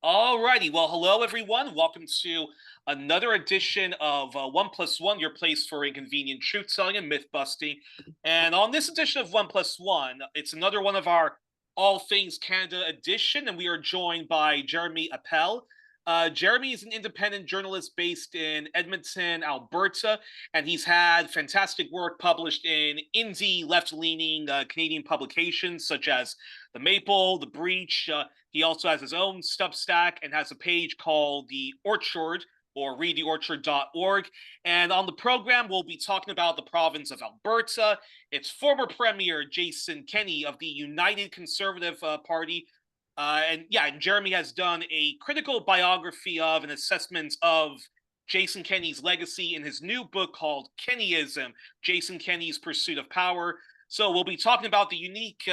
Alrighty, well, hello everyone. Welcome to another edition of One Plus One, your place for inconvenient truth telling and myth busting. And on this edition of One Plus One, it's another one of our All Things Canada edition, and we are joined by Jeremy Appel. Jeremy is an independent journalist based in Edmonton, Alberta, and he's had fantastic work published in indie left-leaning Canadian publications such as The Maple, The Breach. He also has his own Substack and has a page called The Orchard or readtheorchard.org. And on the program, we'll be talking about the province of Alberta, its former Premier Jason Kenney of the United Conservative Party. And Jeremy has done a critical biography of and assessment of Jason Kenney's legacy in his new book called Kenneyism, Jason Kenney's Pursuit of Power. So we'll be talking about the unique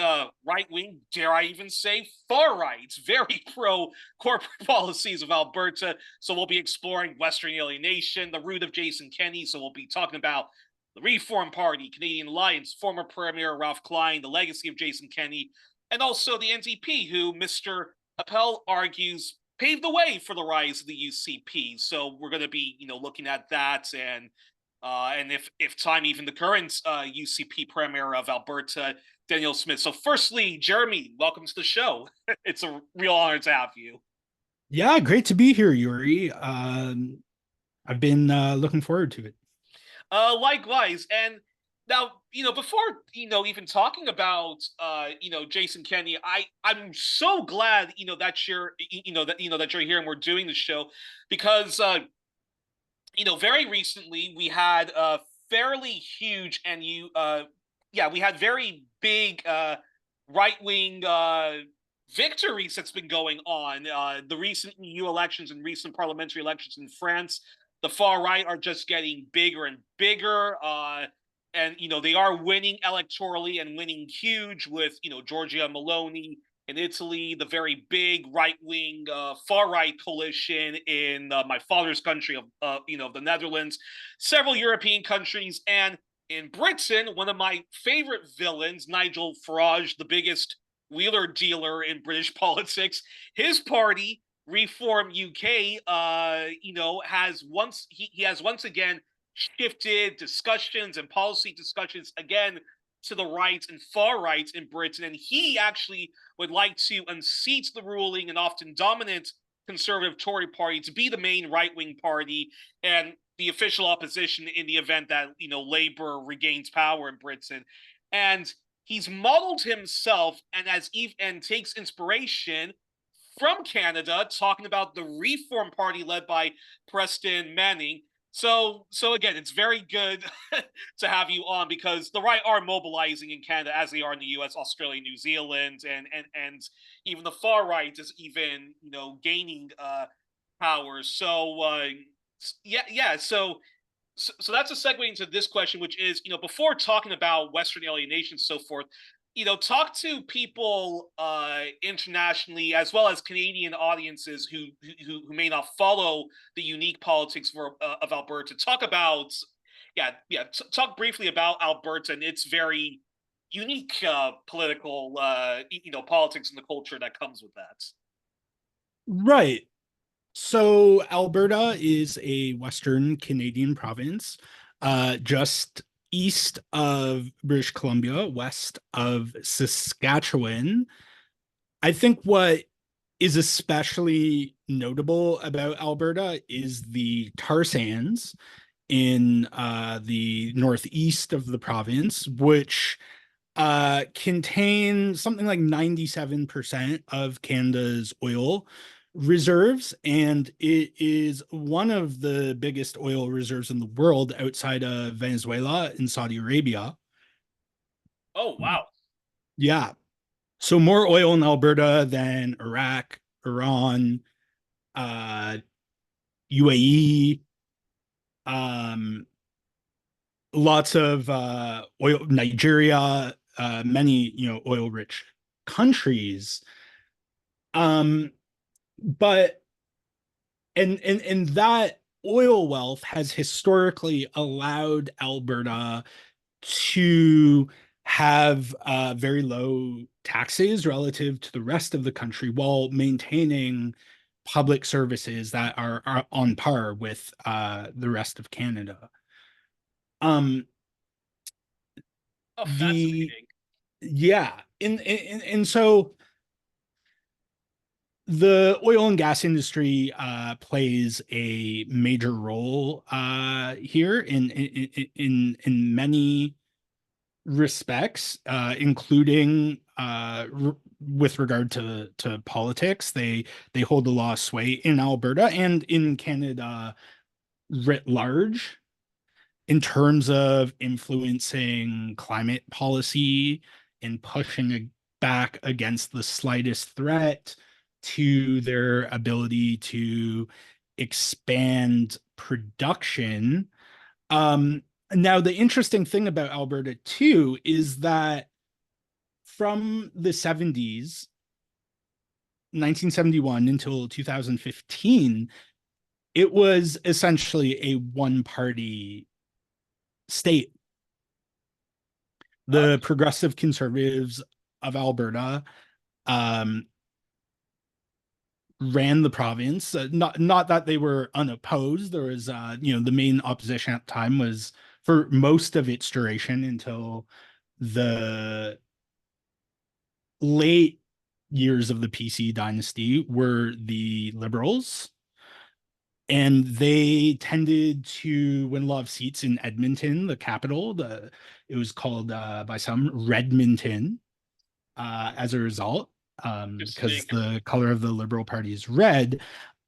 right-wing, dare I even say, far-right, very pro-corporate policies of Alberta. So we'll be exploring Western Alienation, the root of Jason Kenney. So we'll be talking about the Reform Party, Canadian Alliance, former Premier Ralph Klein, the legacy of Jason Kenney, and also the NDP, who Mr. Appel argues paved the way for the rise of the UCP. So we're going to be, looking at that and if time, even the current UCP Premier of Alberta, Danielle Smith. So firstly, Jeremy, welcome to the show. It's a real honor to have you. Yeah, great to be here, Youri. I've been looking forward to it. Likewise. And now, before, even talking about, Jason Kenney, I'm so glad, that that you're here and we're doing the show because, very recently we had a fairly huge and we had very big right-wing victories that's been going on. The recent EU elections and recent parliamentary elections in France, the far right are just getting bigger and bigger. And they are winning electorally and winning huge with Giorgia Meloni in Italy, the very big right-wing far-right coalition in my father's country of the Netherlands, several European countries, and in Britain, one of my favorite villains, Nigel Farage, the biggest wheeler dealer in British politics, his party, Reform UK, has once again shifted discussions and policy discussions again to the right and far right in Britain. And he actually would like to unseat the ruling and often dominant conservative Tory party to be the main right-wing party and the official opposition in the event that, Labour regains power in Britain. And he's modeled himself and takes inspiration from Canada, talking about the Reform Party led by Preston Manning. So again, it's very good to have you on because the right are mobilizing in Canada as they are in the U.S., Australia, New Zealand, and even the far right is even gaining power. So So that's a segue into this question, which is before talking about Western alienation and so forth, talk to people internationally as well as Canadian audiences who may not follow the unique politics of Alberta. Talk briefly about Alberta and its very unique political, politics and the culture that comes with that. Right. So Alberta is a Western Canadian province, just east of British Columbia, west of Saskatchewan. I think what is especially notable about Alberta is the tar sands in the northeast of the province, which contain something like 97% of Canada's oil reserves, and it is one of the biggest oil reserves in the world outside of Venezuela and Saudi Arabia. Oh, wow. Yeah. So more oil in Alberta than Iraq, Iran, UAE, um, lots of oil, Nigeria, many, oil rich countries. But and that oil wealth has historically allowed Alberta to have very low taxes relative to the rest of the country while maintaining public services that are on par with the rest of Canada. Um, Oh, the fascinating. yeah, and so the oil and gas industry plays a major role here in many respects, including with regard to politics. They hold the law sway in Alberta and in Canada writ large in terms of influencing climate policy and pushing back against the slightest threat to their ability to expand production. Um, Now, the interesting thing about Alberta, too, is that from the 70s, 1971 until 2015, it was essentially a one party state. Oh, The Progressive Conservatives of Alberta um, ran the province. Not that they were unopposed. There was, the main opposition at the time was for most of its duration until the late years of the PC dynasty were the Liberals. And they tended to win a lot of seats in Edmonton, the capital. It was called by some Redmonton as a result, because interesting. the color of the Liberal Party is red.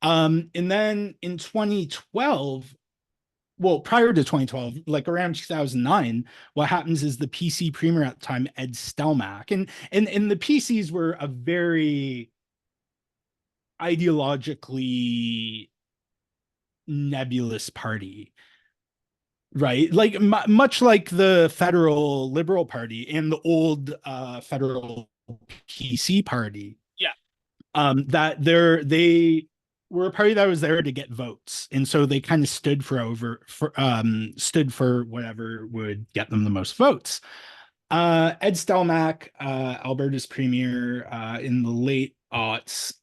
And then in 2012, well, prior to 2012, like around 2009, what happens is the PC premier at the time, Ed Stelmach, and the PCs were a very ideologically nebulous party, right? Like much like the federal Liberal Party and the old federal PC party, Yeah. that they were a party that was there to get votes, and so they kind of stood for whatever would get them the most votes. Ed Stelmach, Alberta's premier in the late aughts,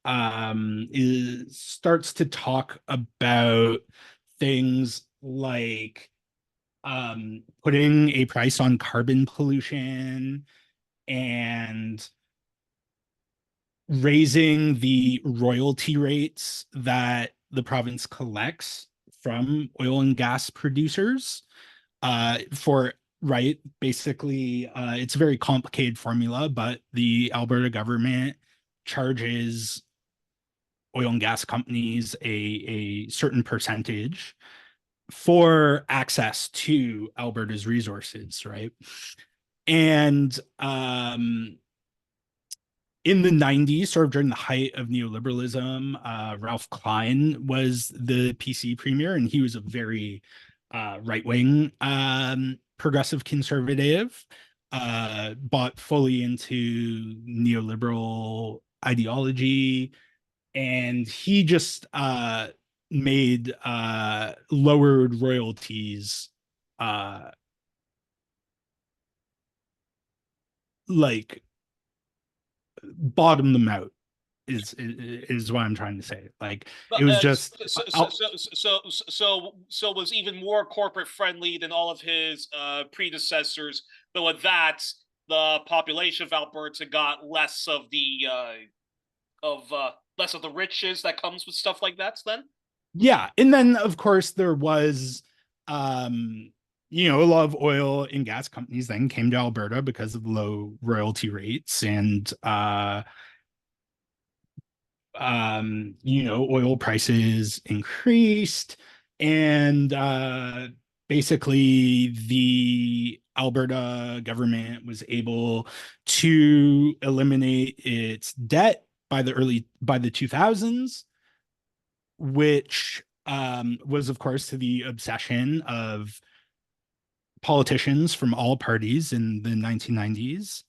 starts to talk about things like putting a price on carbon pollution and raising the royalty rates that the province collects from oil and gas producers for right basically it's a very complicated formula, but the Alberta government charges oil and gas companies a certain percentage for access to Alberta's resources, right? And in the 90s, sort of during the height of neoliberalism, Ralph Klein was the PC premier, and he was a very right wing progressive conservative, bought fully into neoliberal ideology. And he just made lowered royalties uh, like bottom them out is what I'm trying to say. Like But it was just so was even more corporate friendly than all of his predecessors. But with that, the population of Alberta got less of the riches that comes with stuff like that. Then yeah. And then of course there was a lot of oil and gas companies then came to Alberta because of low royalty rates, and oil prices increased, and basically the Alberta government was able to eliminate its debt by the 2000s, which was of course to the obsession of politicians from all parties in the 1990s.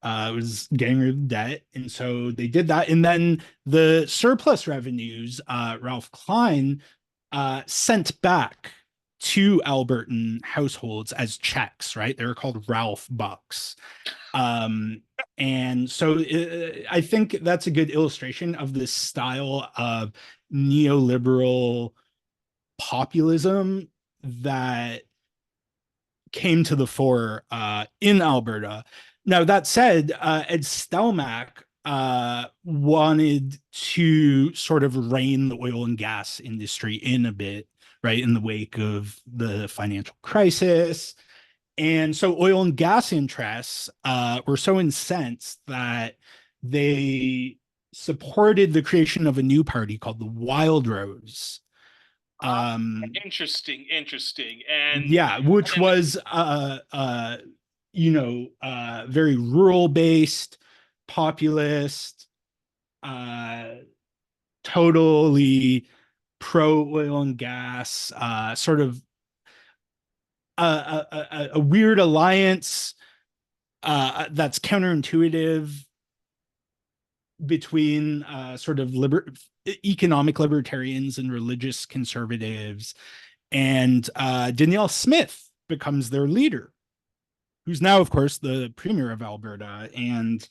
It was getting rid of debt. And so they did that. And then the surplus revenues, Ralph Klein sent back to Albertan households as checks, right? They were called Ralph bucks. Um, and so I think that's a good illustration of this style of neoliberal populism that came to the fore in Alberta. Now, that said, Ed Stelmach wanted to sort of rein the oil and gas industry in a bit, right, in the wake of the financial crisis. And so oil and gas interests were so incensed that they supported the creation of a new party called the Wild Rose. Um, Interesting. And yeah, which and was very rural based, populist, uh totally pro oil and gas, sort of a weird alliance that's counterintuitive between sort of economic libertarians and religious conservatives. And Danielle Smith becomes their leader, who's now, of course, the Premier of Alberta. And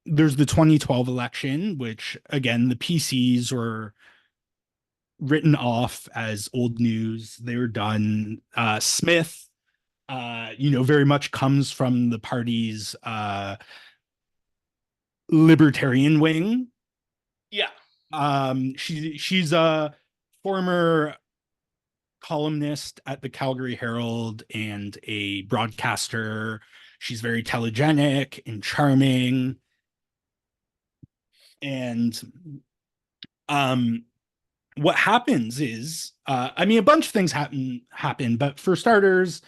there's the 2012 election, which, again, the PCs were written off as old news. They were done. Smith, very much comes from the party's libertarian wing. yeah, She's a former columnist at the Calgary Herald and a broadcaster. She's very telegenic and charming. And what happens is, a bunch of things happen, but for starters,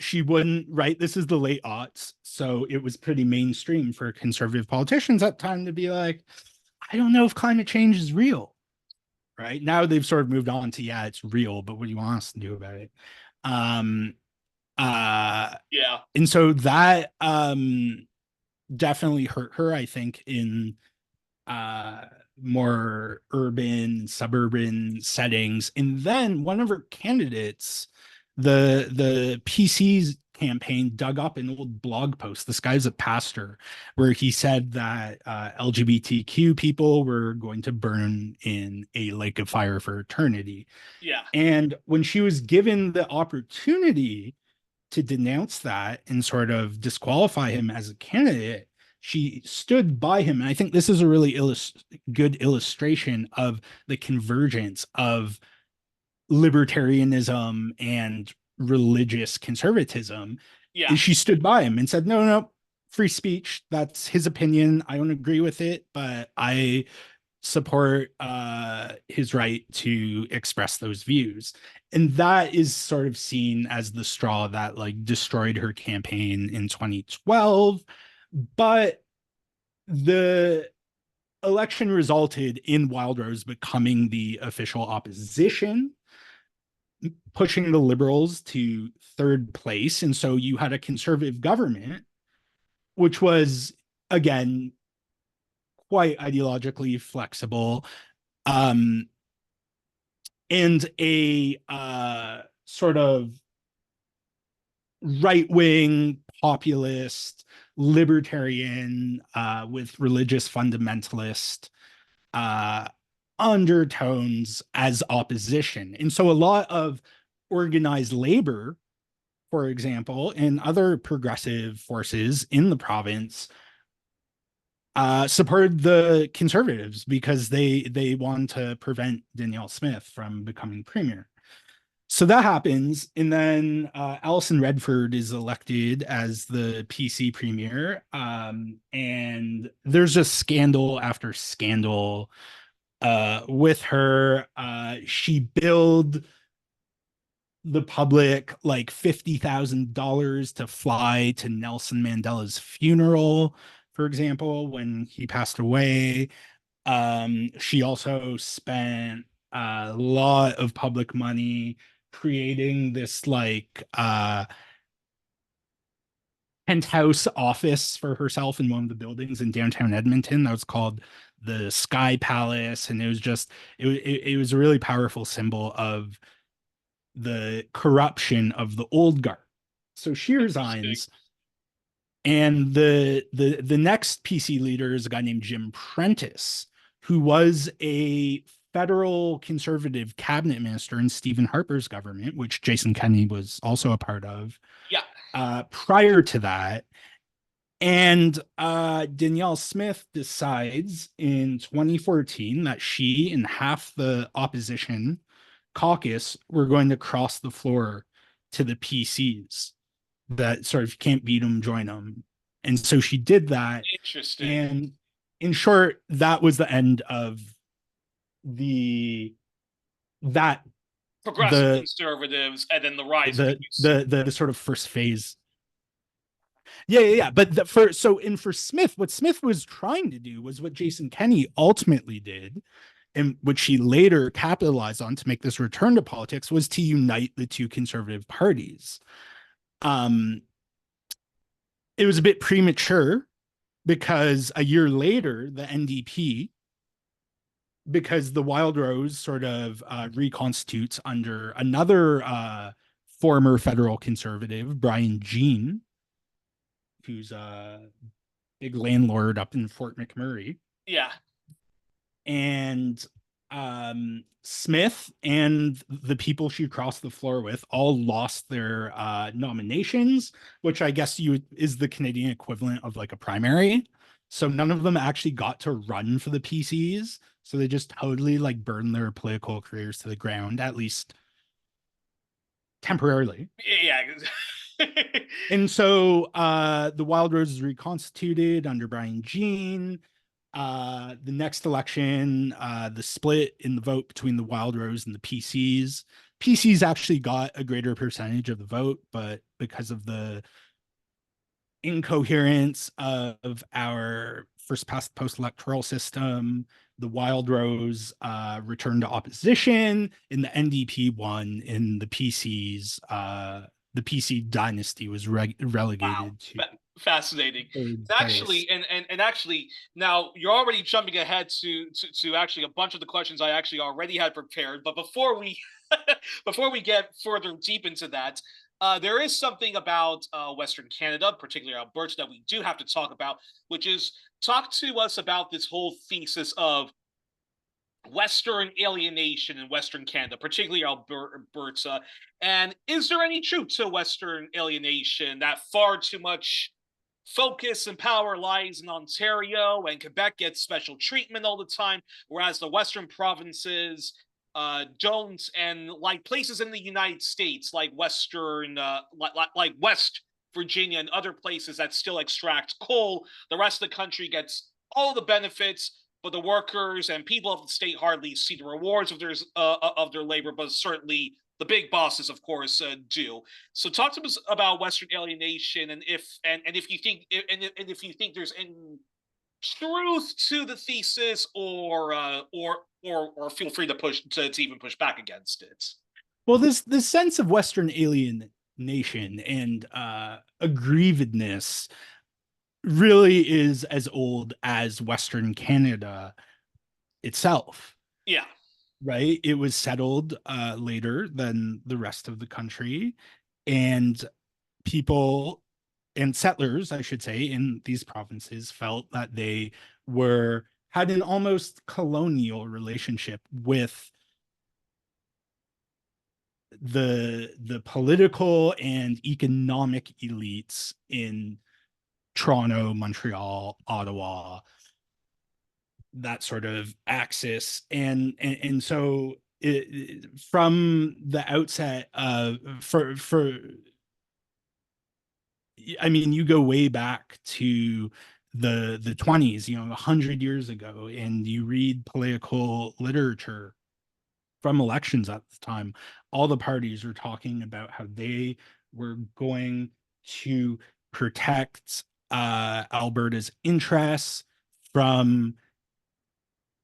she wouldn't, right? This is the late aughts, so it was pretty mainstream for conservative politicians at the time to be like, I don't know if climate change is real. Right now, they've sort of moved on to, yeah, it's real, but what do you want us to do about it? Um, yeah, and so that definitely hurt her, I think, in more urban, suburban settings. And then one of her candidates, the PC's campaign, dug up an old blog post. This guy's a pastor, where he said that LGBTQ people were going to burn in a lake of fire for eternity. yeah, And when she was given the opportunity to denounce that and sort of disqualify him as a candidate, she stood by him. And I think this is a really good illustration of the convergence of libertarianism and religious conservatism. yeah, She stood by him and said, no, free speech. That's his opinion. I don't agree with it, but I support his right to express those views. And that is sort of seen as the straw that like destroyed her campaign in 2012. But the election resulted in Wild Rose becoming the official opposition, pushing the Liberals to third place. And so you had a conservative government, which was, again, quite ideologically flexible, um, and a sort of right-wing populist libertarian with religious fundamentalist undertones as opposition. And so a lot of organized labor, for example, and other progressive forces in the province supported the Conservatives because they wanted to prevent Danielle Smith from becoming premier. So that happens, and then Alison Redford is elected as the PC premier, and there's just scandal after scandal with her. She billed the public like $50,000 to fly to Nelson Mandela's funeral, for example, when he passed away. She also spent a lot of public money creating this like penthouse office for herself in one of the buildings in downtown Edmonton that was called the Sky Palace. And it was just it was a really powerful symbol of the corruption of the old guard. So she Interesting. resigns, and the next PC leader is a guy named Jim Prentice, who was a federal conservative cabinet minister in Stephen Harper's government, which Jason Kenney was also a part of. Yeah. Prior to that, and Danielle Smith decides in 2014 that she and half the opposition caucus were going to cross the floor to the PCs, that sort of can't beat them, join them. And so she did that. Interesting. And in short, that was the end of the that Progressive the conservatives and then the rise of the the UC. the sort of first phase. Yeah. But for Smith, what Smith was trying to do was what Jason Kenney ultimately did, and which he later capitalized on to make this return to politics, was to unite the two conservative parties. Um, it was a bit premature because a year later, the NDP, because the Wild Rose sort of reconstitutes under another former federal conservative, Brian Jean, who's a big landlord up in Fort McMurray. Yeah. And Smith and the people she crossed the floor with all lost their nominations, which I guess is the Canadian equivalent of like a primary. So none of them actually got to run for the PCs. So they just totally like burned their political careers to the ground, at least temporarily. Yeah. And so the Wild Rose is reconstituted under Brian Jean. The next election, the split in the vote between the Wild Rose and the PCs. PCs actually got a greater percentage of the vote, but because of the incoherence of our first past post electoral system, the Wild Rose returned to opposition, and the NDP won, in the PC dynasty was Wow. relegated to Fascinating. third place. Actually, and actually, now you're already jumping ahead to actually a bunch of the questions I actually already had prepared. But before we before we get further deep into that, there is something about Western Canada, particularly Alberta, that we do have to talk about, which is talk to us about this whole thesis of Western alienation in Western Canada, particularly Alberta. And is there any truth to Western alienation, that far too much focus and power lies in Ontario and Quebec gets special treatment all the time, whereas the Western provinces don't, and like places in the United States, like like West Virginia and other places that still extract coal, the rest of the country gets all the benefits, but the workers and people of the state hardly see the rewards of their labor, but certainly the big bosses, of course, do. So, talk to us about Western alienation, and if you think and if you think there's any truth to the thesis, or feel free to to even push back against it. Well, this sense of Western alienation and aggrievedness really is as old as Western Canada itself, Yeah, right? It was settled later than the rest of the country, and people and settlers, I should say, in these provinces felt that they had an almost colonial relationship with the political and economic elites in Toronto, Montreal, Ottawa, that sort of axis. And so from the outset, for I mean, you go way back to the 20s, 100 years ago, and you read political literature from elections at the time. All the parties were talking about how they were going to protect Alberta's interests from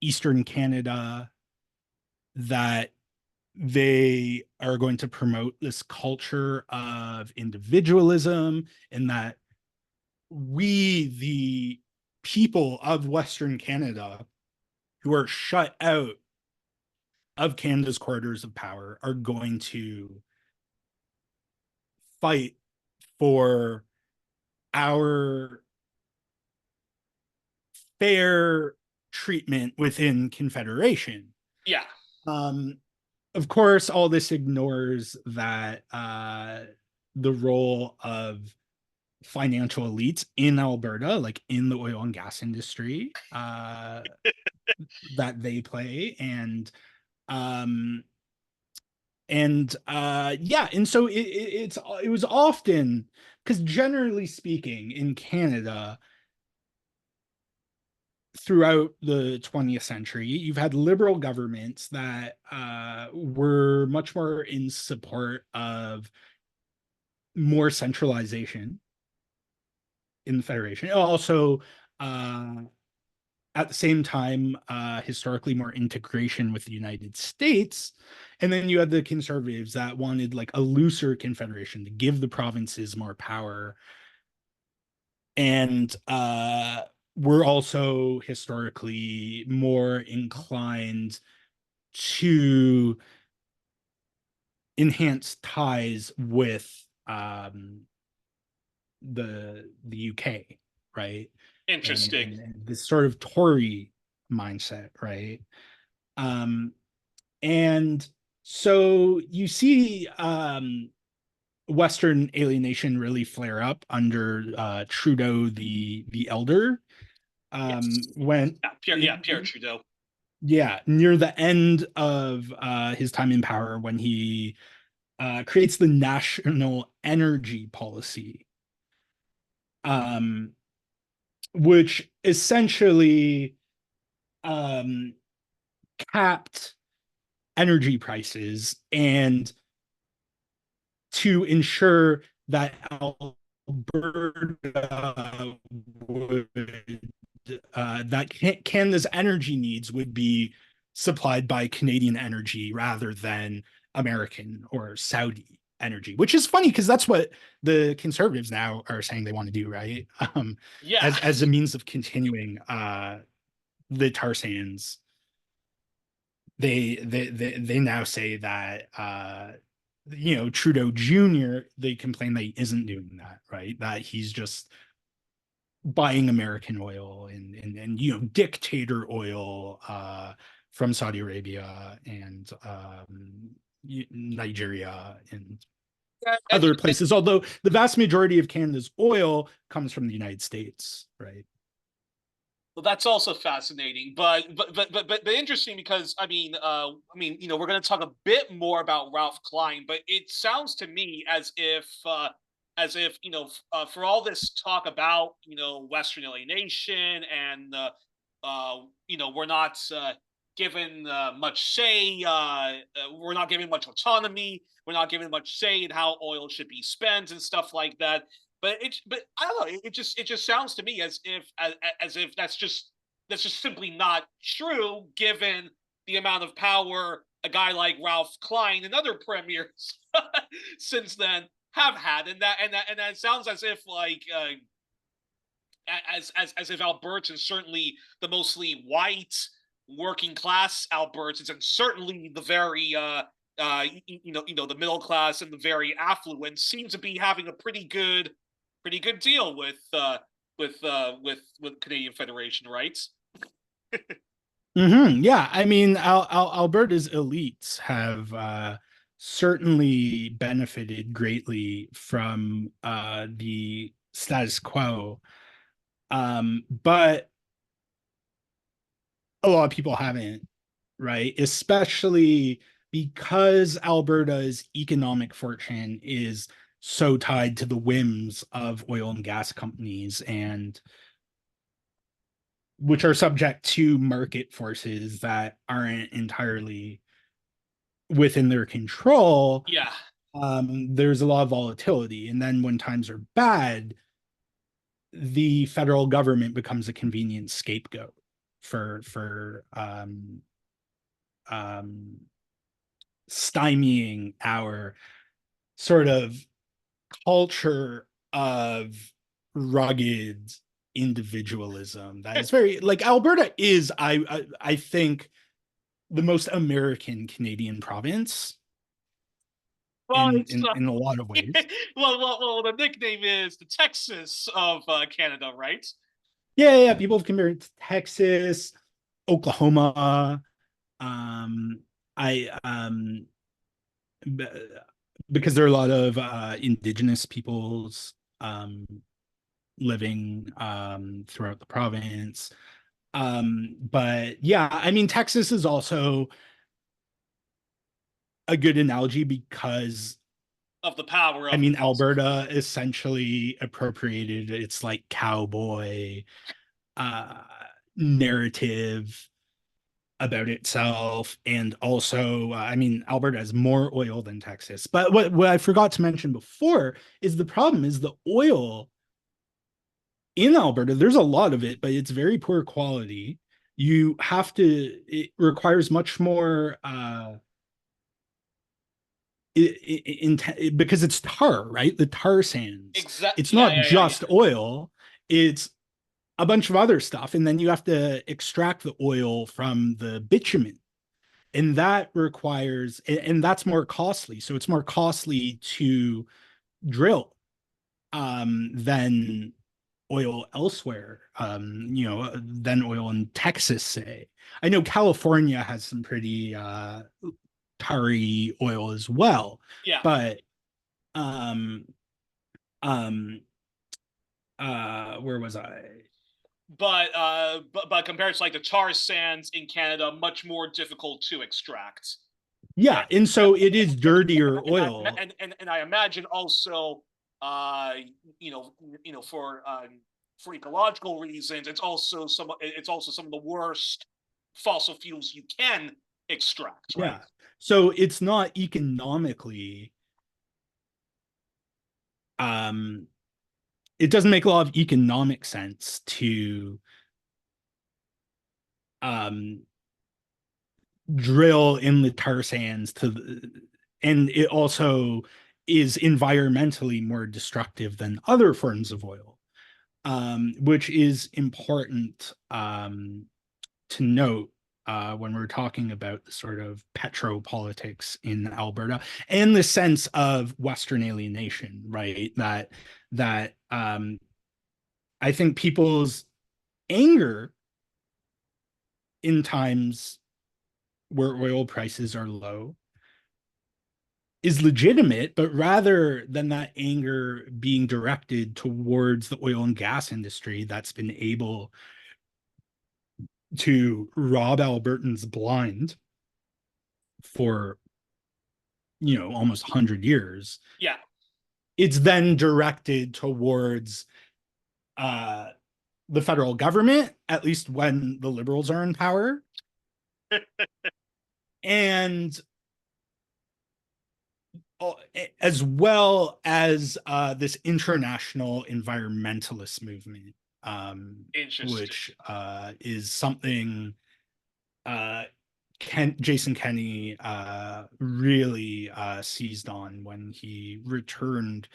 Eastern Canada, that they are going to promote this culture of individualism, and that we, the people of Western Canada, who are shut out of Canada's corridors of power, are going to fight for our fair treatment within Confederation. Yeah. Um, of course, all this ignores that the role of financial elites in Alberta, like in the oil and gas industry, that they play, um, and so it was often, because generally speaking in Canada throughout the 20th century, you've had liberal governments that were much more in support of more centralization in the Federation. Also, uh, at the same time, historically more integration with the United States. And then you had the conservatives that wanted like a looser confederation to give the provinces more power. And we're also historically more inclined to enhance ties with the UK, right? Interesting. And this sort of Tory mindset, right? Um, and so you see Western alienation really flare up under Trudeau the Elder. Yes. When Pierre Trudeau. yeah, near the end of his time in power, when he creates the national energy policy, um, which essentially um, capped energy prices and to ensure that Alberta would that Canada's energy needs would be supplied by Canadian energy rather than American or Saudi energy, which is funny because that's what the conservatives now are saying they want to do, right? Yeah. As a means of continuing the tar sands. They now say that Trudeau Jr. they complain that he isn't doing that, right? That he's just buying American oil and dictator oil from Saudi Arabia and Nigeria and And, other places. Although the vast majority of Canada's oil comes from the United States, right? well, that's also fascinating, but interesting because we're going to talk a bit more about Ralph Klein, but it sounds to me as if for all this talk about Western alienation and we're not given much say, we're not given much autonomy, we're not given much say in how oil should be spent and stuff like that. But I don't know. It just sounds to me as if that's just simply not true, given the amount of power a guy like Ralph Klein and other premiers since then have had, and that sounds as if as if Albertans, certainly the mostly white working class Albertans, and certainly the very the middle class and the very affluent, seem to be having a pretty good deal with Canadian Federation rights. Yeah, I mean, Alberta's elites have certainly benefited greatly from the status quo, but a lot of people haven't, right? Especially because Alberta's economic fortune is so tied to the whims of oil and gas companies, and which are subject to market forces that aren't entirely within their control. Yeah. There's a lot of volatility, and then when times are bad, the federal government becomes a convenient scapegoat for um, stymieing our sort of culture of rugged individualism that is very like Alberta is I think the most American Canadian province. Well, it's in a lot of ways. the nickname is the Texas of Canada, right? Yeah. People have compared it to Texas, Oklahoma. Um, I because there are a lot of indigenous peoples living throughout the province. But yeah, I mean, Texas is also a good analogy because Of the power I of the mean, fossil Alberta essentially appropriated its like cowboy uh narrative about itself. And also, I mean, Alberta has more oil than Texas. But what I forgot to mention before is the problem is the oil in Alberta, there's a lot of it, but it's very poor quality. You have to, it requires much more because it's tar, right? The tar sands. exact. It's Yeah, not yeah, yeah, yeah. just oil, it's a bunch of other stuff. And then you have to extract the oil from the bitumen. And that requires, and that's more costly. So it's more costly to drill than oil elsewhere, than oil in Texas, say. I know California has some pretty tarry oil as well, Yeah. but um where was I? But compared to like the tar sands in Canada, much more difficult to extract. Yeah, and so it is dirtier oil. And I imagine also, uh, for ecological reasons, it's also some of the worst fossil fuels you can extract, right? Yeah. So it's not economically um it doesn't make a lot of economic sense to um drill in the tar sands and it also is environmentally more destructive than other forms of oil, which is important to note when we're talking about the sort of petropolitics in Alberta and the sense of Western alienation, right? That I think people's anger in times where oil prices are low is legitimate, but rather than that anger being directed towards the oil and gas industry that's been able to rob Albertans blind for almost 100 years, Yeah. it's then directed towards uh the federal government, at least when the liberals are in power, and as well as this international environmentalist movement, Interesting. which is something uh, Jason Kenney really seized on when he returned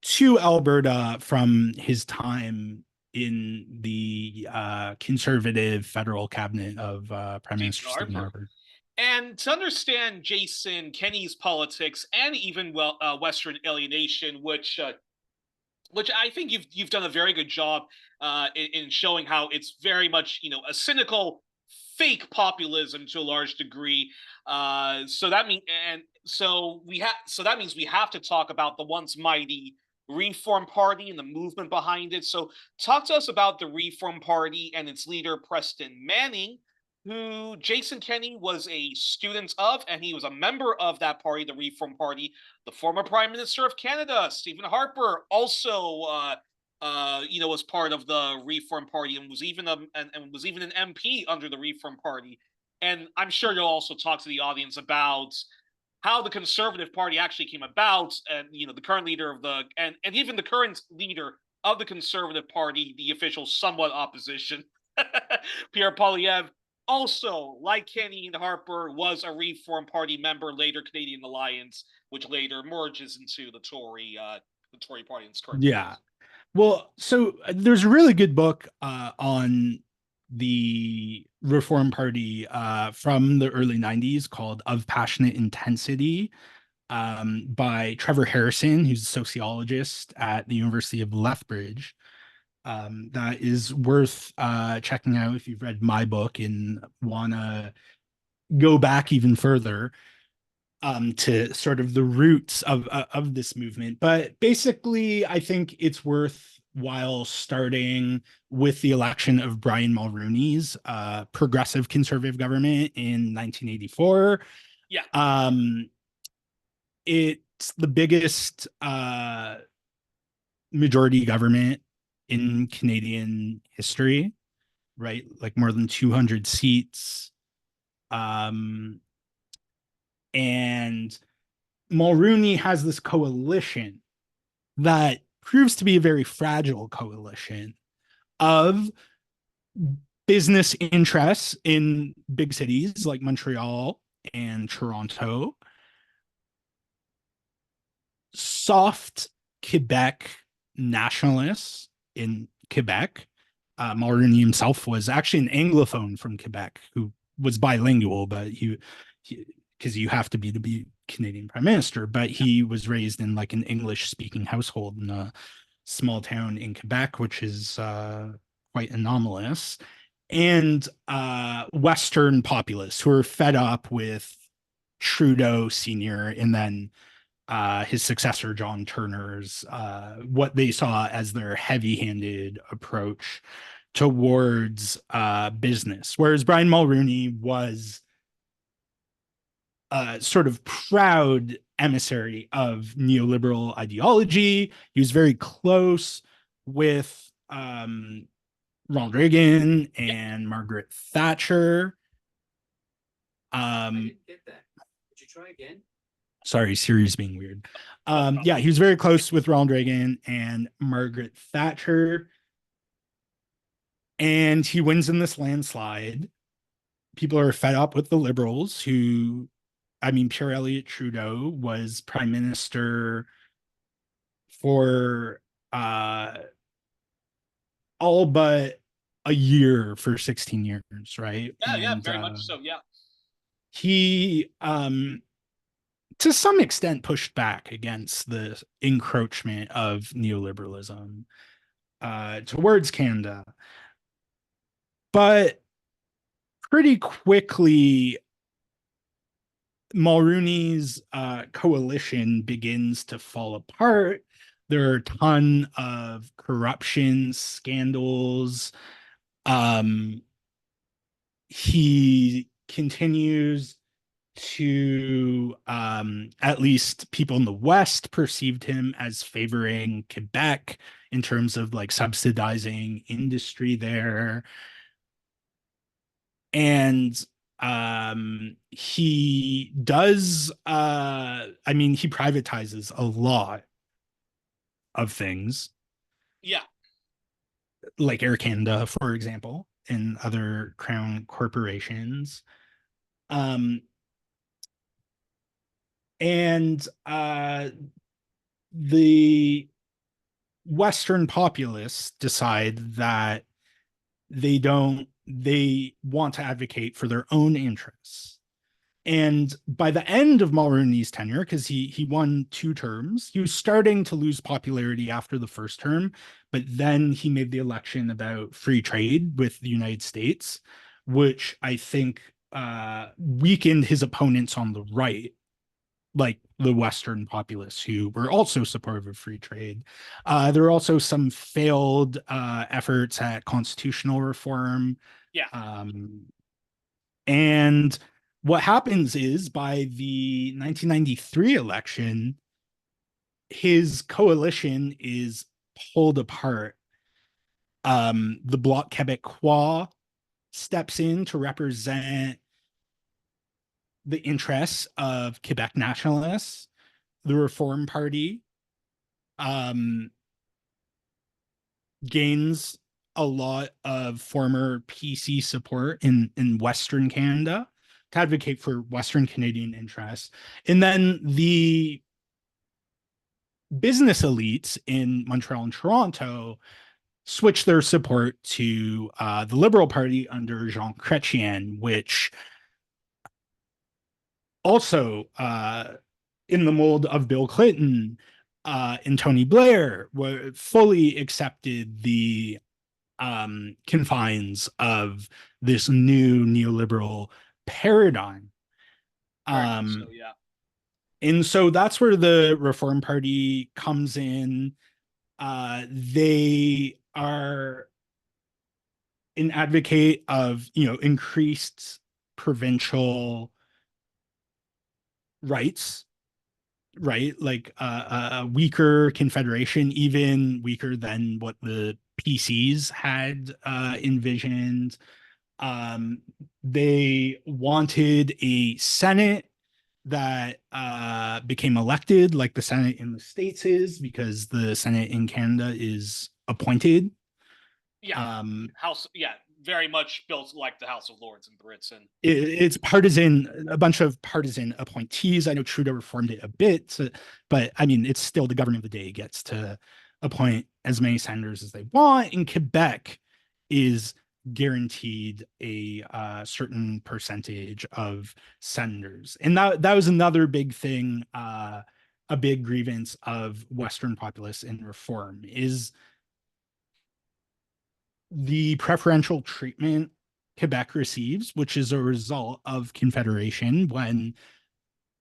to Alberta from his time in the conservative federal cabinet of Prime Stephen Minister Stephen Harper. Harper. And to understand Jason Kenney's politics and even Western alienation, which I think you've done a very good job in showing how it's very much a cynical fake populism to a large degree. So that mean and so that means we have to talk about the once mighty Reform Party and the movement behind it. So talk to us about the Reform Party and its leader Preston Manning, who Jason Kenney was a student of, and he was a member of that party, the Reform Party. The former Prime Minister of Canada, Stephen Harper, also was part of the Reform Party and was even an MP under the Reform Party. And I'm sure you'll also talk to the audience about how the Conservative Party actually came about, and the current leader of and even the current leader of the Conservative Party, the official somewhat opposition, Pierre Poilievre, also, like Kenney and Harper, was a Reform Party member, later Canadian Alliance, which later merges into the Tory Party in its current form. Yeah. Well, so there's a really good book on the Reform Party from the early 90s called Of Passionate Intensity. by Trevor Harrison, who's a sociologist at the University of Lethbridge. That is worth checking out if you've read my book and want to go back even further to sort of the roots of this movement. But basically, I think it's worthwhile starting with the election of Brian Mulroney's progressive conservative government in 1984. Yeah. It's the biggest majority government in Canadian history, right? Like more than 200 seats. And Mulroney has this coalition that proves to be a very fragile coalition of business interests in big cities like Montreal and Toronto, soft Quebec nationalists in Quebec. Mulroney himself was actually an Anglophone from Quebec who was bilingual, but he because you have to be Canadian prime minister, but he was raised in like an English speaking household in a small town in Quebec, which is quite anomalous. And Western populists who are fed up with Trudeau Sr. and then his successor, John Turner's, what they saw as their heavy-handed approach towards business. Whereas Brian Mulroney was sort of proud emissary of neoliberal ideology. He was very close with Ronald Reagan and Margaret Thatcher. I didn't get that. Would you try again? Sorry, Siri's being weird. Yeah, he was very close with Ronald Reagan and Margaret Thatcher. And he wins in this landslide. People are fed up with the Liberals who, I mean, Pierre Elliott Trudeau was prime minister for all but a year for 16 years, right? Yeah, very much so. Yeah. He to some extent pushed back against the encroachment of neoliberalism towards Canada. But pretty quickly, Mulroney's coalition begins to fall apart. There are a ton of corruption scandals. He continues to, at least people in the West perceived him as favoring Quebec in terms of like subsidizing industry there. And he does I mean, he privatizes a lot of things. Yeah. Like Air Canada, for example, and other crown corporations. And the Western populists decide that they want to advocate for their own interests. And by the end of Mulroney's tenure, because he won 2 terms, he was starting to lose popularity after the first term, but then he made the election about free trade with the United States, which I think weakened his opponents on the right, like the Western populists who were also supportive of free trade. There were also some failed efforts at constitutional reform. Yeah. And what happens is by the 1993 election, his coalition is pulled apart. The Bloc Québécois steps in to represent the interests of Quebec nationalists. The Reform Party gains a lot of former PC support in Western Canada to advocate for Western Canadian interests. And then the business elites in Montreal and Toronto switch their support to the Liberal Party under Jean Chrétien, which also in the mold of Bill Clinton and Tony Blair, were fully accepted the confines of this new neoliberal paradigm. Yeah. And so that's where the Reform Party comes in. They are an advocate of, increased provincial rights, right? Like a weaker confederation, even weaker than what the PCs had envisioned. They wanted a Senate that became elected, like the Senate in the States is, because the Senate in Canada is appointed. Yeah, House. Yeah, very much built like the House of Lords in Britain. It's partisan, a bunch of partisan appointees. I know Trudeau reformed it a bit, but I mean, it's still the government of the day gets to appoint as many senators as they want. In Quebec is guaranteed a certain percentage of senators, and that was another big thing, a big grievance of Western populists in reform is the preferential treatment Quebec receives, which is a result of Confederation when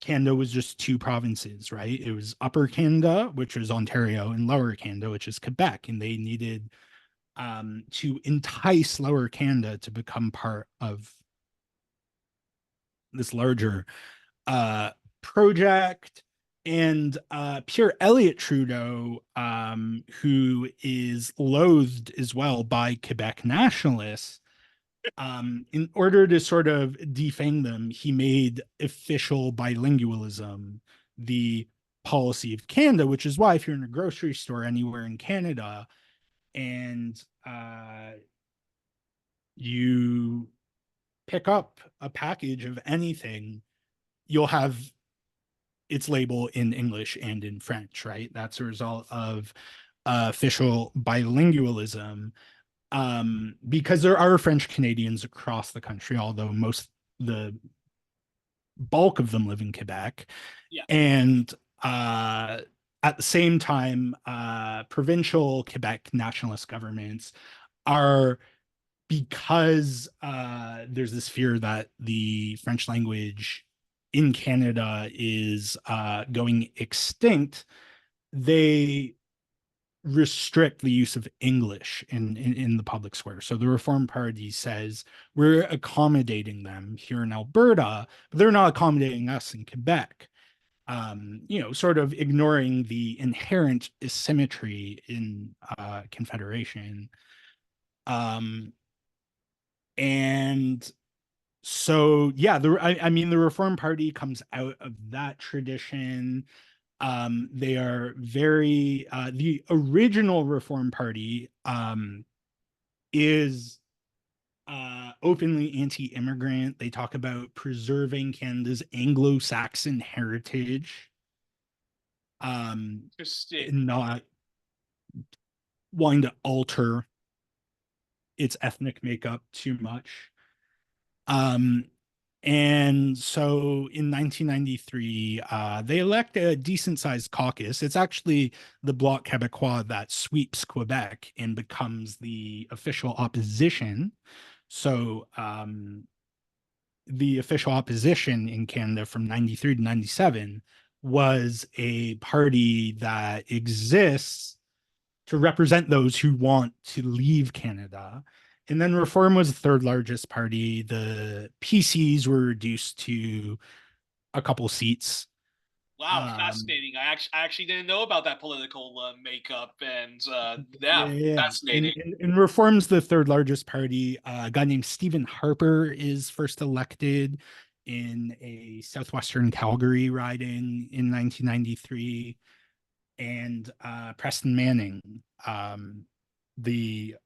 Canada was just two provinces, right? It was Upper Canada, which was Ontario, and Lower Canada, which is Quebec. And they needed to entice Lower Canada to become part of this larger project. And Pierre Elliott Trudeau, who is loathed as well by Quebec nationalists, in order to sort of defang them, he made official bilingualism the policy of Canada, which is why if you're in a grocery store anywhere in Canada and you pick up a package of anything, you'll have its label in English and in French, right? That's a result of official bilingualism. Because there are French Canadians across the country, although the bulk of them live in Quebec. Yeah. And at the same time, provincial Quebec nationalist governments are, because there's this fear that the French language in Canada is going extinct, they restrict the use of English in the public square. So the Reform Party says we're accommodating them here in Alberta, but they're not accommodating us in Quebec. Sort of ignoring the inherent asymmetry in Confederation. And so, yeah, I mean, the Reform Party comes out of that tradition. They are very, the original Reform Party is openly anti-immigrant. They talk about preserving Canada's Anglo-Saxon heritage, and not wanting to alter its ethnic makeup too much. And so in 1993, they elect a decent sized caucus. It's actually the Bloc Québécois that sweeps Quebec and becomes the official opposition. So the official opposition in Canada from 93 to 97 was a party that exists to represent those who want to leave Canada. And then Reform was the third largest party. The PCs were reduced to a couple seats. Wow, fascinating. I actually didn't know about that political makeup, and fascinating. And Reform's the third largest party. A guy named Stephen Harper is first elected in a southwestern Calgary riding in 1993. And Preston Manning, the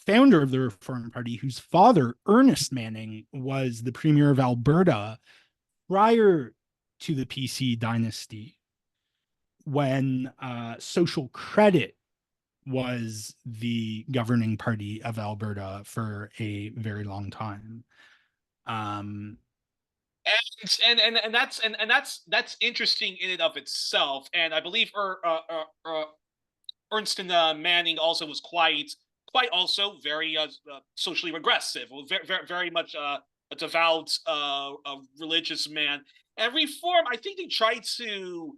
founder of the Reform Party, whose father, Ernest Manning, was the Premier of Alberta prior to the PC dynasty, when social credit was the governing party of Alberta for a very long time. And That's interesting in and of itself. And I believe Ernst and Manning also was quite also very socially regressive, very much a devout religious man. And Reform, I think they tried to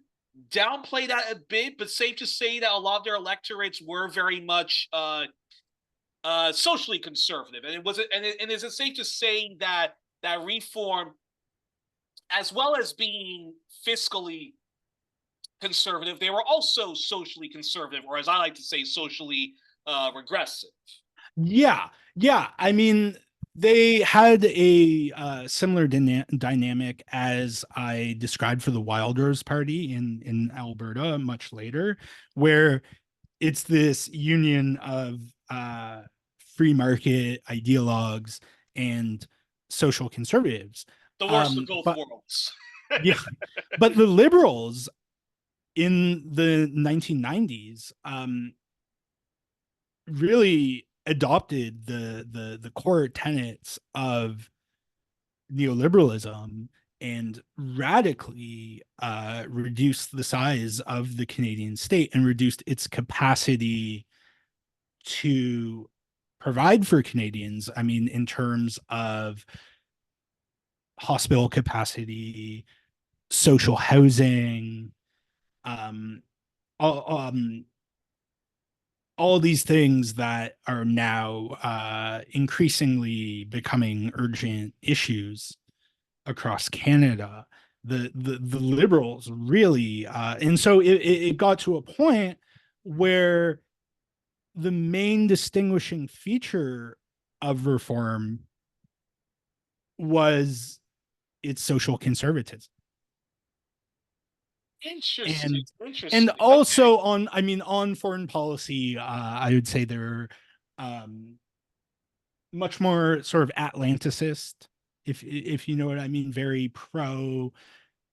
downplay that a bit, but safe to say that a lot of their electorates were very much socially conservative. And it was and is it safe to say that Reform, as well as being fiscally conservative, they were also socially conservative, or as I like to say, socially regressive. Yeah, yeah. I mean, they had a similar dynamic as I described for the Wilders Party in Alberta much later, where it's this union of free market ideologues and social conservatives. The worst of both worlds. Yeah, but the liberals in the 1990s really adopted the core tenets of neoliberalism and radically reduced the size of the Canadian state and reduced its capacity to provide for Canadians. I mean, in terms of hospital capacity, social housing, um, all, all these things that are now increasingly becoming urgent issues across Canada. The liberals really, and so it got to a point where the main distinguishing feature of Reform was its social conservatism. Interesting. And also on, I mean, on foreign policy, I would say they're much more sort of Atlanticist, if you know what I mean, very pro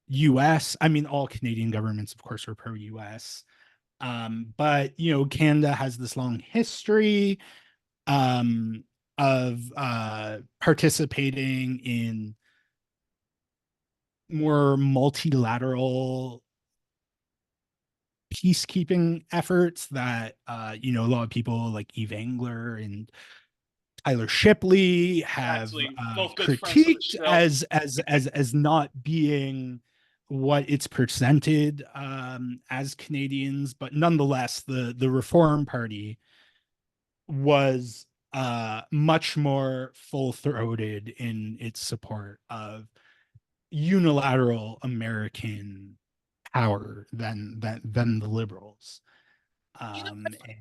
US. I mean, all Canadian governments, of course, are pro US. But you know, Canada has this long history of participating in more multilateral peacekeeping efforts that you know, a lot of people like Eve Engler and Tyler Shipley have both good critiqued as not being what it's presented as Canadians, but nonetheless, the Reform Party was much more full-throated in its support of unilateral American power than the liberals. And I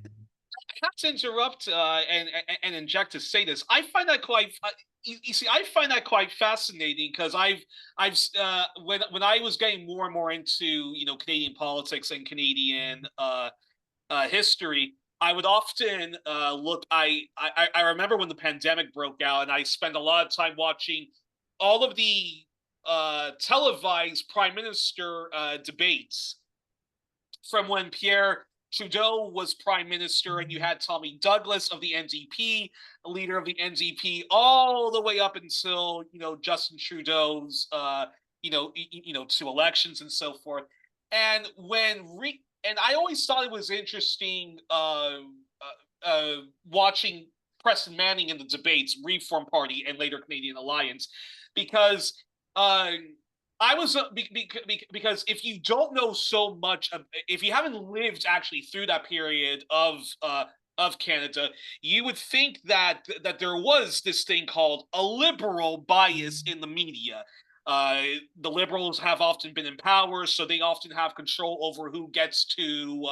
have to interrupt and inject to say this. I find that quite. You see, I find that quite fascinating because I've when I was getting more and more into Canadian politics and Canadian history, I would often look. I remember when the pandemic broke out, and I spent a lot of time watching all of the televised prime minister debates from when Pierre Trudeau was prime minister, and you had Tommy Douglas of the NDP, a leader of the NDP, all the way up until Justin Trudeau's two elections and so forth. And and I always thought it was interesting watching Preston Manning in the debates, Reform Party and later Canadian Alliance, because I was because if you don't know so much, if you haven't lived actually through that period of Canada, you would think that there was this thing called a liberal bias in the media. The liberals have often been in power, so they often have control over who gets to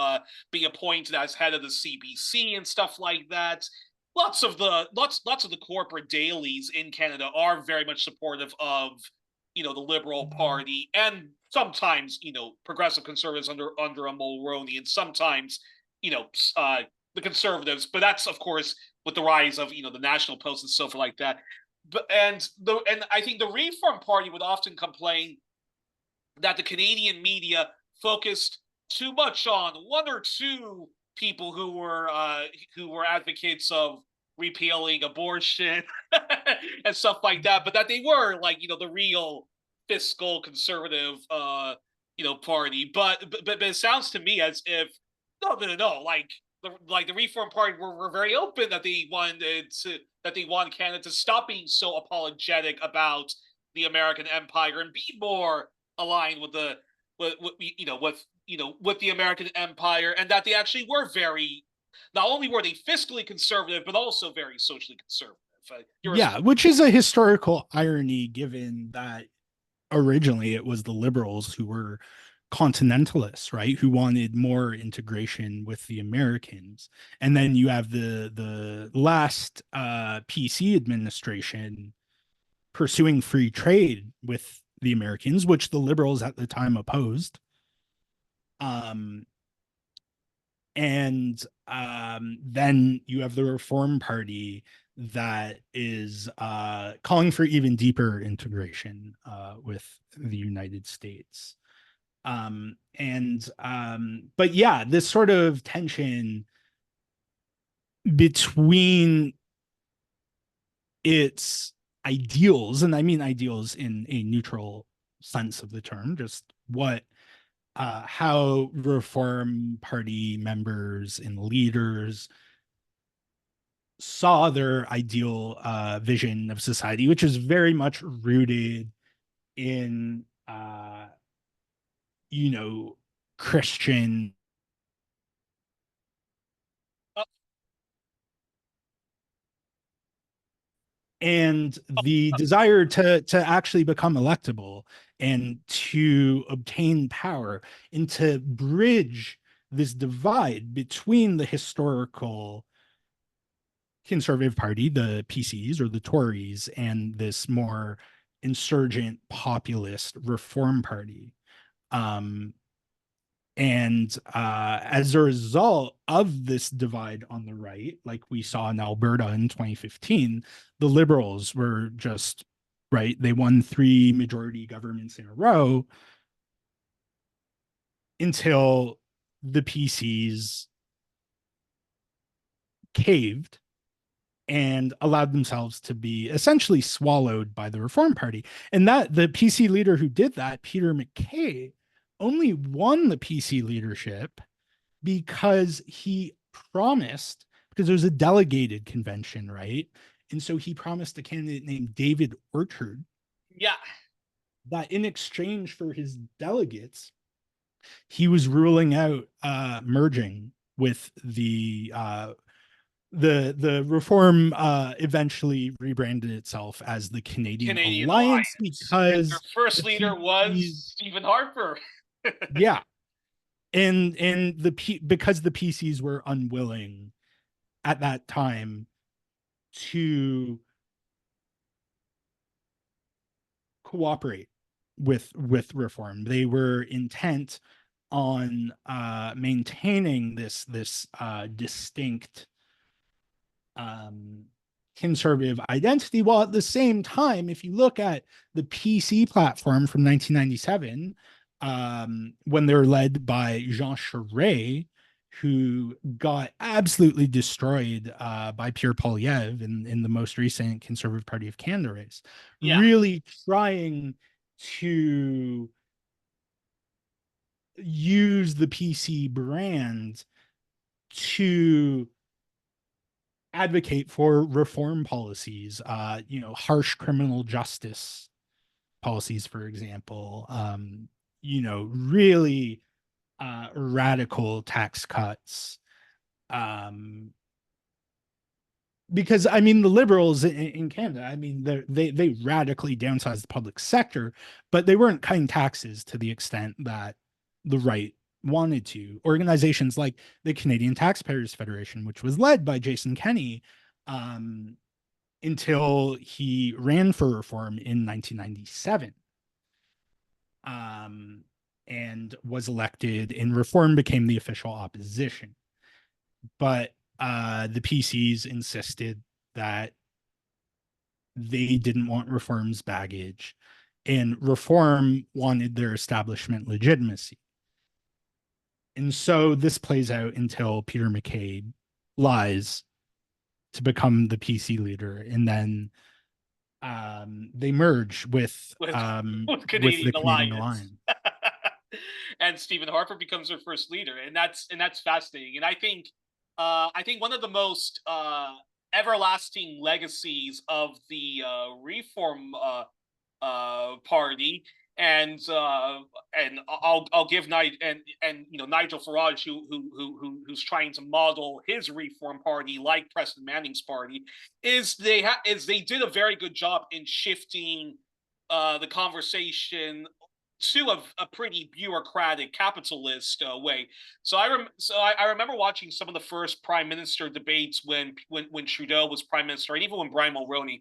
be appointed as head of the CBC and stuff like that. Lots of the corporate dailies in Canada are very much supportive of the Liberal Party, and sometimes progressive conservatives under a Mulroney, and sometimes the Conservatives. But that's of course with the rise of the National Post and so forth like that. But and I think the Reform Party would often complain that the Canadian media focused too much on one or two people who were advocates of repealing abortion and stuff like that, but that they were like the real fiscal conservative party, but it sounds to me as if no, like the Reform Party were very open that they wanted Canada to stop being so apologetic about the American Empire and be more aligned with the with the American Empire, and that they actually were very, not only were they fiscally conservative but also very socially conservative. Yeah, which is a historical irony given that originally it was the liberals who were continentalists, right, who wanted more integration with the Americans. And then you have the last PC administration pursuing free trade with the Americans, which the liberals at the time opposed. And then you have the Reform Party that is calling for even deeper integration with the United States. But yeah, this sort of tension between its ideals, and I mean ideals in a neutral sense of the term, just how Reform Party members and leaders saw their ideal vision of society, which is very much rooted in Christian and the desire to actually become electable and to obtain power and to bridge this divide between the historical Conservative Party, the PCs or the Tories, and this more insurgent populist Reform Party. As a result of this divide on the right, like we saw in Alberta in 2015, the Liberals were just, right, they won 3 majority governments in a row until the PCs caved and allowed themselves to be essentially swallowed by the Reform Party. And that the PC leader who did that, Peter MacKay, only won the PC leadership because he promised, because there was a delegated convention, right? And so he promised a candidate named David Orchard, yeah, that in exchange for his delegates, he was ruling out merging with the Reform eventually rebranded itself as the Canadian Alliance because their first leader was Stephen Harper. Yeah. And because the PCs were unwilling at that time to cooperate with reform. They were intent on maintaining this distinct conservative identity, while at the same time, if you look at the PC platform from 1997, when they're led by Jean Charest, who got absolutely destroyed by Pierre Poilievre in the most recent Conservative Party of Canada race, really trying to use the PC brand to advocate for reform policies, harsh criminal justice policies, for example, really radical tax cuts. Because I mean, the Liberals in Canada, I mean, they radically downsized the public sector, but they weren't cutting taxes to the extent that the right wanted to. Organizations like the Canadian Taxpayers Federation, which was led by Jason Kenney, until he ran for reform in 1997, and was elected, and reform became the official opposition. But the PCs insisted that they didn't want reform's baggage, and reform wanted their establishment legitimacy. And so this plays out until Peter MacKay lies to become the PC leader, and then they merge with with the Canadian Canadian Alliance. Alliance. And Stephen Harper becomes their first leader, and that's fascinating. And I think one of the most everlasting legacies of the Reform party, and I'll give Nigel Farage, who's trying to model his Reform party like Preston Manning's party, is they did a very good job in shifting the conversation to a pretty bureaucratic capitalist way. So I remember watching some of the first prime minister debates when Trudeau was prime minister, and even when Brian Mulroney.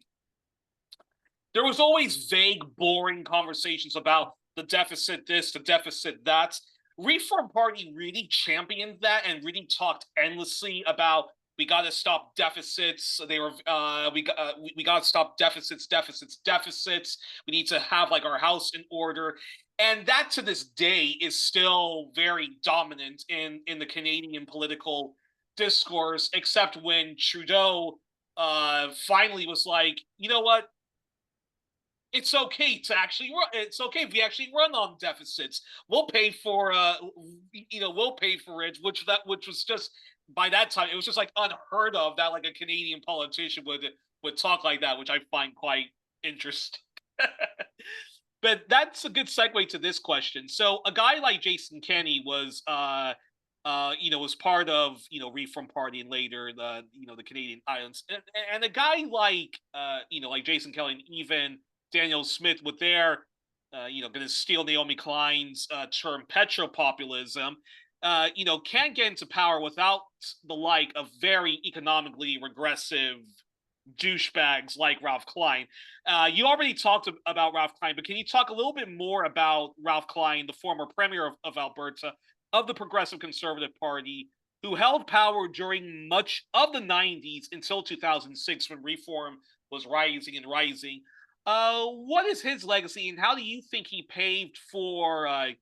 There was always vague, boring conversations about the deficit this, the deficit that. Reform Party really championed that and really talked endlessly about we got to stop deficits. We got to stop deficits. We need to have like our house in order, and that to this day is still very dominant in the Canadian political discourse. Except when Trudeau finally was like, you know what? It's okay to actually run. It's okay if we actually run on deficits. We'll pay for we'll pay for it, which was just by that time it was just like unheard of that like a Canadian politician would talk like that, which I find quite interesting. But that's a good segue to this question. So a guy like Jason Kenney was was part of Reform Party and later the Canadian Islands, and a guy like like Jason Kenney and even Danielle Smith with their, going to steal Naomi Klein's term petropopulism, can't get into power without the like of very economically regressive douchebags like Ralph Klein. You already talked about Ralph Klein, but can you talk a little bit more about Ralph Klein, the former Premier of Alberta, of the Progressive Conservative Party, who held power during much of the 90s until 2006 when Reform was rising and rising? What is his legacy, and how do you think he paved for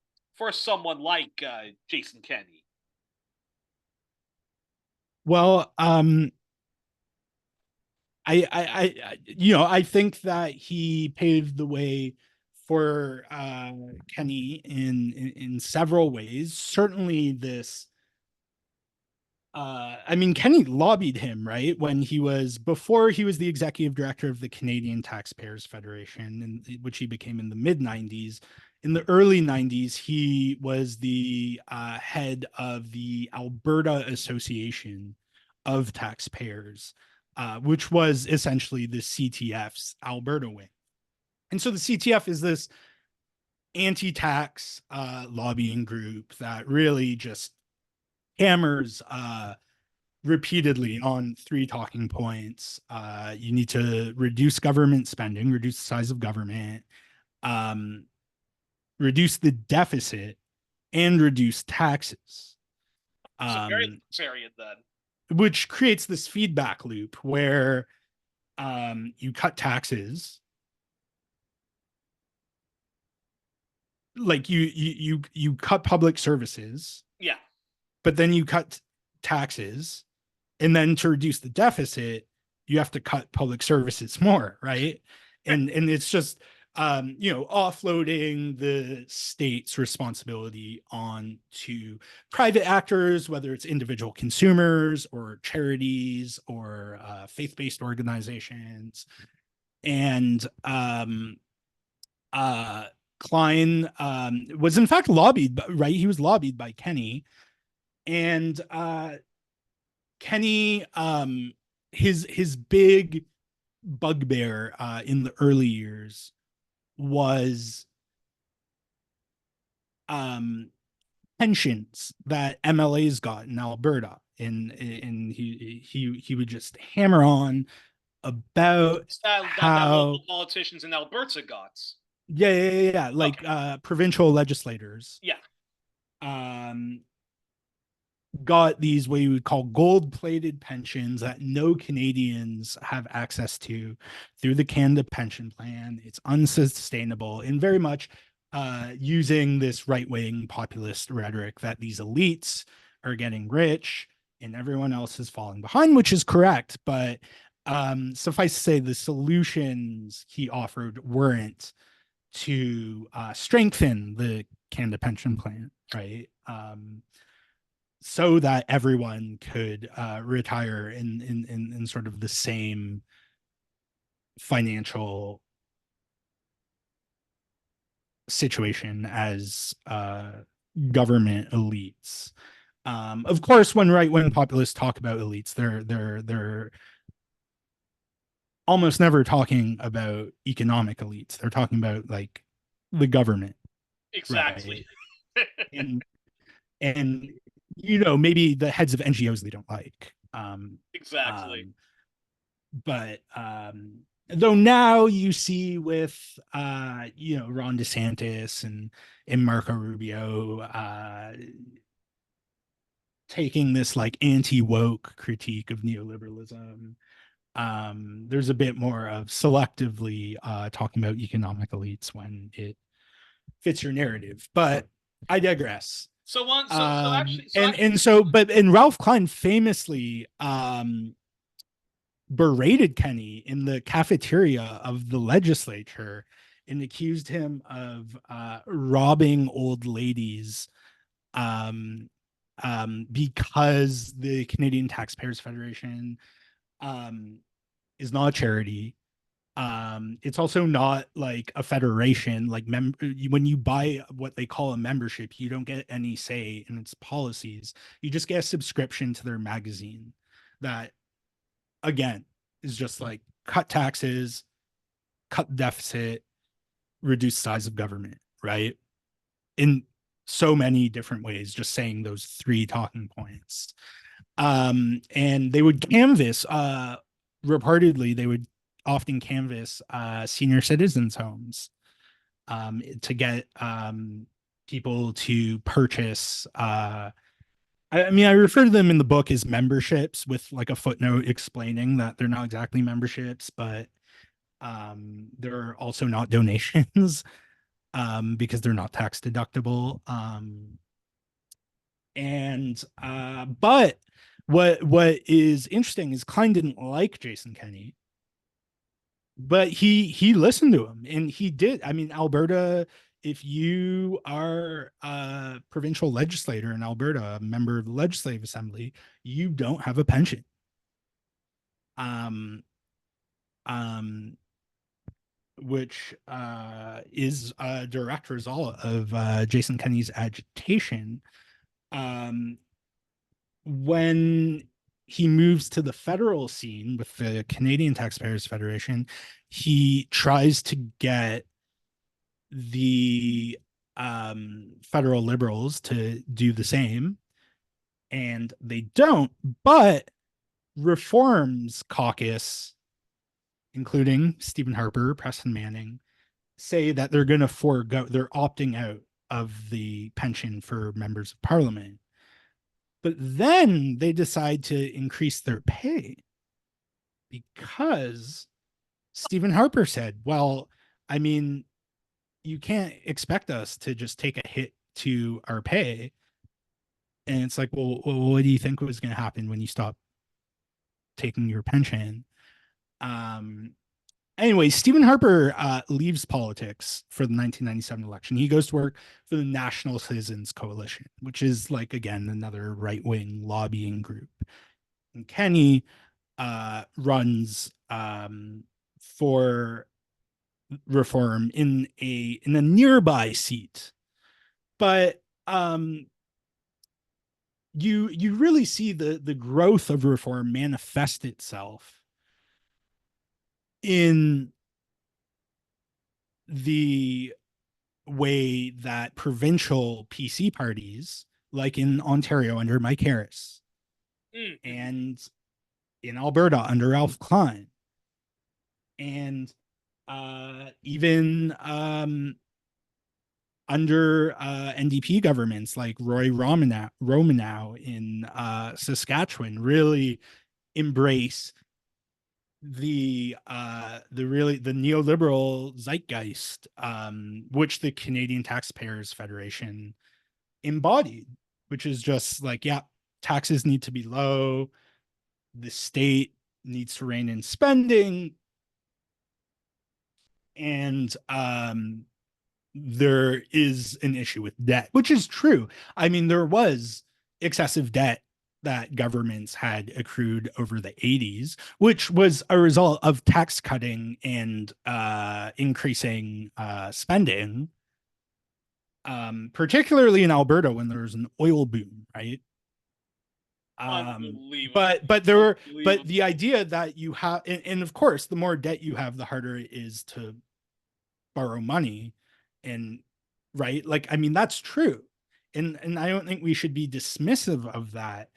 someone like Jason Kenney? Well, I think that he paved the way for Kenney in several ways. Certainly, this. Kenney lobbied him, right? Before he was the executive director of the Canadian Taxpayers Federation, which he became in the mid-90s. In the early 90s, he was the head of the Alberta Association of Taxpayers, which was essentially the CTF's Alberta wing. And so the CTF is this anti-tax lobbying group that really just hammers repeatedly on three talking points. You need to reduce government spending, reduce the size of government, reduce the deficit, and reduce taxes. So very libertarian then. Which creates this feedback loop where you cut taxes, like you cut public services, yeah, but then you cut taxes, and then to reduce the deficit you have to cut public services more, right? And it's just offloading the state's responsibility on to private actors, whether it's individual consumers or charities or faith-based organizations. And Klein was in fact lobbied, right? He was lobbied by Kenney, and Kenney, his big bugbear in the early years was pensions that MLAs got in Alberta, and he would just hammer on about that local politicians in Alberta got. Yeah. Like provincial legislators. Yeah. Got these what you would call gold-plated pensions that no Canadians have access to through the Canada Pension Plan. It's unsustainable, and very much using this right-wing populist rhetoric that these elites are getting rich and everyone else is falling behind, which is correct. But Suffice to say, the solutions he offered weren't to strengthen the Canada pension plan, right? So that everyone could retire in sort of the same financial situation as government elites. Of course, when right-wing populists talk about elites, they're almost never talking about economic elites. They're talking about like the government. Exactly. Right? and you know, maybe the heads of NGOs they don't like. Exactly. But though now you see with you know, Ron DeSantis and Marco Rubio taking this like anti-woke critique of neoliberalism, there's a bit more of selectively talking about economic elites when it fits your narrative. But I digress. So Ralph Klein famously berated Kenney in the cafeteria of the legislature and accused him of robbing old ladies because the Canadian Taxpayers Federation is not a charity. It's also not like a federation. Like when you buy what they call a membership, you don't get any say in its policies. You just get a subscription to their magazine that, again, is just like cut taxes, cut deficit, reduce size of government, right? In so many different ways, just saying those three talking points. And they would canvass, reportedly, they would often canvass senior citizens' homes to get people to purchase. I mean, I refer to them in the book as memberships with like a footnote explaining that they're not exactly memberships, but they're also not donations because they're not tax deductible. But what is interesting is Klein didn't like Jason Kenney, but he listened to him, and he did. I mean, Alberta, if you are a provincial legislator in Alberta, a member of the Legislative Assembly, you don't have a pension. Which is a direct result of Jason Kenney's agitation. When he moves to the federal scene with the Canadian Taxpayers Federation, he tries to get the federal Liberals to do the same, and they don't. But Reforms Caucus, including Stephen Harper, Preston Manning, say that they're going to they're opting out of the pension for members of parliament. But then they decide to increase their pay because Stephen Harper said, well, I mean, you can't expect us to just take a hit to our pay. And it's like, well, what do you think was going to happen when you stop taking your pension? Anyway, Stephen Harper leaves politics for the 1997 election. He goes to work for the National Citizens Coalition, which is like, again, another right-wing lobbying group. And Kenney runs for Reform in a nearby seat. But you really see the growth of Reform manifest itself in the way that provincial PC parties, like in Ontario under Mike Harris, and in Alberta under Ralph Klein, and even under NDP governments like Roy Romanow in Saskatchewan, really embrace the neoliberal zeitgeist, which the Canadian Taxpayers Federation embodied, which is just like, yeah, taxes need to be low. The state needs to rein in spending, and there is an issue with debt, which is true. I mean, there was excessive debt that governments had accrued over the 80s, which was a result of tax cutting and increasing spending, particularly in Alberta when there was an oil boom, right? Unbelievable. But the idea that you have, and of course, the more debt you have, the harder it is to borrow money, and right, like, I mean, that's true, and I don't think we should be dismissive of that.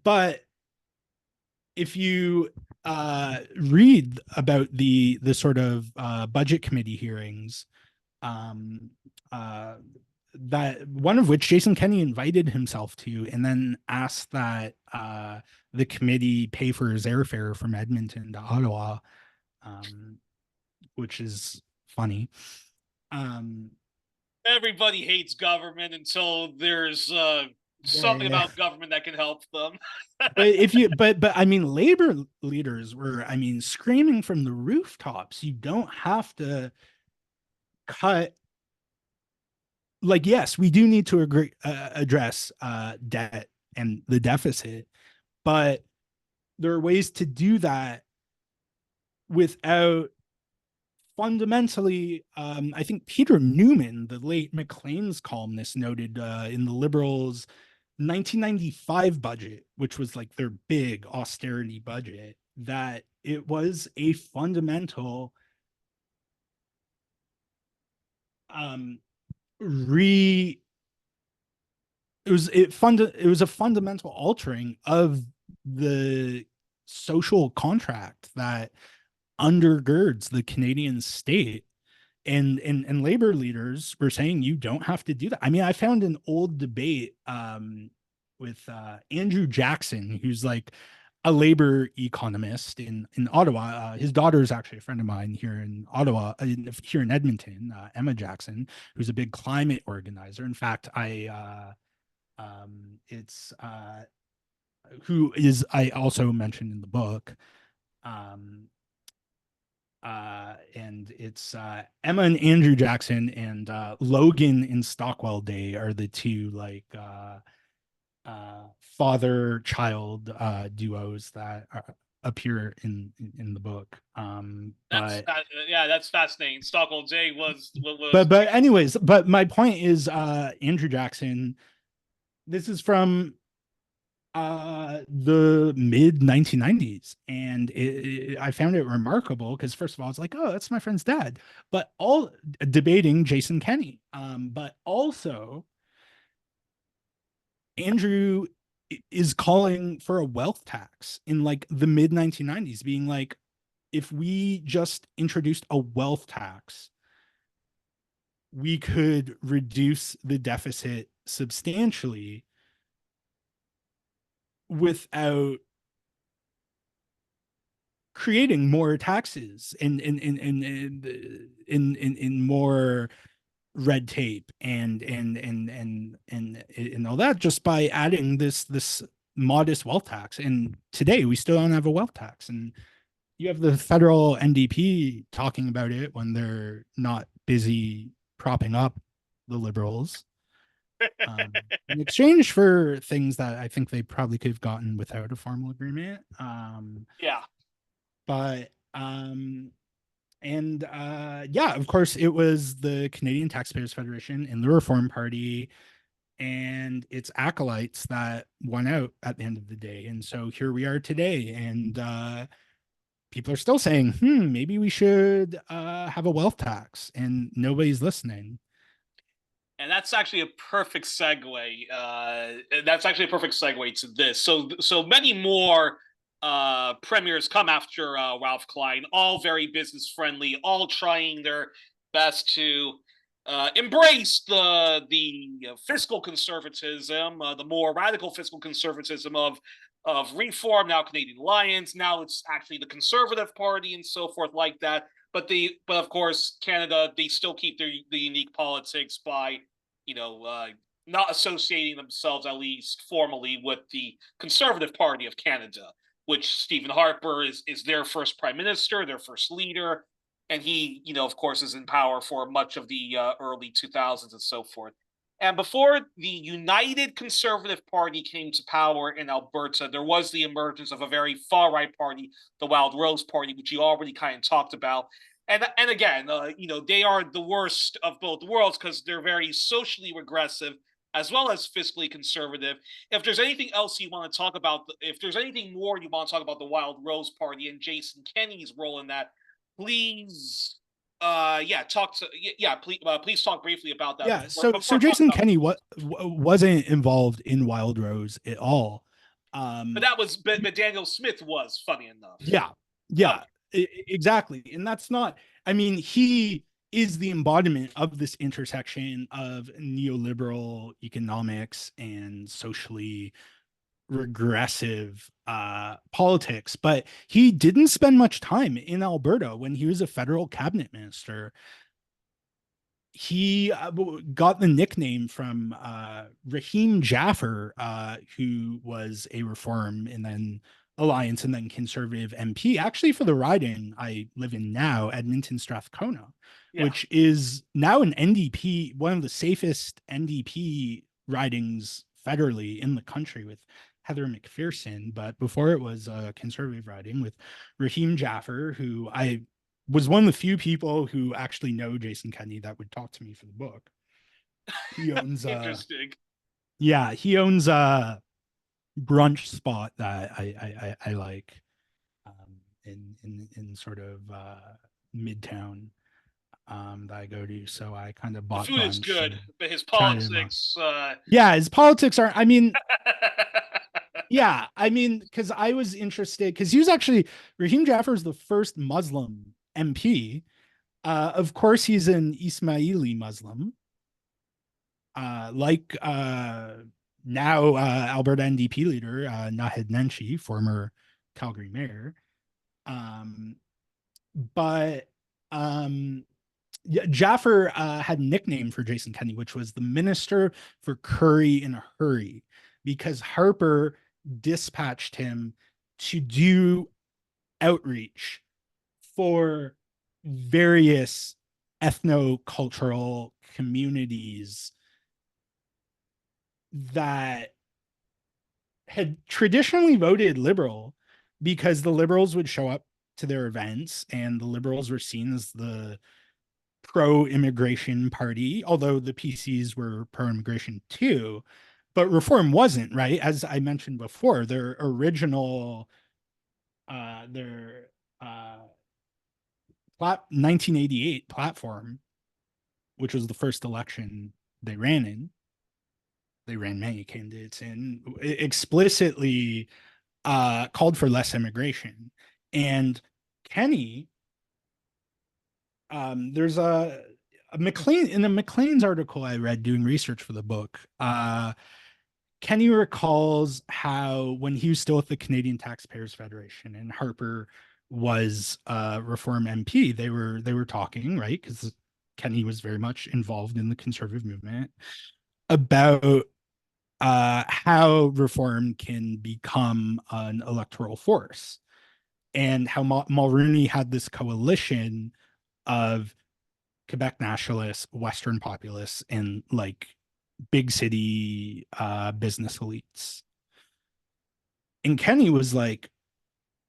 But if you read about the sort of budget committee hearings, um, uh, that one of which Jason Kenney invited himself to, and then asked that the committee pay for his airfare from Edmonton to Ottawa, which is funny. Everybody hates government until there's something about government that can help them. But if you but I mean, labor leaders were, I mean, screaming from the rooftops, you don't have to cut. Like, yes, we do need to address debt and the deficit, but there are ways to do that without fundamentally. I think Peter Newman, the late Maclean's columnist, noted in the Liberals' 1995 budget, which was like their big austerity budget, that it was a fundamental it was a fundamental altering of the social contract that undergirds the Canadian state, and labor leaders were saying you don't have to do that. I mean, I found an old debate with Andrew Jackson, who's like a labor economist in Ottawa. His daughter is actually a friend of mine here in Ottawa, here in Edmonton, Emma Jackson, who's a big climate organizer. In fact, it's who is, I also mentioned in the book. And it's Emma and Andrew Jackson, and Logan and Stockwell Day are the two, like, father-child duos that appear in the book. That's fascinating. Stockwell Day was but anyways, but my point is, Andrew Jackson, this is from the mid 1990s, and I found it remarkable because, first of all, it's like, oh, that's my friend's dad, but all debating Jason Kenney, but also Andrew is calling for a wealth tax in like the mid 1990s, being like, if we just introduced a wealth tax, we could reduce the deficit substantially without creating more taxes and in more red tape and all that, just by adding this modest wealth tax. And today we still don't have a wealth tax, and you have the federal NDP talking about it when they're not busy propping up the Liberals, in exchange for things that I think they probably could have gotten without a formal agreement. But of course, it was the Canadian Taxpayers Federation and the Reform Party and its acolytes that won out at the end of the day. And so here we are today, and people are still saying, maybe we should have a wealth tax, and nobody's listening. And that's actually a perfect segue. To this. So many more premiers come after Ralph Klein, all very business friendly, all trying their best to embrace the fiscal conservatism, the more radical fiscal conservatism of Reform, now Canadian Alliance, now it's actually the Conservative Party and so forth like that. But of course, Canada, they still keep the unique politics by, not associating themselves, at least formally, with the Conservative Party of Canada. which Stephen Harper is their first prime minister, their first leader, and he, of course, is in power for much of the early 2000s and so forth. And before the United Conservative Party came to power in Alberta, there was the emergence of a very far-right party, the Wild Rose Party, which you already kind of talked about. And again, they are the worst of both worlds because they're very socially regressive as well as fiscally conservative. If there's anything else you want to talk about, if there's anything more you want to talk about the Wild Rose Party and Jason Kenney's role in that, please please talk briefly about that. Yeah, so Jason Kenney wasn't involved in Wild Rose at all. But Danielle Smith was, funny enough. Yeah, exactly. And that's not, I mean, he is the embodiment of this intersection of neoliberal economics and socially regressive politics, but he didn't spend much time in Alberta. When he was a federal cabinet minister, he got the nickname from Rahim Jaffer, who was a Reform and then Alliance and then Conservative MP, actually for the riding I live in now, Edmonton Strathcona, which is now an NDP, one of the safest NDP ridings federally in the country, with Heather McPherson. But before, it was a Conservative riding with Rahim Jaffer, who I was one of the few people who actually know Jason Kenney that would talk to me for the book. He owns interesting. Yeah, he owns a brunch spot that I like in sort of Midtown that I go to. So I kind of bought. The food is good, but his politics. His politics are. I mean. Yeah, I mean, because I was interested, because he was actually, Rahim Jaffer is the first Muslim MP. Of course, he's an Ismaili Muslim, like now Alberta NDP leader Naheed Nenshi, former Calgary mayor. Jaffer had a nickname for Jason Kenney, which was the Minister for Curry in a Hurry, because Harper dispatched him to do outreach for various ethno-cultural communities that had traditionally voted Liberal, because the Liberals would show up to their events and the Liberals were seen as the pro-immigration party, although the PCs were pro-immigration too. But Reform wasn't, right? As I mentioned before, their original, 1988 platform, which was the first election they ran in, they ran many candidates in, explicitly called for less immigration. And Kenney, there's a McLean, in a McLean's article I read doing research for the book, Kenney recalls how when he was still with the Canadian Taxpayers Federation and Harper was Reform MP, they were talking, right? Because Kenney was very much involved in the conservative movement, about how Reform can become an electoral force, and how Mulroney had this coalition of Quebec nationalists, Western populists, and like big city business elites. And Kenney was like,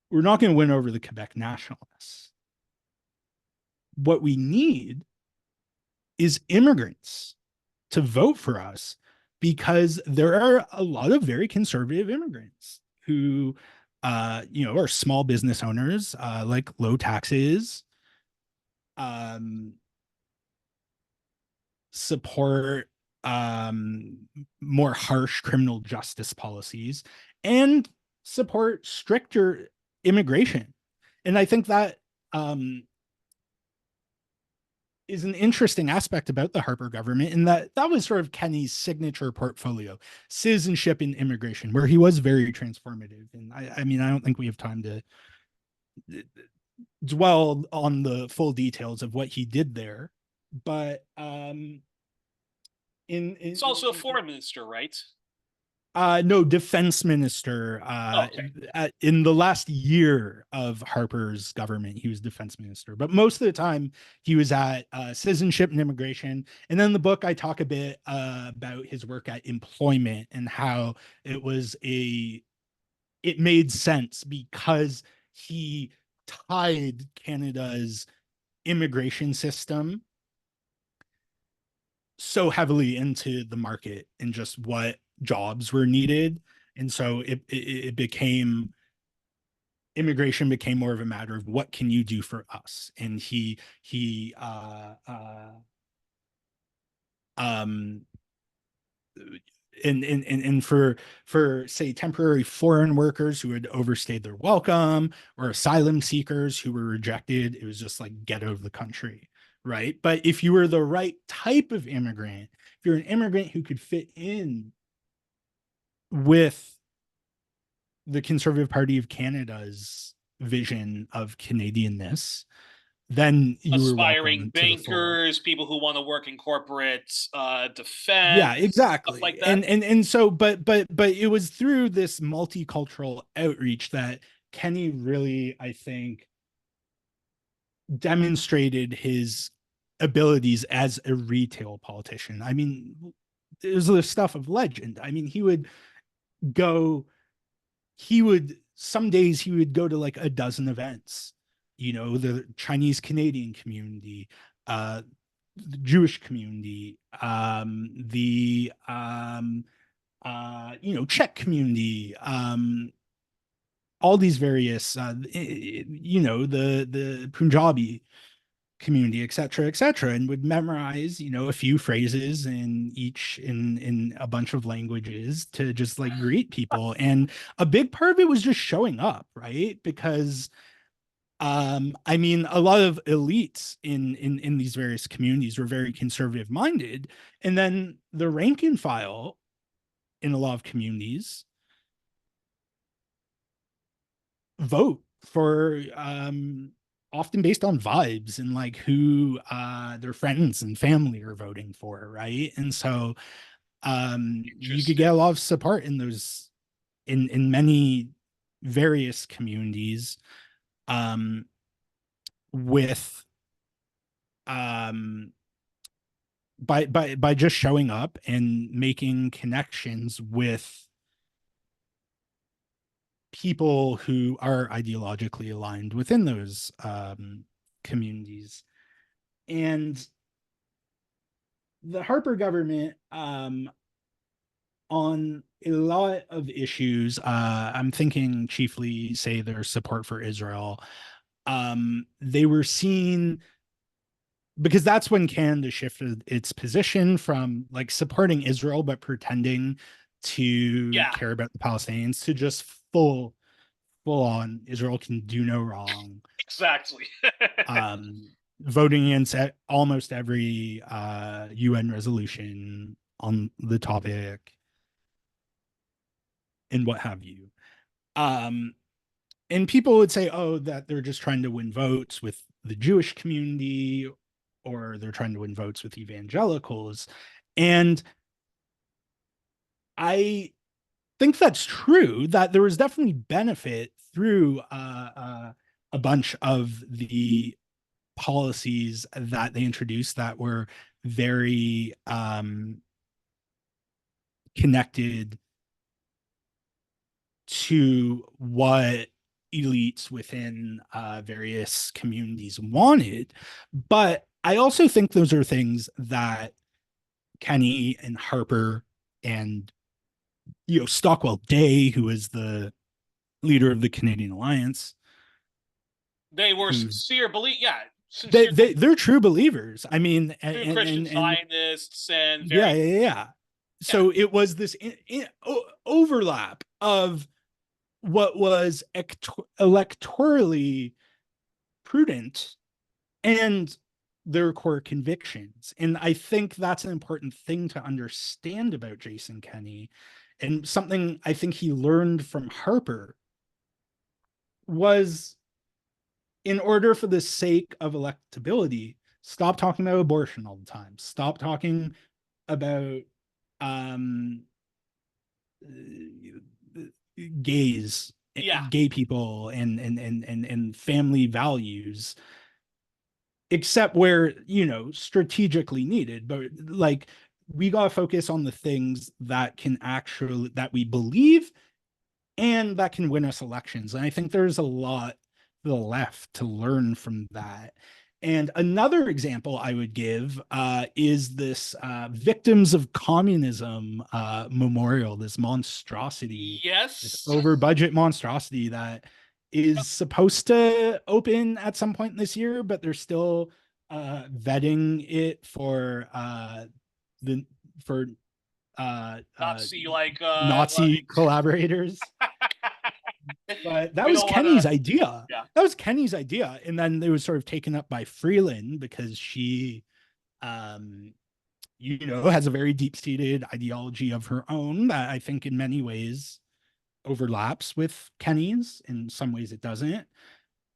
we're not going to win over the Quebec nationalists. What we need is immigrants to vote for us, because there are a lot of very conservative immigrants who, are small business owners, like low taxes, support more harsh criminal justice policies, and support stricter immigration. And I think that is an interesting aspect about the Harper government, in that was sort of Kenney's signature portfolio, citizenship and immigration, where he was very transformative. And I mean, I don't think we have time to dwell on the full details of what he did there, but it's also a foreign minister, right? No, defense minister. Okay. In the last year of Harper's government, he was defense minister. But most of the time, he was at citizenship and immigration. And then in the book, I talk a bit about his work at employment and how it made sense because he tied Canada's immigration system so heavily into the market and just what jobs were needed. And so it became immigration became more of a matter of what can you do for us. And he um and for say temporary foreign workers who had overstayed their welcome, or asylum seekers who were rejected, it was just like get out of the country, right? But if you were the right type of immigrant, if you're an immigrant who could fit in with the Conservative Party of Canada's vision of Canadianness, then you were Aspiring welcome to the fold. bankers, people who want to work in corporate defense, Yeah, stuff exactly. like that. And so but it was through this multicultural outreach that Kenney really, I think, demonstrated his abilities as a retail politician. I mean, there's the stuff of legend. I mean, go some days he would go to like a dozen events, the Chinese Canadian community, the Jewish community, the Czech community, all these various the Punjabi community, etc., and would memorize a few phrases in a bunch of languages to just like greet people. And a big part of it was just showing up, right? Because I mean, a lot of elites in these various communities were very conservative minded, and then the rank and file in a lot of communities vote for often based on vibes and like who their friends and family are voting for, right? And so you could get a lot of support in those in many various communities with um by just showing up and making connections with people who are ideologically aligned within those communities. And the Harper government, on a lot of issues, I'm thinking chiefly, say, their support for Israel, they were seen, because that's when Canada shifted its position from like supporting Israel but pretending to care about the Palestinians to just full on Israel can do no wrong. Exactly. Voting against almost every UN resolution on the topic and what have you. And people would say, oh, that they're just trying to win votes with the Jewish community, or they're trying to win votes with evangelicals. And I think that's true, that there was definitely benefit through a bunch of the policies that they introduced that were very connected to what elites within various communities wanted. But I also think those are things that Kenney and Harper and Stockwell Day, who is the leader of the Canadian Alliance, they were sincere believe. Yeah, sincere. They're true believers. I mean, true Christian Zionists and yeah. So it was this overlap of what was electorally prudent and their core convictions. And I think that's an important thing to understand about Jason Kenney, and something I think he learned from Harper was, in order for the sake of electability, stop talking about abortion all the time. Stop talking about gays, Yeah. gay people, and family values, except where, strategically needed. But like, we got to focus on the things that can actually, that we believe and that can win us elections. And I think there's a lot for the left to learn from that. And another example I would give is this Victims of Communism memorial, this monstrosity, this Yes. over budget monstrosity that is supposed to open at some point this year, but they're still vetting it the for Nazi Nazi collaborators. But that we was don't want Kenny's to. idea. Yeah. That was Kenny's idea. And then it was sort of taken up by Freeland because she, has a very deep-seated ideology of her own that I think in many ways overlaps with Kenny's. In some ways it doesn't.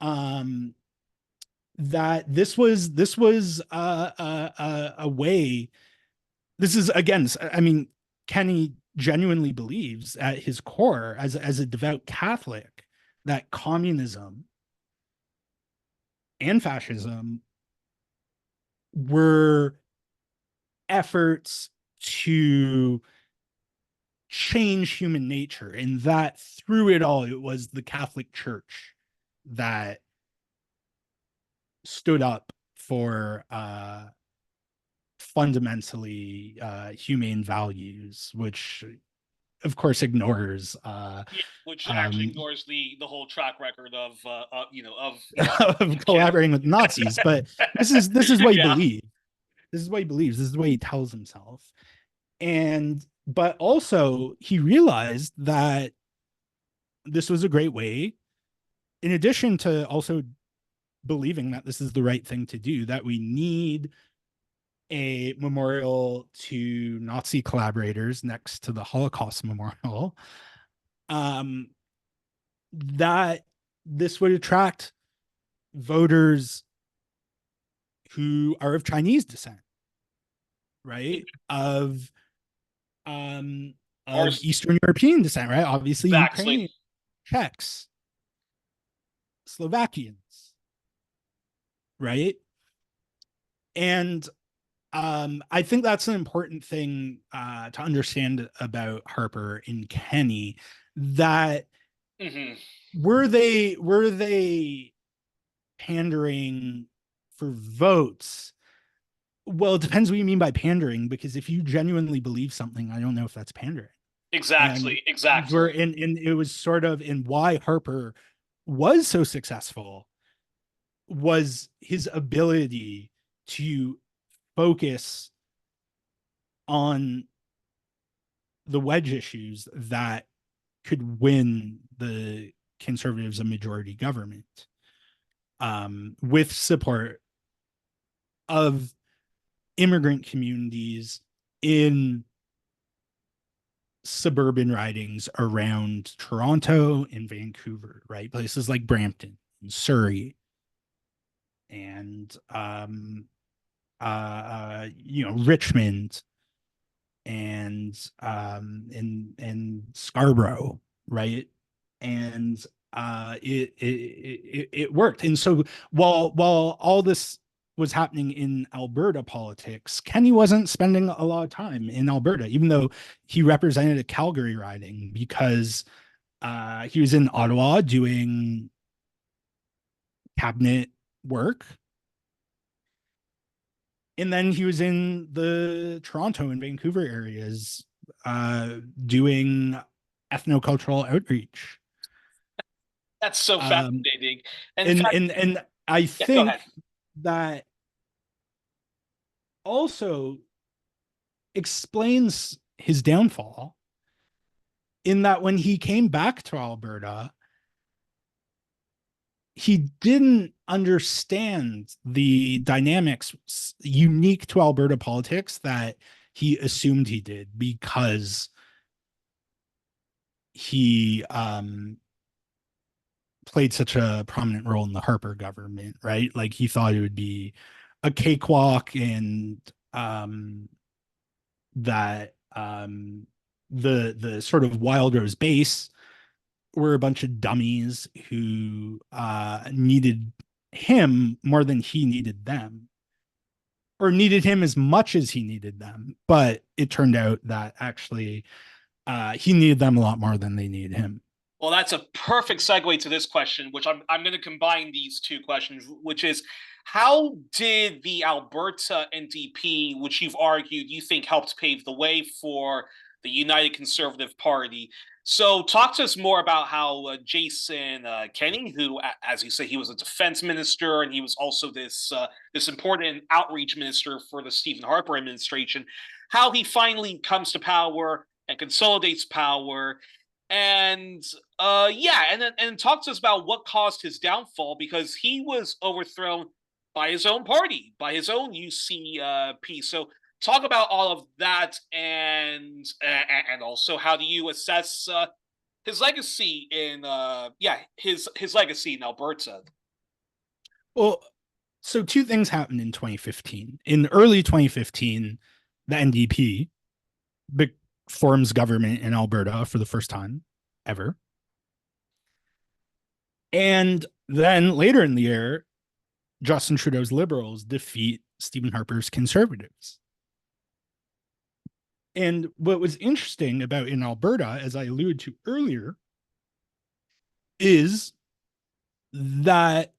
That this was a way. This is, again, I mean, Kenney genuinely believes at his core, as a devout Catholic, that communism and fascism were efforts to change human nature, and that through it all, it was the Catholic Church that stood up for fundamentally humane values, which of course ignores which actually ignores the whole track record of of collaborating with Nazis. But this is what he Yeah. believes. This is what he believes. This is what he tells himself. But also he realized that this was a great way, in addition to also believing that this is the right thing to do, that we need a memorial to Nazi collaborators next to the Holocaust memorial, that this would attract voters who are of Chinese descent, right? Of Eastern European descent, right? Obviously, Exactly. Ukrainian, Czechs, Slovakians, right? And I think that's an important thing to understand about Harper and Kenney, that were they pandering for votes? Well, it depends what you mean by pandering, because if you genuinely believe something, I don't know if that's pandering. Exactly. And it was sort of, in why Harper was so successful was his ability to focus on the wedge issues that could win the Conservatives a majority government, with support of immigrant communities in suburban ridings around Toronto and Vancouver, right? Places like Brampton and Surrey and Richmond and Scarborough, right? And it worked. And so while all this was happening in Alberta politics, Kenney wasn't spending a lot of time in Alberta, even though he represented a Calgary riding, because he was in Ottawa doing cabinet work. And then he was in the Toronto and Vancouver areas doing ethnocultural outreach. That's so fascinating. And I think that also explains his downfall, in that when he came back to Alberta, he didn't understand the dynamics unique to Alberta politics that he assumed he did, because he played such a prominent role in the Harper government, right? Like, he thought it would be a cakewalk, and that the sort of Wild Rose base were a bunch of dummies who needed him more than he needed them, or needed him as much as he needed them. But it turned out that actually he needed them a lot more than they needed him. Well, that's a perfect segue to this question, which I'm going to combine these two questions, which is, how did the Alberta NDP, which you've argued you think helped pave the way for the United Conservative Party? So talk to us more about how Jason Kenney, who, as you say, he was a defense minister, and he was also this important outreach minister for the Stephen Harper administration, how he finally comes to power and consolidates power. And and talk to us about what caused his downfall, because he was overthrown by his own party, by his own UCP. So talk about all of that, and also how do you assess his legacy in his legacy in Alberta? Well, so two things happened in 2015. In early 2015, the NDP forms government in Alberta for the first time ever. And then later in the year, Justin Trudeau's Liberals defeat Stephen Harper's Conservatives. And what was interesting about in Alberta, as I alluded to earlier, is that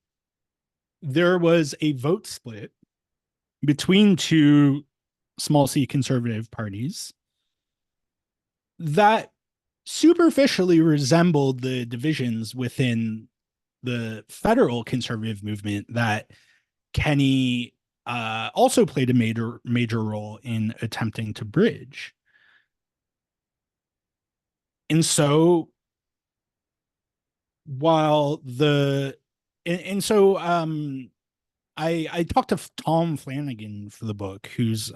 there was a vote split between two small c conservative parties that superficially resembled the divisions within the federal conservative movement that Kenney also played a major role in attempting to bridge. And so while I talked to Tom Flanagan for the book, who's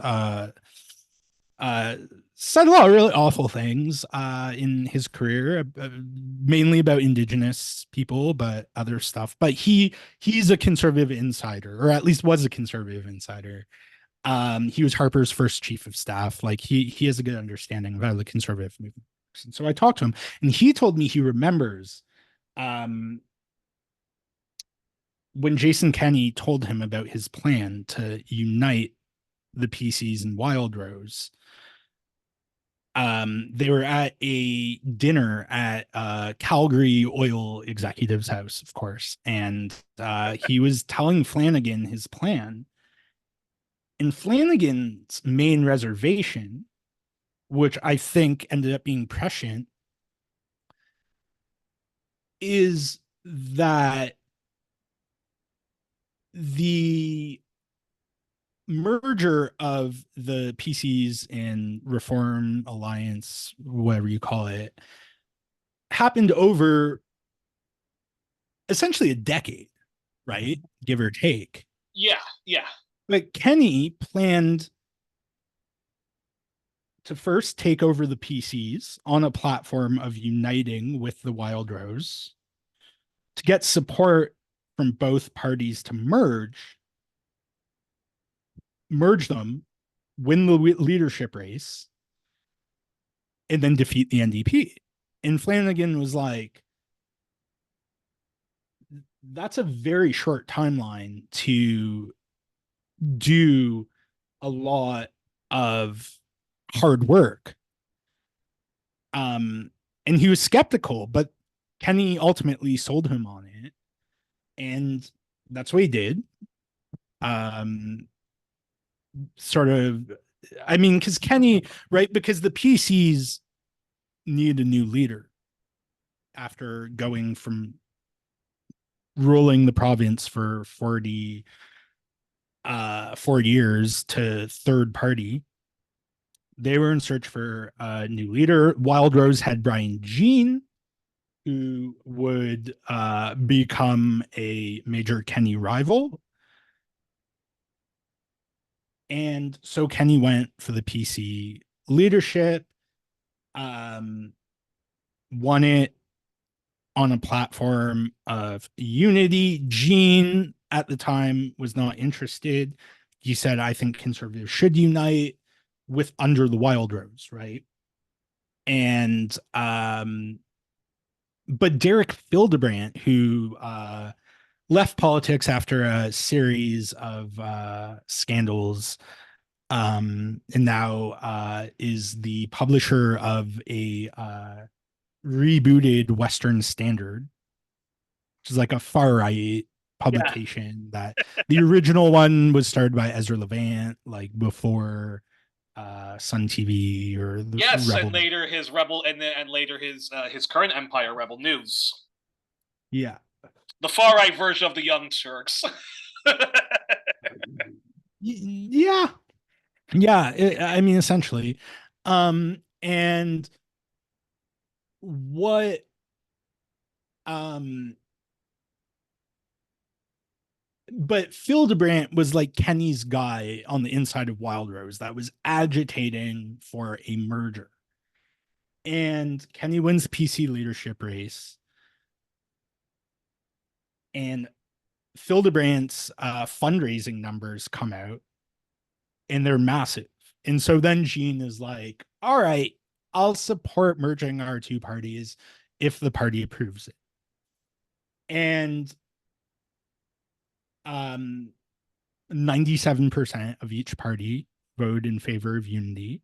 said a lot of really awful things in his career, mainly about Indigenous people, but other stuff. But he's a conservative insider, or at least was a conservative insider. He was Harper's first chief of staff. Like he has a good understanding of how the conservative movement works. And so I talked to him, and he told me he remembers when Jason Kenney told him about his plan to unite the PCs and Wild Rose. They were at a dinner at Calgary oil executive's house, of course, and he was telling Flanagan his plan. And Flanagan's main reservation, which I think ended up being prescient, is that the merger of the PCs and Reform Alliance, whatever you call it, happened over essentially a decade, right? Give or take. Yeah. But Kenney planned to first take over the PCs on a platform of uniting with the Wild Rose, to get support from both parties to merge them, win the leadership race, and then defeat the NDP. And Flanagan was like, that's a very short timeline to do a lot of hard work. And he was skeptical, but Kenney ultimately sold him on it. And that's what he did. Sort of, I mean, because Kenney, right? Because the PCs need a new leader after going from ruling the province for 4 years to third party. They were in search for a new leader. Wild Rose had Brian Jean, who would become a major Kenney rival. And so Kenney went for the PC leadership, won it on a platform of unity. Jean at the time was not interested. He said, I think conservatives should unite with under the Wild Rose, right? And but Derek Fildebrandt, who left politics after a series of scandals, and now is the publisher of a rebooted Western Standard, which is like a far right Yeah. publication. That the original one was started by Ezra Levant, like before Sun TV or the Yes, Rebel. and later his Rebel, and later his current empire, Rebel News. Yeah. The far right version of the Young Turks. Yeah. Yeah. I mean, essentially. And what but Fildebrandt was like Kenney's guy on the inside of Wild Rose that was agitating for a merger. And Kenney wins PC leadership race. And Fildebrandt's fundraising numbers come out, and they're massive. And so then Jean is like, all right, I'll support merging our two parties if the party approves it. And 97% of each party vote in favor of unity.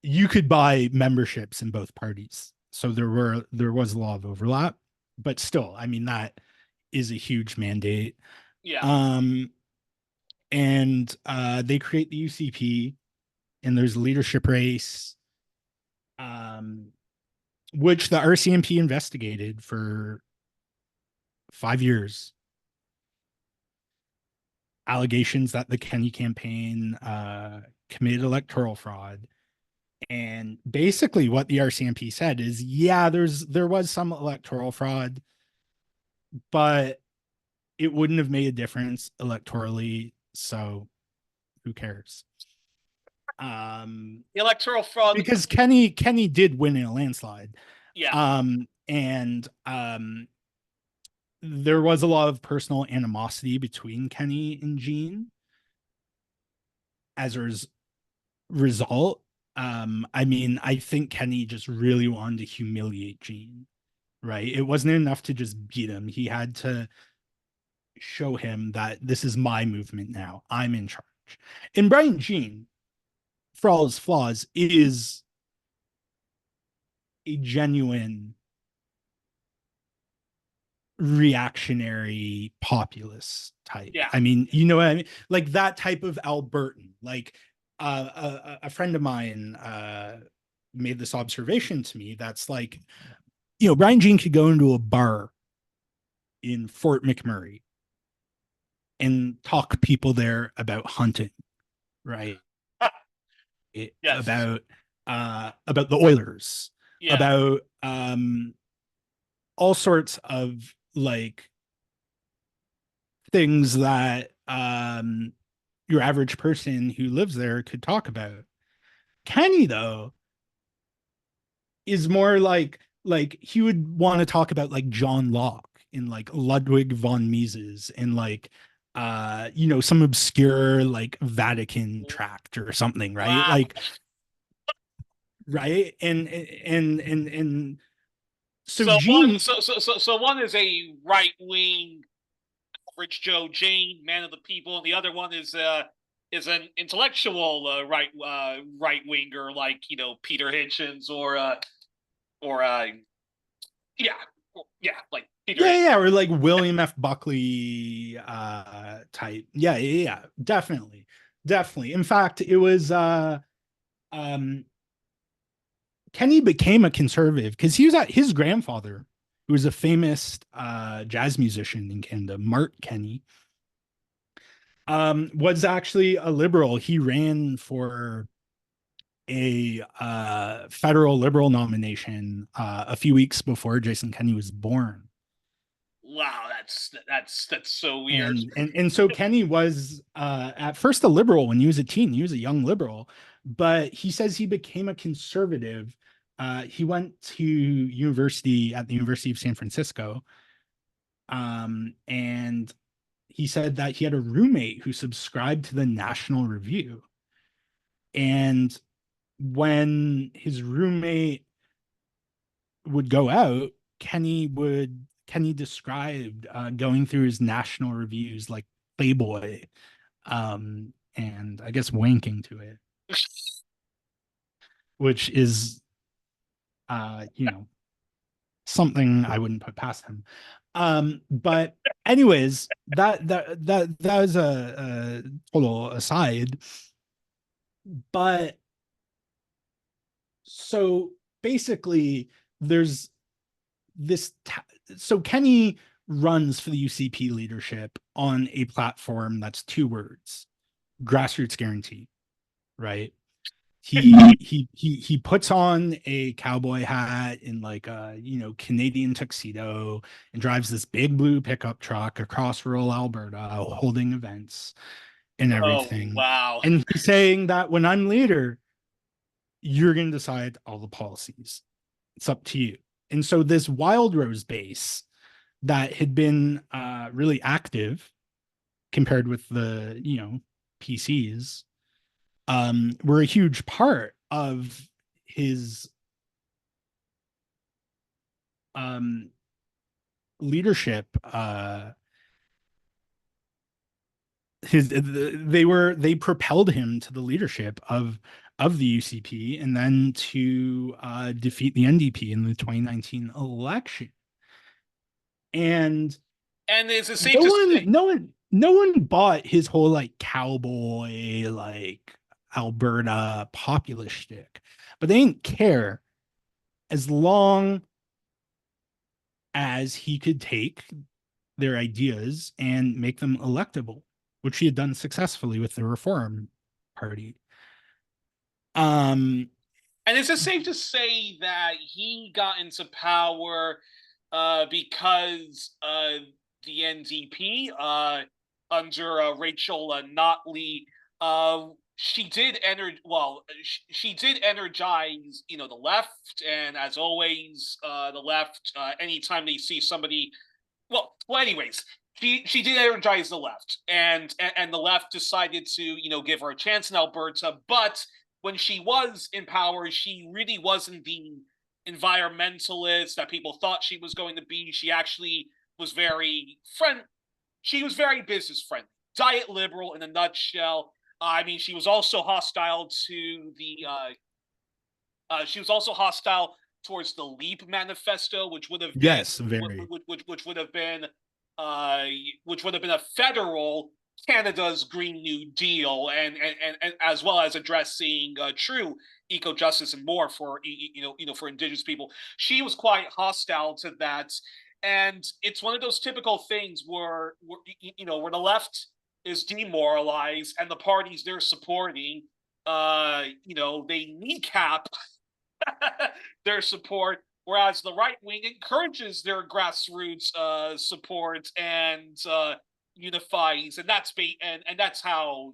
You could buy memberships in both parties. So there was a lot of overlap, but still, I mean, that is a huge mandate. Yeah. And they create the UCP, and there's a leadership race, which the RCMP investigated for 5 years. Allegations that the Kenney campaign committed electoral fraud. And basically what the RCMP said is, yeah, there was some electoral fraud, but it wouldn't have made a difference electorally, so who cares? The electoral fraud, Because Kenney did win in a landslide. yeah. And there was a lot of personal animosity between Kenney and Jean as a result. I mean, I think Kenney just really wanted to humiliate Jean, right? It wasn't enough to just beat him. He had to show him that this is my movement now. I'm in charge. And Brian Jean, for all his flaws, is a genuine reactionary populist type. Yeah. I mean, you know what I mean? Like that type of Albertan. Like a friend of mine made this observation to me that's like, you know, Brian Jean could go into a bar in Fort McMurray and talk people there about hunting, right? Yes. About the Oilers, Yeah. about all sorts of like things that your average person who lives there could talk about. Kenney, though, is more like he would want to talk about like John Locke and like Ludwig von Mises and like you know, some obscure like Vatican tract or something, right? Wow. Like right. And so Jean, so one is a right wing average Joe Jane, man of the people, and the other one is an intellectual right winger like, you know, Peter Hitchens or yeah, like Peter. yeah, or like William F. Buckley type. Yeah, definitely. In fact, it was Kenney became a conservative because he was at his grandfather, who was a famous jazz musician in Canada, Mart Kenney, was actually a liberal. He ran for a federal liberal nomination a few weeks before Jason Kenney was born. Wow, that's so weird. And so Kenney was at first a liberal when he was a teen. He was a young liberal, but he says he became a conservative. He went to university at the University of San Francisco, and he said that he had a roommate who subscribed to the National Review, and when his roommate would go out, Kenney described going through his national reviews like Playboy, and I guess wanking to it, which is something I wouldn't put past him. But anyways, that was a total aside. But so basically, there's this. So Kenney runs for the UCP leadership on a platform that's two words: grassroots guarantee, right? He puts on a cowboy hat in like a Canadian tuxedo and drives this big blue pickup truck across rural Alberta holding events and Oh, everything. wow. And he's saying that when I'm leader, you're going to decide all the policies. It's up to you. And so this Wild Rose base that had been really active compared with the PCs were a huge part of his leadership. They propelled him to the leadership of the UCP and then to defeat the NDP in the 2019 election. And is it safe to say no one bought his whole like cowboy like Alberta populist shtick, but they didn't care as long as he could take their ideas and make them electable, which he had done successfully with the Reform Party. And is it safe to say that he got into power because the NDP under Rachel Notley, she did she did energize the left, and as always the left anytime they see somebody anyways, she did energize the left, and the left decided to give her a chance in Alberta. But when she was in power, she really wasn't the environmentalist that people thought she was going to be. She actually was very she was very business friendly, diet liberal in a nutshell. I mean, she was also hostile to the she was also hostile towards the Leap Manifesto, which would have been which would have been a federal Canada's Green New Deal, and as well as addressing true eco justice and more for for Indigenous people. She was quite hostile to that, and it's one of those typical things where where the left is demoralized and the parties they're supporting, they kneecap their support, whereas the right wing encourages their grassroots support and unifies, and that's how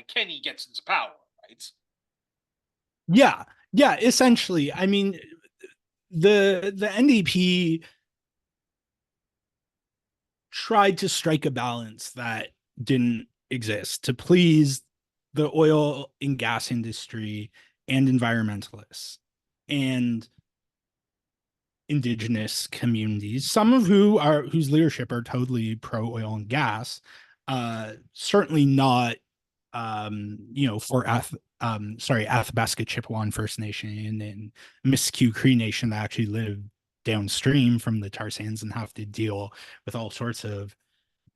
Kenney gets into power, right? Yeah, essentially. I mean, the NDP tried to strike a balance that didn't exist to please the oil and gas industry and environmentalists and Indigenous communities, some of whose leadership are totally pro oil and gas, certainly not for Athabasca Chippewa First Nation and Miscue Cree Nation that actually live downstream from the tar sands and have to deal with all sorts of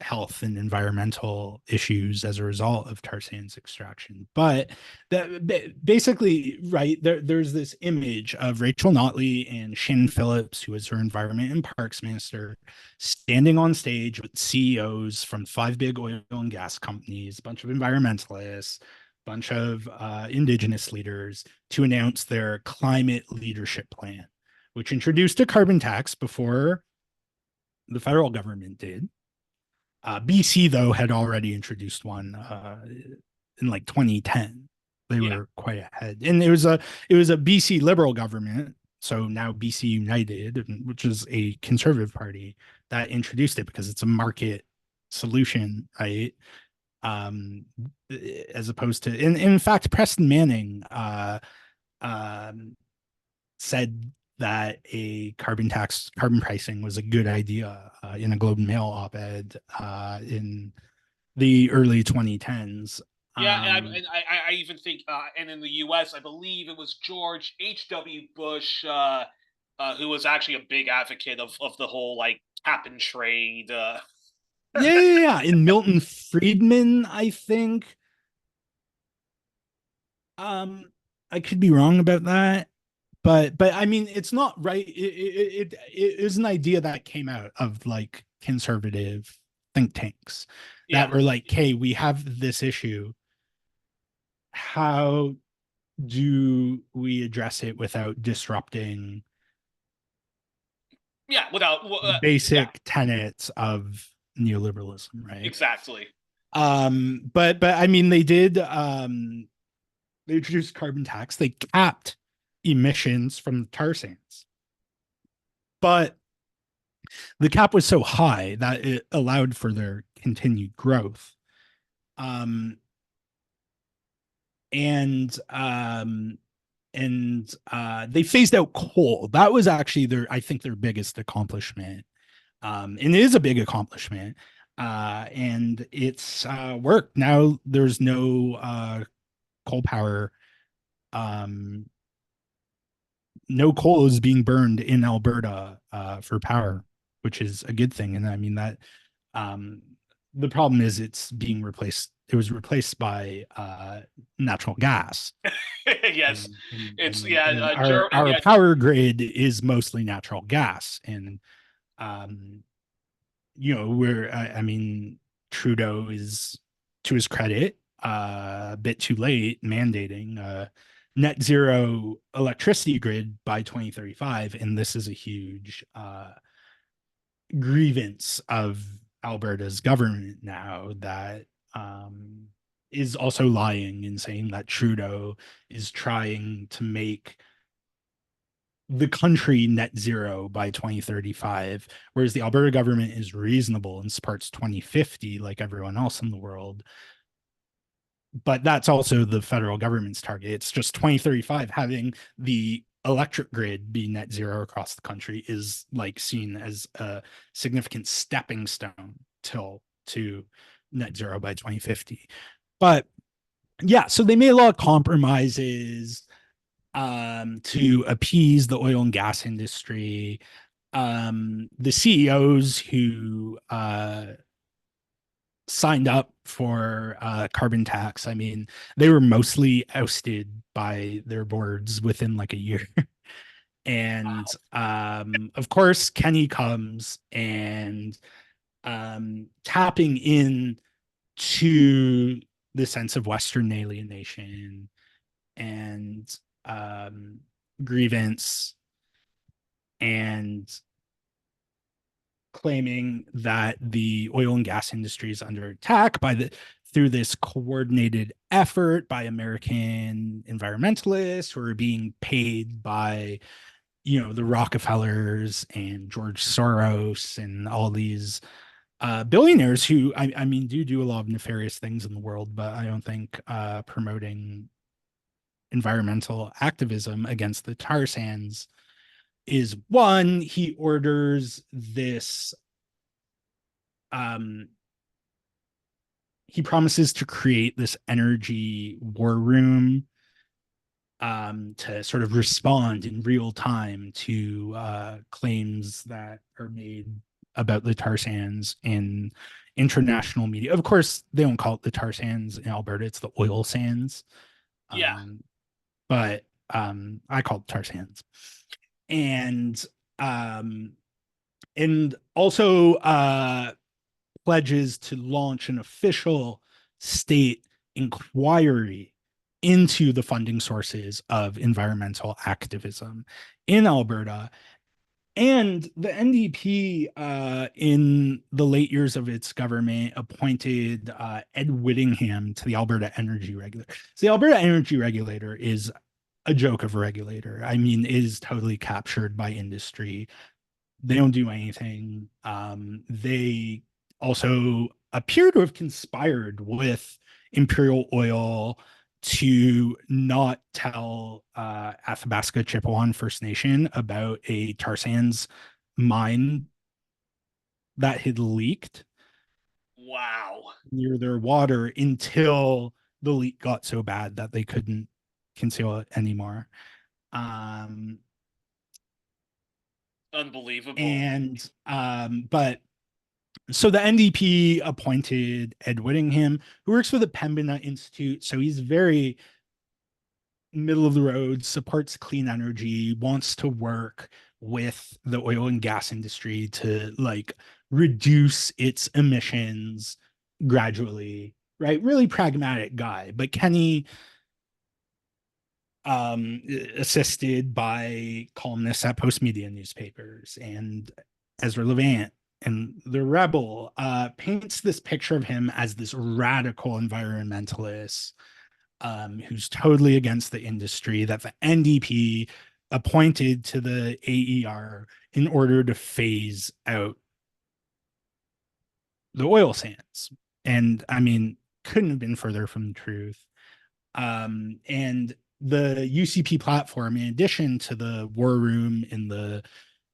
health and environmental issues as a result of tar sands extraction. But that basically, right, there's this image of Rachel Notley and Shannon Phillips, who was her environment and parks minister, standing on stage with CEOs from 5 big oil and gas companies, a bunch of environmentalists, bunch of Indigenous leaders, to announce their climate leadership plan, which introduced a carbon tax before the federal government did. BC, though, had already introduced one in like 2010. They were quite ahead, and it was a BC Liberal government, so now BC United, which is a conservative party, that introduced it because it's a market solution, right? as opposed to, in fact, Preston Manning said that a carbon pricing was a good idea in a Globe and Mail op-ed in the early 2010s. Yeah, and I even think, and in the U.S., I believe it was George H.W. Bush who was actually a big advocate of the whole like cap and trade. Yeah. In Milton Friedman, I think. I could be wrong about that, but I mean, it's not right. It is an idea that came out of like conservative think tanks that Yeah. were like, "Hey, we have this issue. How do we address it without disrupting Without basic tenets of neoliberalism?" Right. exactly. But I mean, they did. They introduced carbon tax. They capped emissions from the tar sands, but the cap was so high that it allowed for their continued growth. Um, and they phased out coal. That was actually I think, their biggest accomplishment. And it is a big accomplishment. And it's worked. Now there's no coal power. No coal is being burned in Alberta for power, which is a good thing. And I mean that the problem is it's being replaced. It was replaced by natural gas. Yes, Our power grid is mostly natural gas, and I mean, Trudeau is, to his credit, a bit too late mandating net zero electricity grid by 2035, and this is a huge grievance of Alberta's government now, that is also lying and saying that Trudeau is trying to make the country net zero by 2035, whereas the Alberta government is reasonable and supports 2050 like everyone else in the world. But that's also the federal government's target. It's just 2035. Having the electric grid be net zero across the country is like seen as a significant stepping stone to net zero by 2050. But yeah, so they made a lot of compromises to appease the oil and gas industry. The CEOs who signed up for carbon tax, I mean, they were mostly ousted by their boards within like a year. And of course, Kenney comes and tapping in to the sense of Western alienation and grievance, and claiming that the oil and gas industry is under attack through this coordinated effort by American environmentalists who are being paid by, the Rockefellers and George Soros and all these billionaires who, I mean, do a lot of nefarious things in the world, but I don't think promoting environmental activism against the tar sands is one. He orders this, he promises to create this energy war room to sort of respond in real time to claims that are made about the tar sands in international media. Of course, they don't call it the tar sands in Alberta, it's the oil sands. Yeah. But I call it tar sands. And also pledges to launch an official state inquiry into the funding sources of environmental activism in Alberta. And the NDP, in the late years of its government, appointed Ed Whittingham to the Alberta Energy Regulator. So the Alberta Energy Regulator is a joke of a regulator. I mean, is totally captured by industry. They don't do anything. They also appear to have conspired with Imperial Oil to not tell Athabasca Chippewa First Nation about a tar sands mine that had leaked Wow. near their water until the leak got so bad that they couldn't conceal it anymore. Unbelievable. But so the NDP appointed Ed Whittingham, who works for the Pembina Institute. So he's very middle of the road, supports clean energy, wants to work with the oil and gas industry to like reduce its emissions gradually, right? Really pragmatic guy. But Kenney, assisted by columnists at Post Media newspapers and Ezra Levant and the Rebel, paints this picture of him as this radical environmentalist, who's totally against the industry, that the NDP appointed to the AER in order to phase out the oil sands. And I mean, couldn't have been further from the truth. And the UCP platform, in addition to the war room and the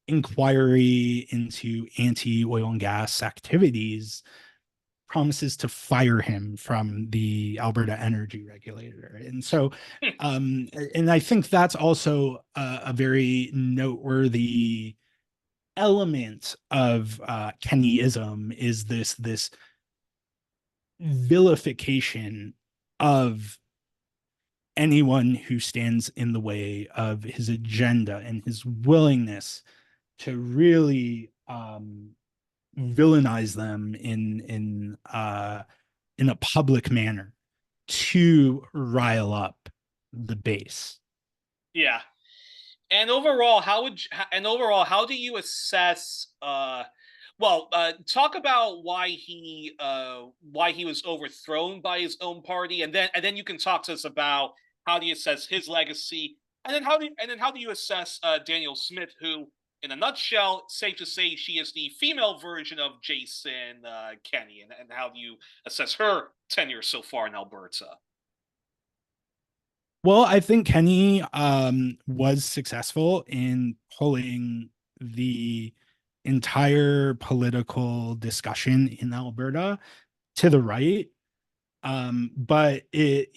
inquiry into anti-oil and gas activities, promises to fire him from the Alberta Energy Regulator. And so, and I think that's also a very noteworthy element of Kenneyism, is this vilification of anyone who stands in the way of his agenda and his willingness to really villainize them in a public manner to rile up the base. Yeah. And overall, how do you assess talk about why he was overthrown by his own party, and then you can talk to us about how do you assess his legacy, and then how do you assess Danielle Smith, who, in a nutshell, safe to say she is the female version of Jason Kenney, and how do you assess her tenure so far in Alberta? Well, I think Kenney was successful in pulling the entire political discussion in Alberta to the right. But it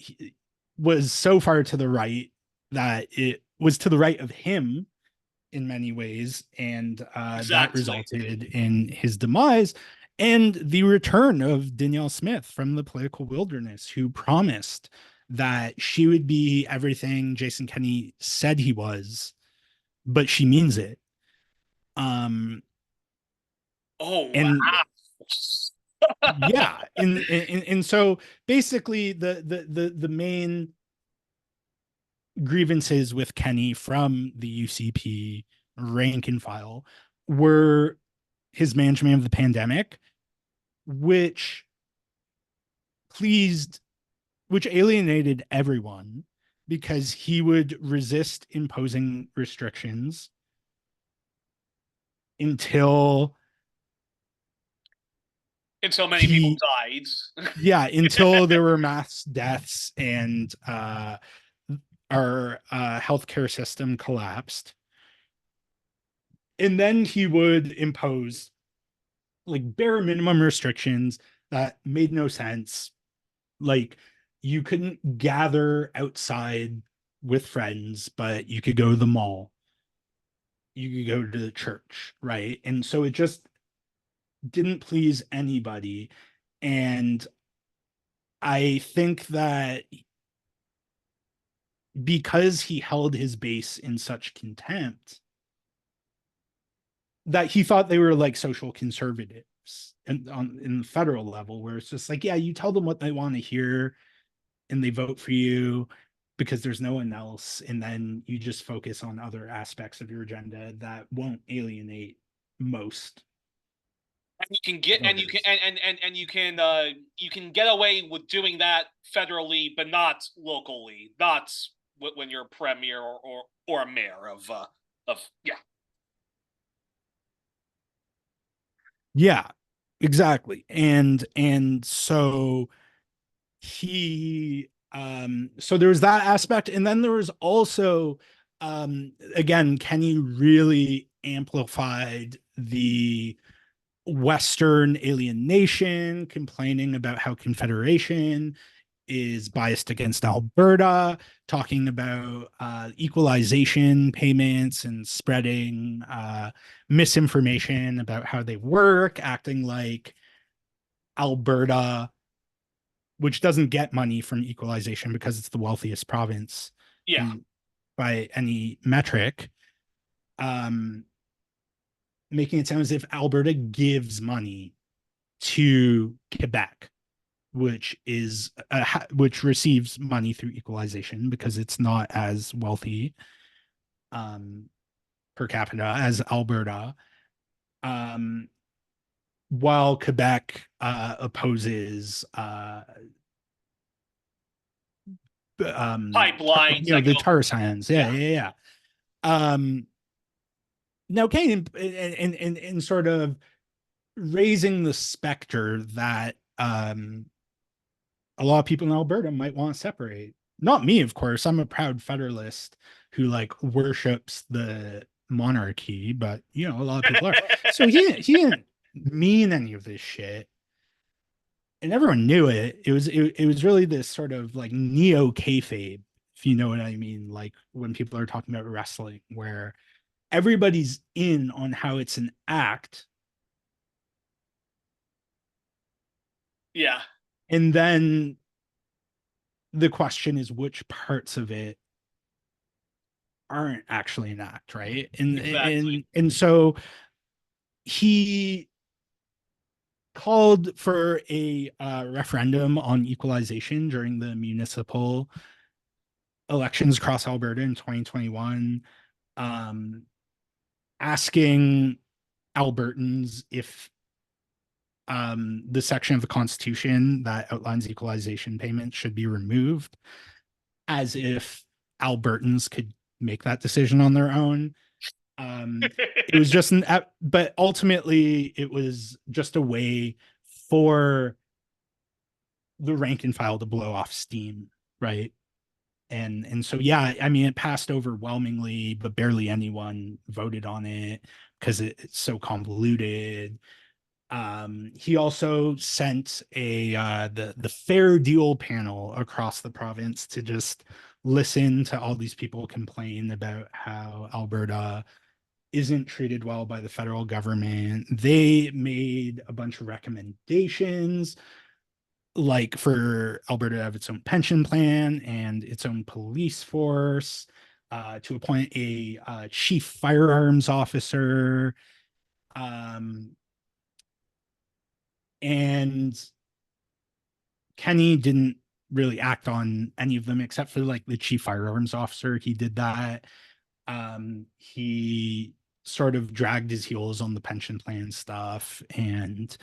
was so far to the right that it was to the right of him in many ways, and that Exactly. resulted in his demise and the return of Danielle Smith from the political wilderness, who promised that she would be everything Jason Kenney said he was, but she means it. Oh, And wow. yeah, and so basically the main grievances with Kenney from the UCP rank and file were his management of the pandemic, which alienated everyone, because he would resist imposing restrictions until Many people died. until there were mass deaths and our healthcare system collapsed. And then he would impose like bare minimum restrictions that made no sense. Like, you couldn't gather outside with friends, but you could go to the mall. You could go to the church, right? And so it just didn't please anybody. And I think that because he held his base in such contempt, that he thought they were like social conservatives in the federal level, where it's just like, yeah, you tell them what they want to hear and they vote for you because there's no one else, and then you just focus on other aspects of your agenda that won't alienate most. And you can get and you can and you can get away with doing that federally, but not locally, not when you're a premier or a mayor of Yeah. exactly. And so he so there was that aspect, and then there was also again, Kenney really amplified the Western alienation, complaining about how Confederation is biased against Alberta, talking about equalization payments and spreading misinformation about how they work, acting like Alberta, which doesn't get money from equalization because it's the wealthiest province Yeah. by any metric, um, making it sound as if Alberta gives money to Quebec, which receives money through equalization because it's not as wealthy um, per capita as Alberta, while Quebec opposes Pipelines that the go. tar sands. Yeah. Now, Kane, in sort of raising the specter that a lot of people in Alberta might want to separate. Not me, of course. I'm a proud Federalist who like worships the monarchy, but a lot of people are. So he didn't mean any of this shit, and everyone knew it. It was really this sort of like neo kayfabe, if you know what I mean. Like when people are talking about wrestling, where everybody's in on how it's an act, Yeah. and then the question is which parts of it aren't actually an act, right? Exactly. And so he called for a referendum on equalization during the municipal elections across Alberta in 2021, um, asking Albertans if the section of the Constitution that outlines equalization payments should be removed, as if Albertans could make that decision on their own. It was just but ultimately it was just a way for the rank and file to blow off steam, right? And so yeah, I mean it passed overwhelmingly, but barely anyone voted on it because it's so convoluted. He also sent a the fair deal panel across the province to just listen to all these people complain about how Alberta isn't treated well by the federal government. They made a bunch of recommendations, like for Alberta to have its own pension plan and its own police force, to appoint a chief firearms officer. And Kenney didn't really act on any of them except for like the chief firearms officer. He did that. He sort of dragged his heels on the pension plan stuff and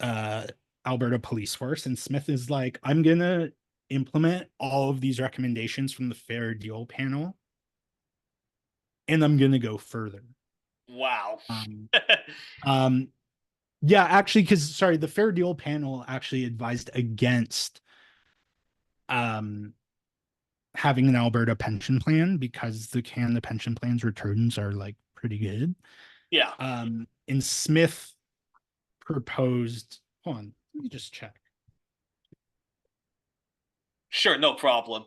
uh Alberta Police Force. And Smith is like, I'm gonna implement all of these recommendations from the Fair Deal panel, and I'm gonna go further. Wow. Um, um, yeah, actually, because sorry, the Fair Deal panel actually advised against um having an Alberta pension plan because the Canada pension plan's returns are like pretty good. Yeah. And Smith proposed, hold on, let me just check. Sure, no problem.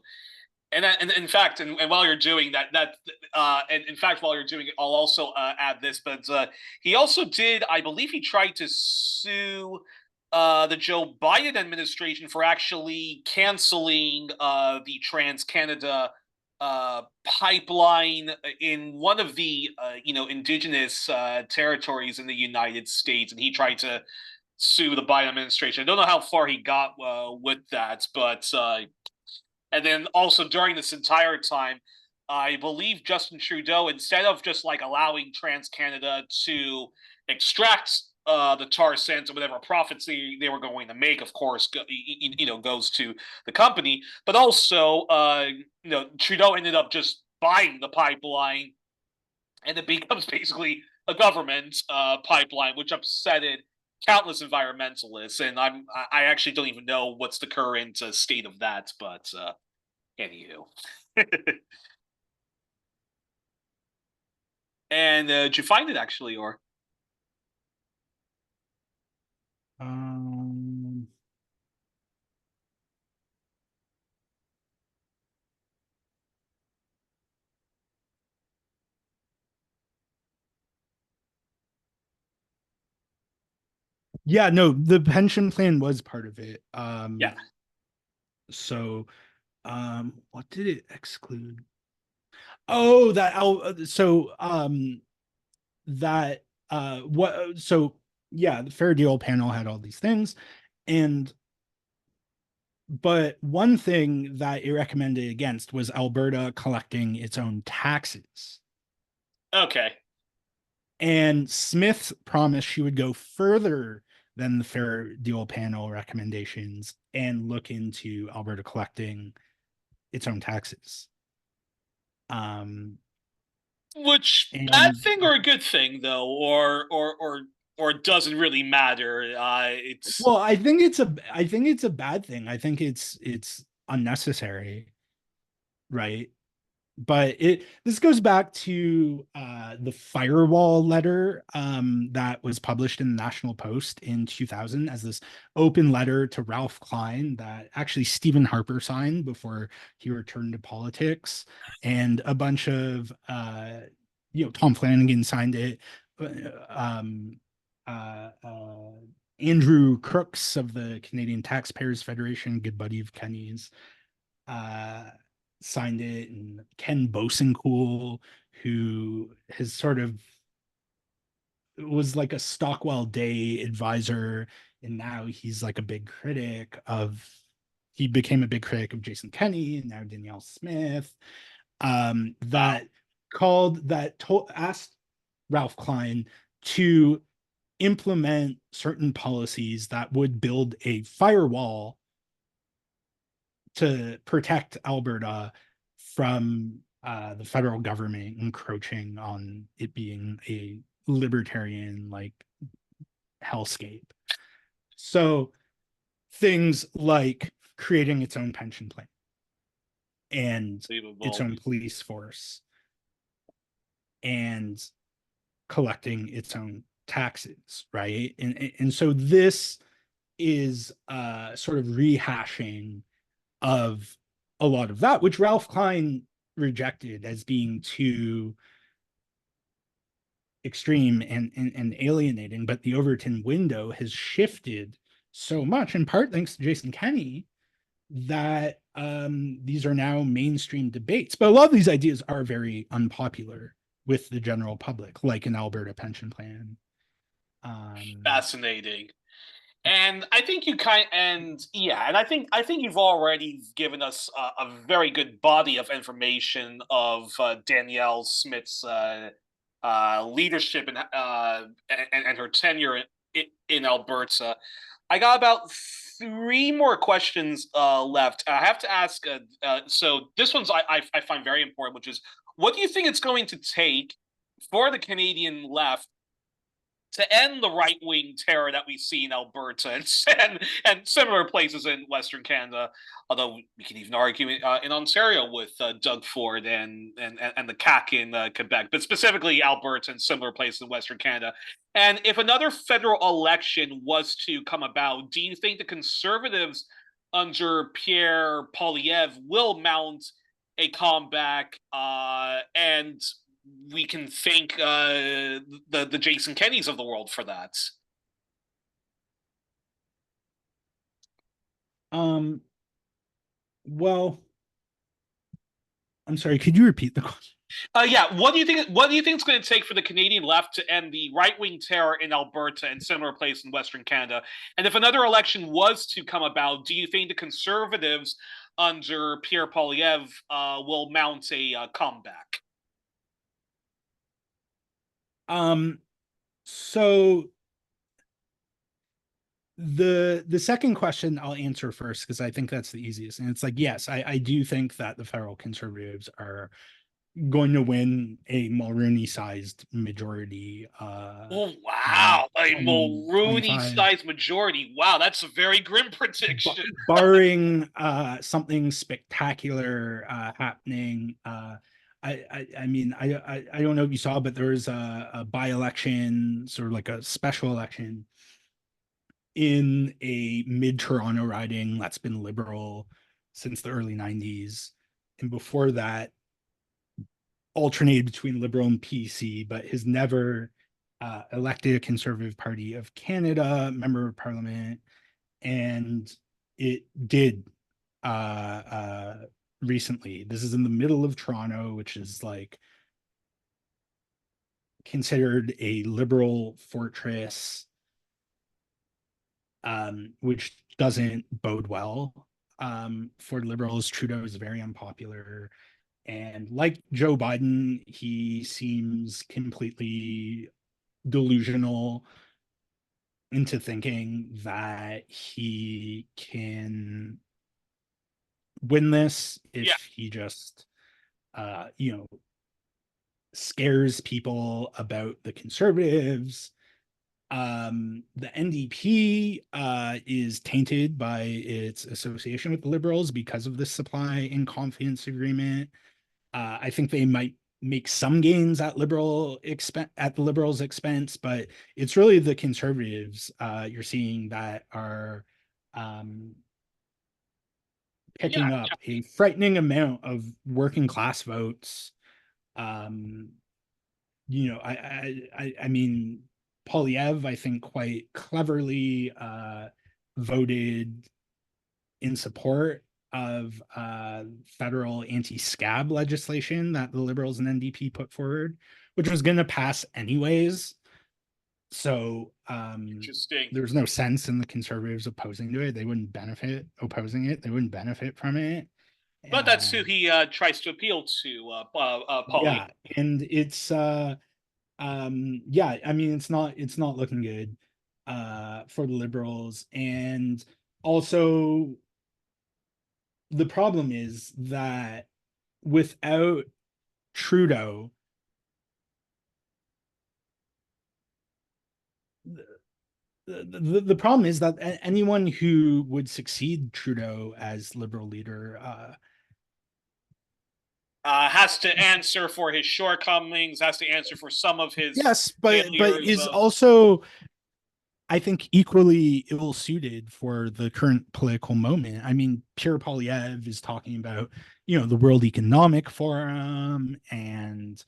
And in fact, and while you're doing and in fact, while you're doing it, I'll also add this. But he also did, I believe, he tried to sue the Joe Biden administration for actually canceling the Trans Canada pipeline in one of the indigenous territories in the United States, and he tried to sue the Biden administration. I don't know how far he got with that, but. And then also during this entire time, I believe Justin Trudeau, instead of just like allowing Trans Canada to extract the tar sands and whatever profits they were going to make, of course, goes to the company. But also, Trudeau ended up just buying the pipeline, and it becomes basically a government pipeline, which upset it countless environmentalists, and I actually don't even know what's the current state of that, but anywho. And did you find it actually, or? Um, yeah, no, the pension plan was part of it. Yeah. So, what did it exclude? Oh, yeah, the Fair Deal panel had all these things, and but one thing that it recommended against was Alberta collecting its own taxes. Okay. And Smith promised she would go further than the Fair Deal panel recommendations and look into Alberta collecting its own taxes. Which bad And thing or a good thing though, or it doesn't really matter. It's well, I think it's a bad thing. I think it's unnecessary, right? But this goes back to the firewall letter that was published in the National Post in 2000 as this open letter to Ralph Klein that actually Stephen Harper signed before he returned to politics, and a bunch of Tom Flanagan signed it. Um, Andrew Crooks of the Canadian Taxpayers Federation, good buddy of Kenney's, uh, signed it, and Ken Bosencool, who has sort of was like a Stockwell Day advisor, and now he's like a big critic of. He became a big critic of Jason Kenney and now Danielle Smith. wow. That asked Ralph Klein to implement certain policies that would build a firewall to protect Alberta from the federal government encroaching on it being a libertarian like hellscape. So things like creating its own pension plan and its Unbelievable. own police force and collecting its own taxes, right? And so this is sort of rehashing of a lot of that, which Ralph Klein rejected as being too extreme and alienating. But the Overton window has shifted so much, in part thanks to Jason Kenney, that these are now mainstream debates. But a lot of these ideas are very unpopular with the general public, like an Alberta pension plan. Fascinating. And I think you and yeah, and I think you've already given us a very good body of information of Danielle Smith's leadership and her tenure in Alberta. I got about three more questions left. I have to ask. So this one's I find very important, which is, what do you think it's going to take for the Canadian left to end the right wing terror that we see in Alberta and similar places in Western Canada? Although we can even argue in Ontario with Doug Ford and the CAC in Quebec, but specifically Alberta and similar places in Western Canada. And if another federal election was to come about, do you think the Conservatives under Pierre Poilievre will mount a comeback and we can thank the Jason Kenneys of the world for that? Well, I'm sorry, could you repeat the question? Yeah. What do you think? What do you think it's going to take for the Canadian left to end the right wing terror in Alberta and similar places in Western Canada? And if another election was to come about, do you think the Conservatives under Pierre Poilievre will mount a comeback? So the second question I'll answer first because I think that's the easiest. And it's like, yes, I do think that the federal Conservatives are going to win a Mulroney-sized majority. Oh, wow. A 2025. Mulroney-sized majority. Wow, that's a very grim prediction. Barring something spectacular happening. I mean, I don't know if you saw, but there was a by-election, sort of like a special election in a mid-Toronto riding that's been Liberal since the early 90s. And before that, alternated between Liberal and PC, but has never elected a Conservative Party of Canada member of Parliament. And it did recently. This is in the middle of Toronto, which is like considered a liberal fortress, which doesn't bode well for liberals. Trudeau is very unpopular. And like Joe Biden, he seems completely delusional into thinking that he can win this if Yeah. he just scares people about the Conservatives. The NDP is tainted by its association with the Liberals because of this supply and confidence agreement. I think they might make some gains at the Liberals' expense, but it's really the Conservatives you're seeing that are picking up a frightening amount of working class votes. I mean, Polyev, I think, quite cleverly voted in support of federal anti-scab legislation that the Liberals and NDP put forward, which was going to pass anyways. So there's no sense in the Conservatives opposing to it. They wouldn't benefit opposing it. They wouldn't benefit from it. But that's who he tries to appeal to, Paul. Yeah, and it's yeah, I mean, it's not looking good for the Liberals. And also the problem is that without Trudeau, the problem is that anyone who would succeed Trudeau as Liberal leader has to answer for his shortcomings, has to answer for some of his but is also, I think, equally ill-suited for the current political moment. I mean, Pierre Poilievre is talking about, the World Economic Forum and,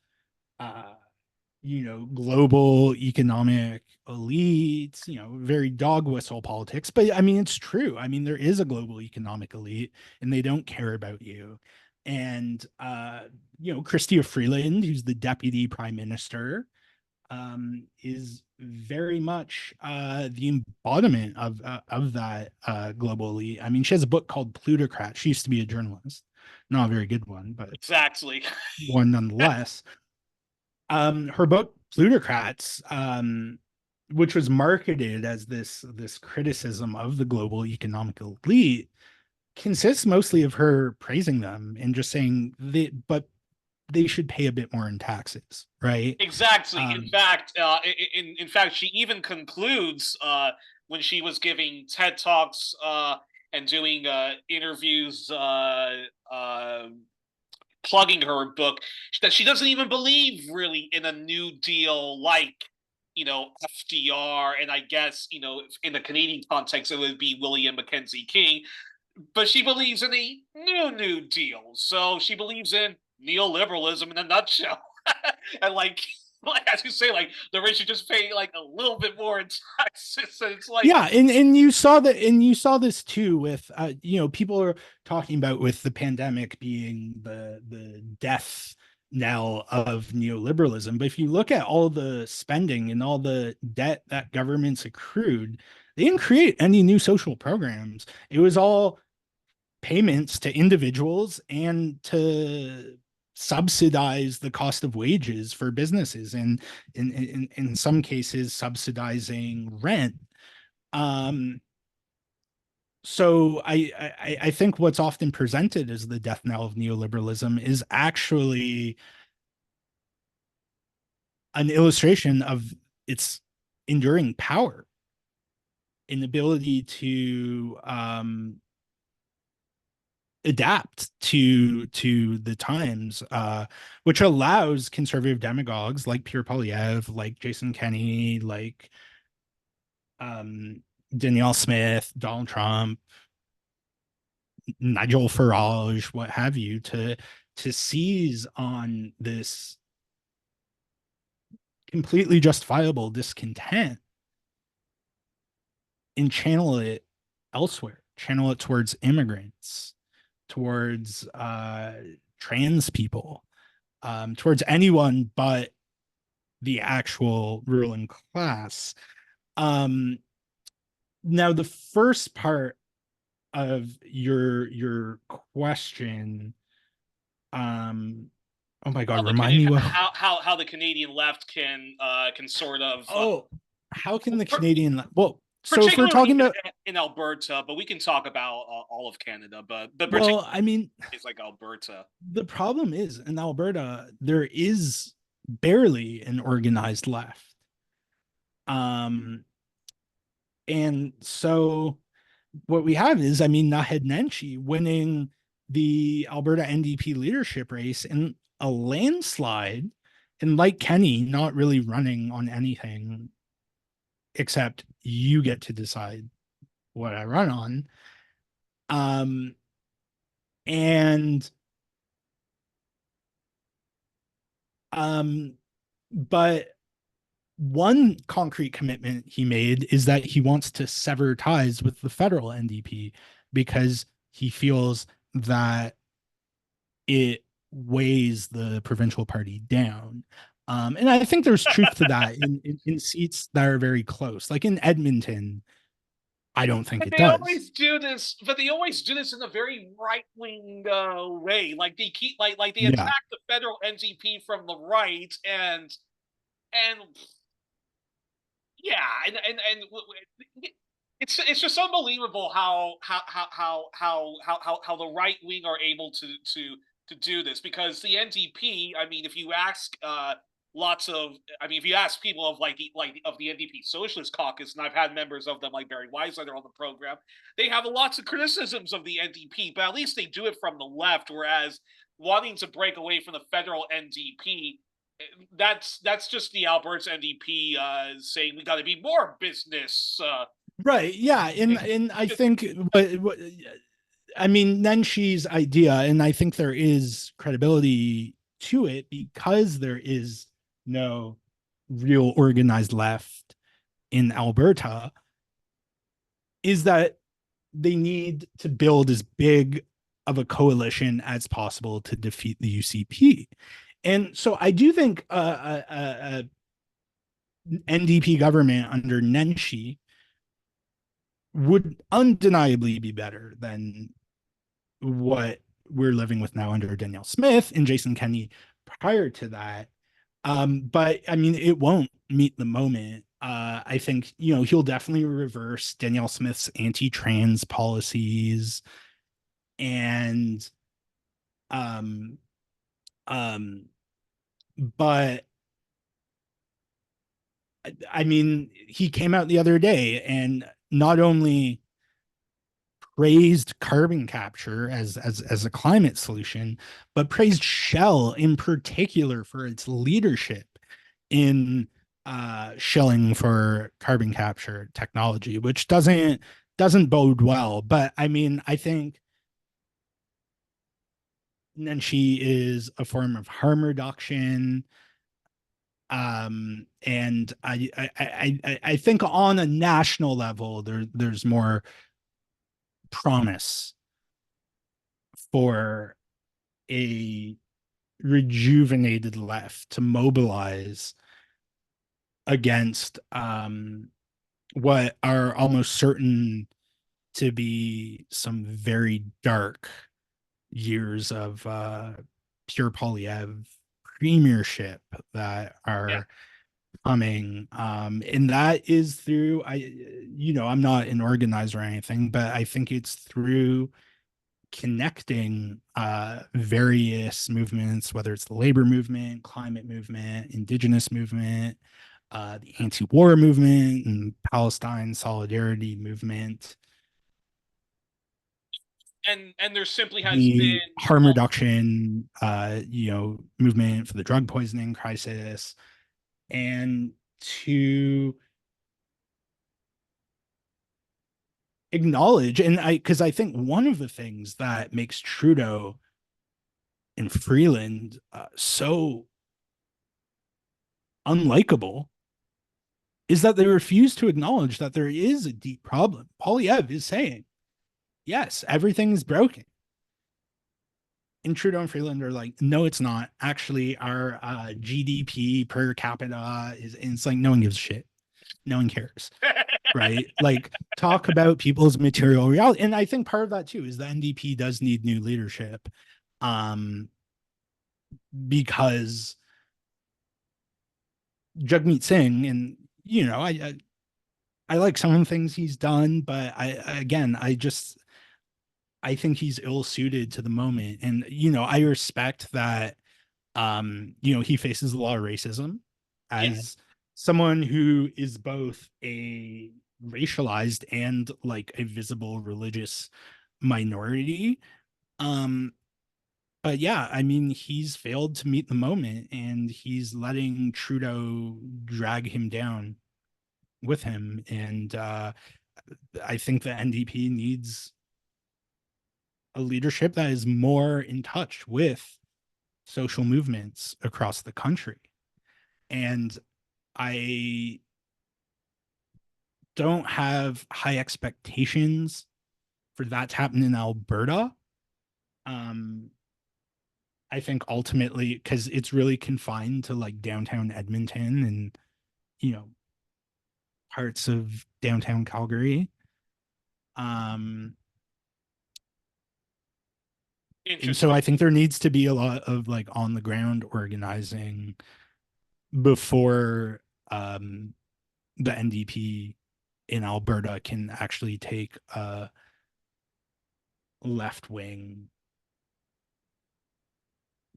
global economic elites, very dog whistle politics. But I mean, it's true. I mean, there is a global economic elite and they don't care about you. And, Chrystia Freeland, who's the deputy prime minister, is very much the embodiment of that global elite. I mean, she has a book called Plutocrat. She used to be a journalist, not a very good one, but exactly one nonetheless. Her book Plutocrats, which was marketed as this criticism of the global economic elite, consists mostly of her praising them and just saying but they should pay a bit more in taxes, right? Exactly. In fact, she even concludes when she was giving TED Talks and doing interviews plugging her book, that she doesn't even believe really in a New Deal like, FDR, and I guess, in the Canadian context, it would be William Mackenzie King, but she believes in a New Deal. So she believes in neoliberalism in a nutshell. And as you say, the rich should just pay a little bit more in taxes. So it's and you saw this too with people are talking about with the pandemic being the death knell of neoliberalism. But if you look at all the spending and all the debt that governments accrued, they didn't create any new social programs. It was all payments to individuals and to subsidize the cost of wages for businesses, and in some cases subsidizing rent. So I think what's often presented as the death knell of neoliberalism is actually an illustration of its enduring power, inability to adapt to the times, which allows conservative demagogues like Pierre Poilievre, like Jason Kenney, like Danielle Smith, Donald Trump, Nigel Farage, what have you, to seize on this completely justifiable discontent and channel it elsewhere, channel it towards immigrants, towards trans people, towards anyone but the actual ruling class. Now, the first part of your question, oh my God, remind me what. How the Canadian left can sort of how can the Canadian well, so if we're particularly talking about in Alberta, but we can talk about all of Canada, but well, I mean, it's like Alberta. The problem is in Alberta, there is barely an organized left. And so what we have is, I mean, Naheed Nenshi winning the Alberta NDP leadership race in a landslide, and like Kenney, not really running on anything except you get to decide what I run on. And but one concrete commitment he made is that he wants to sever ties with the federal NDP because he feels that it weighs the provincial party down. And I think there's truth to that in seats that are very close. Like in Edmonton, I don't think it does. But they always do this in a very right-wing way. Like they keep they attack the federal NDP from the right, and yeah, and it's just unbelievable how the right wing are able to do this, because the NDP, I mean, if you ask if you ask people of of the NDP Socialist Caucus, and I've had members of them like Barry Weislander on the program, they have lots of criticisms of the NDP, but at least they do it from the left, whereas wanting to break away from the federal NDP, that's just the Alberta NDP saying we got to be more business. Right. Yeah. And I think what I mean, Nenshi's idea, and I think there is credibility to it because there is no real organized left in Alberta, is that they need to build as big of a coalition as possible to defeat the UCP. And so I do think NDP government under Nenshi would undeniably be better than what we're living with now under Danielle Smith and Jason Kenney prior to that. But I mean, it won't meet the moment. I think, he'll definitely reverse Danielle Smith's anti-trans policies. And, but I mean, he came out the other day and not only praised carbon capture as a climate solution, but praised Shell in particular for its leadership in shelling for carbon capture technology, which doesn't bode well. But I mean, I think Nenshi is a form of harm reduction. And I think on a national level, there's more promise for a rejuvenated left to mobilize against what are almost certain to be some very dark years of Pierre Poilievre premiership that are coming. And that is through, I'm not an organizer or anything, but I think it's through connecting various movements, whether it's the labor movement, climate movement, indigenous movement, the anti-war movement, and Palestine solidarity movement, and there simply has the been harm reduction, movement for the drug poisoning crisis, and to acknowledge, and because I think one of the things that makes Trudeau and Freeland so unlikable is that they refuse to acknowledge that there is a deep problem. Polyev is saying, yes, everything's broken. And Trudeau and Freeland are like, no, it's not. Actually, our GDP per capita is, and it's like, no one gives a shit. No one cares. Right? Like, talk about people's material reality. And I think part of that too is the NDP does need new leadership. Because Jagmeet Singh, and I like some of the things he's done, but I think he's ill suited to the moment. And I respect that he faces a lot of racism as someone who is both a racialized and like a visible religious minority. But yeah, I mean, he's failed to meet the moment, and he's letting Trudeau drag him down with him. And I think the NDP needs a leadership that is more in touch with social movements across the country. And I don't have high expectations for that to happen in Alberta. I think ultimately, because it's really confined to like downtown Edmonton and, parts of downtown Calgary. And so I think there needs to be a lot of like on the ground organizing before the NDP in Alberta can actually take a left wing,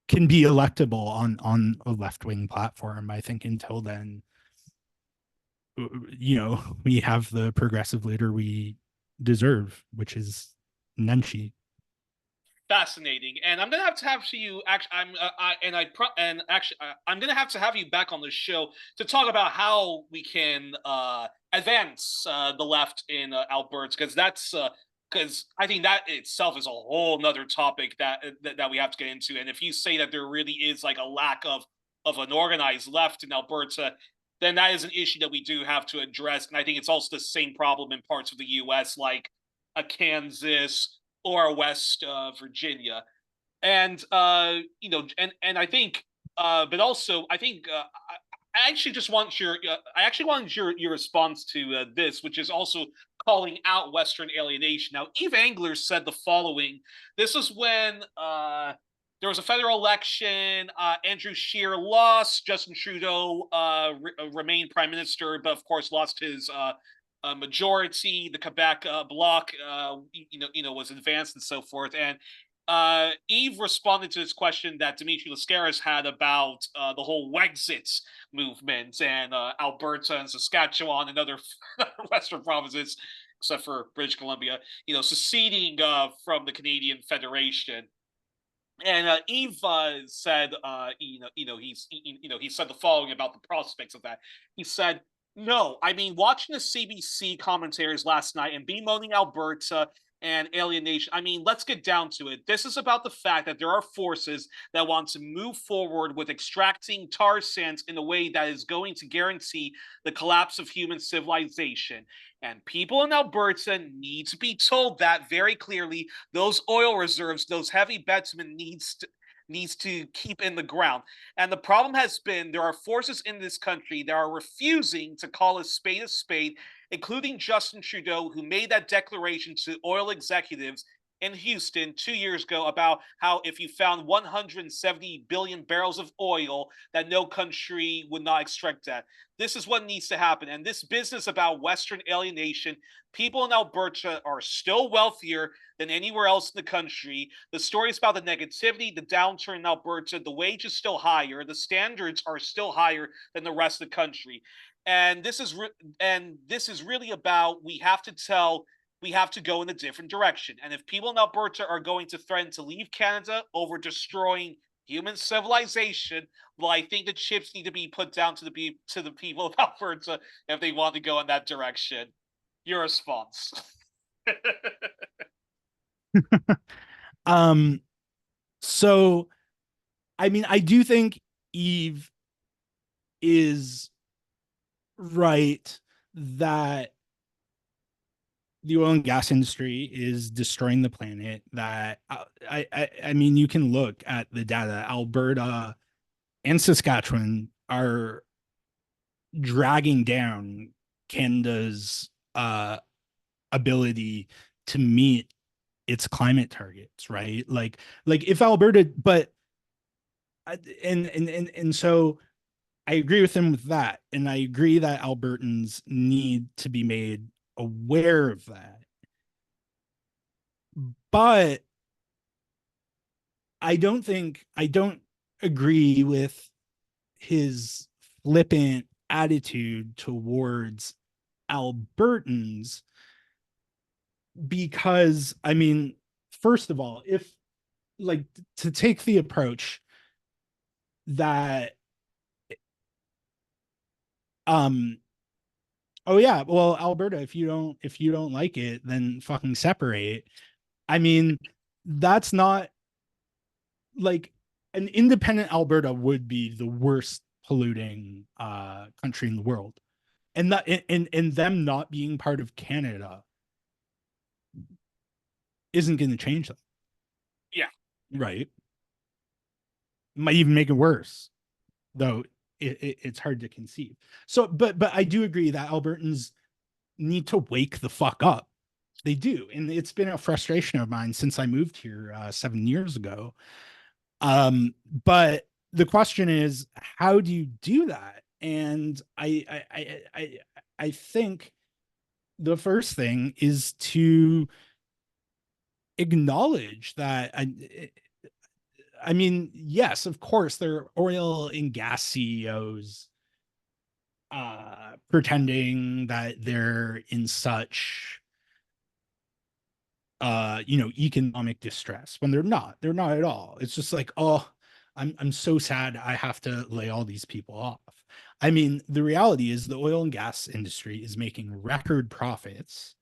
can be electable on a left wing platform. I think until then, we have the progressive leader we deserve, which is Nenshi. Fascinating, and I'm gonna have to have you actually. I'm gonna have to have you back on the show to talk about how we can advance the left in Alberta, because I think that itself is a whole nother topic that we have to get into. And if you say that there really is like a lack of an organized left in Alberta, then that is an issue that we do have to address. And I think it's also the same problem in parts of the U.S. like Kansas or West Virginia. And and I think but also I think I actually just want I actually wanted your response to this, which is also calling out Western alienation. Now, Eve Angler said the following. This was when there was a federal election. Andrew Scheer lost. Justin Trudeau remained prime minister, but of course lost his majority. The Quebec bloc, was advanced and so forth. And Eve responded to this question that Dimitri Lascaris had about the whole Wexit movement and Alberta and Saskatchewan and other Western provinces, except for British Columbia, seceding from the Canadian Federation. And Eve said, he said the following about the prospects of that. He said, "No, I mean, watching the CBC commentators last night and bemoaning Alberta and alienation. I mean, let's get down to it. This is about the fact that there are forces that want to move forward with extracting tar sands in a way that is going to guarantee the collapse of human civilization. And people in Alberta need to be told that very clearly. Those oil reserves, those heavy bitumen needs to keep in the ground. And the problem has been there are forces in this country that are refusing to call a spade, including Justin Trudeau, who made that declaration to oil executives in Houston 2 years ago about how if you found 170 billion barrels of oil, that no country would not extract that. This is what needs to happen. And this business about Western alienation, people in Alberta are still wealthier than anywhere else in the country. The stories about the negativity, the downturn in Alberta, the wage is still higher, the standards are still higher than the rest of the country. And this is really about we have to go in a different direction. And if people in Alberta are going to threaten to leave Canada over destroying human civilization, well, I think the chips need to be put down to the people of Alberta if they want to go in that direction. Your response. So I mean, I do think Eve is right that the oil and gas industry is destroying the planet. That I mean, you can look at the data. Alberta and Saskatchewan are dragging down Canada's ability to meet its climate targets, right? Like if Alberta, but and so I agree with him with that, and I agree that Albertans need to be made aware of that. But I don't agree with his flippant attitude towards Albertans, because I mean, first of all, if like to take the approach that oh yeah, well, Alberta, if you don't like it, then fucking separate. I mean, that's not like an independent Alberta would be the worst polluting country in the world. And that and them not being part of Canada isn't going to change that. Yeah. Right. Might even make it worse, though it's hard to conceive. So, but I do agree that Albertans need to wake the fuck up. They do, and it's been a frustration of mine since I moved here 7 years ago. But the question is, how do you do that? And I think the first thing is to acknowledge that I mean, yes, of course, there are oil and gas CEOs pretending that they're in such economic distress when they're not at all. It's just like, oh, I'm so sad I have to lay all these people off. I mean, the reality is the oil and gas industry is making record profits.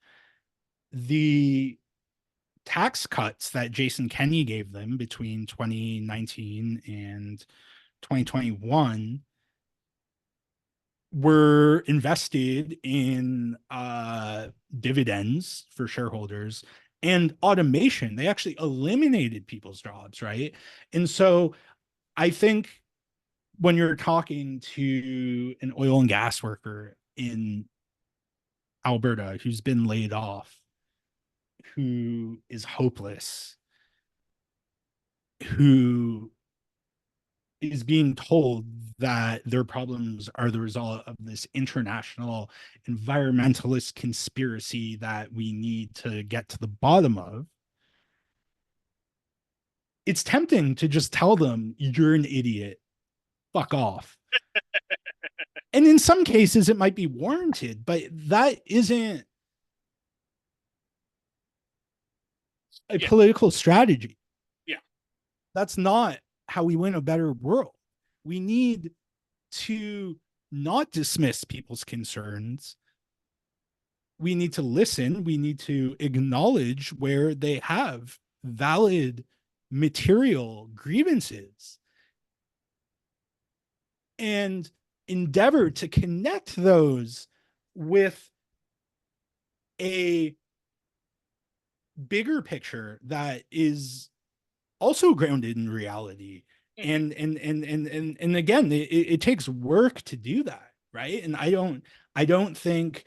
The tax cuts that Jason Kenney gave them between 2019 and 2021 were invested in dividends for shareholders and automation. They actually eliminated people's jobs, right? And so I think when you're talking to an oil and gas worker in Alberta who's been laid off, who is hopeless, who is being told that their problems are the result of this international environmentalist conspiracy that we need to get to the bottom of, it's tempting to just tell them, you're an idiot, fuck off. And in some cases, it might be warranted, but that isn't a political strategy. Yeah. That's not how we win a better world. We need to not dismiss people's concerns. We need to listen. We need to acknowledge where they have valid material grievances and endeavor to connect those with a bigger picture that is also grounded in reality. And again, it takes work to do that, right? And I don't think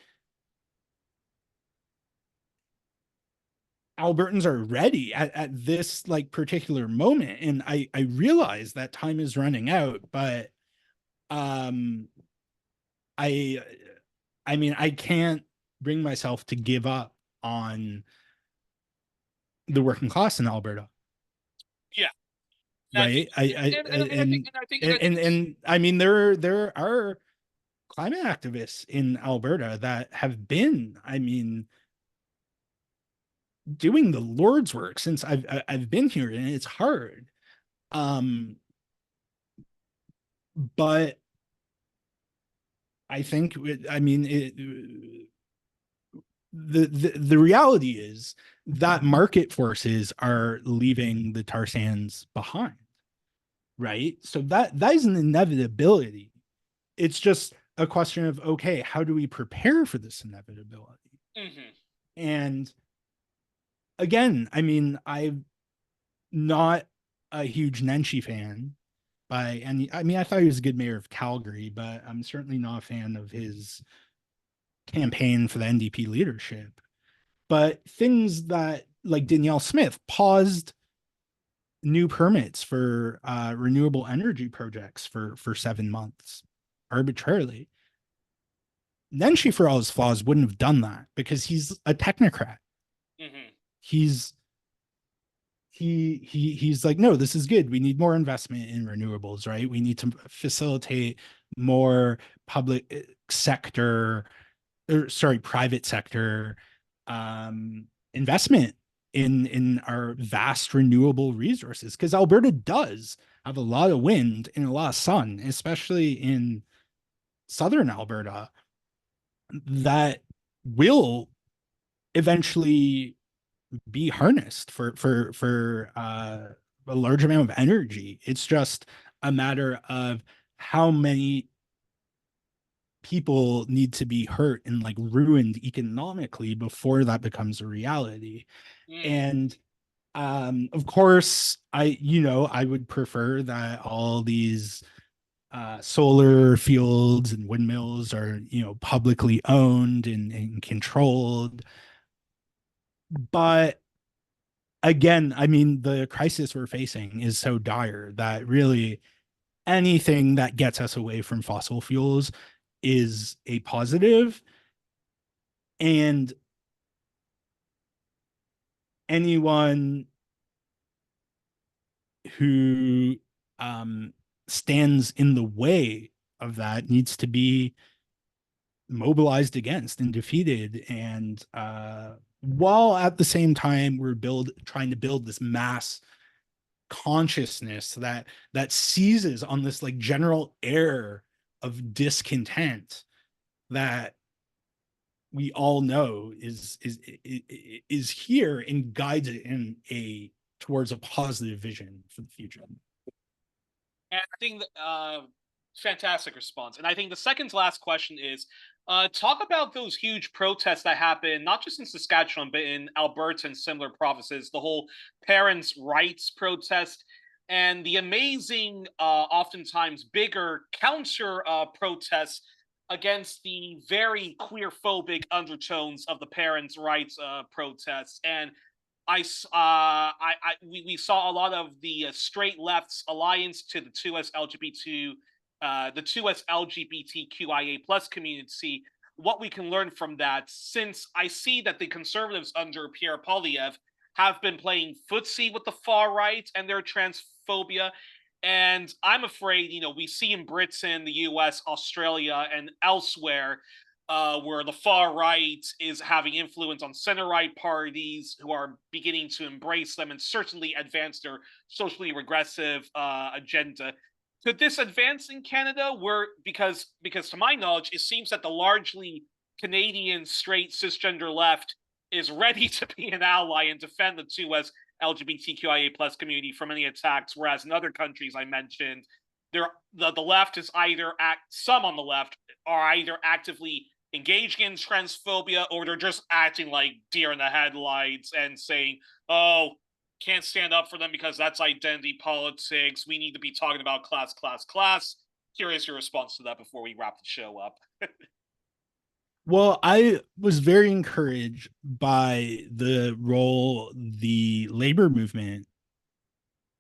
Albertans are ready at this like particular moment. And I realize that time is running out, but um I I mean, I can't bring myself to give up on the working class in Alberta. Yeah. Right. And I mean, there are climate activists in Alberta that have been, I mean, doing the Lord's work since I've been here, and it's hard. But I think, I mean, the reality is that market forces are leaving the tar sands behind, right? So that is an inevitability. It's just a question of, okay, how do we prepare for this inevitability? Mm-hmm. And again, I mean, I'm not a huge Nenshi fan by any. I mean, I thought he was a good mayor of Calgary, but I'm certainly not a fan of his campaign for the NDP leadership. But things that, like Danielle Smith paused new permits for renewable energy projects for 7 months arbitrarily. Nenshi, for all his flaws, wouldn't have done that because he's a technocrat. Mm-hmm. He's like, no, this is good. We need more investment in renewables, right? We need to facilitate more public sector, or sorry, private sector investment in our vast renewable resources, because Alberta does have a lot of wind and a lot of sun, especially in southern Alberta, that will eventually be harnessed for a large amount of energy. It's just a matter of how many people need to be hurt and like ruined economically before that becomes a reality. And of course, I would prefer that all these solar fields and windmills are, publicly owned and controlled. But again, I mean, the crisis we're facing is so dire that really anything that gets us away from fossil fuels is a positive. And anyone who stands in the way of that needs to be mobilized against and defeated. And while at the same time we're trying to build this mass consciousness that seizes on this like general air of discontent that we all know is here and guides it in towards a positive vision for the future. And I think fantastic response. And I think the second to last question is, talk about those huge protests that happen, not just in Saskatchewan, but in Alberta and similar provinces, the whole parents' rights protest, and the amazing, oftentimes bigger counter protests against the very queer-phobic undertones of the parents' rights protests. And we saw a lot of the straight left's alliance to the 2S LGBTQIA plus community. What we can learn from that, since I see that the conservatives under Pierre Poilievre have been playing footsie with the far right and their transphobia. And I'm afraid, we see in Britain, the US, Australia, and elsewhere, where the far right is having influence on center right parties who are beginning to embrace them and certainly advance their socially regressive agenda. Could this advance in Canada? Because to my knowledge, it seems that the largely Canadian straight cisgender left is ready to be an ally and defend the 2S LGBTQIA plus community from any attacks, whereas in other countries I mentioned, the left is some on the left are either actively engaging in transphobia or they're just acting like deer in the headlights and saying, oh, can't stand up for them because that's identity politics. We need to be talking about class. Curious your response to that before we wrap the show up. Well, I was very encouraged by the role the labor movement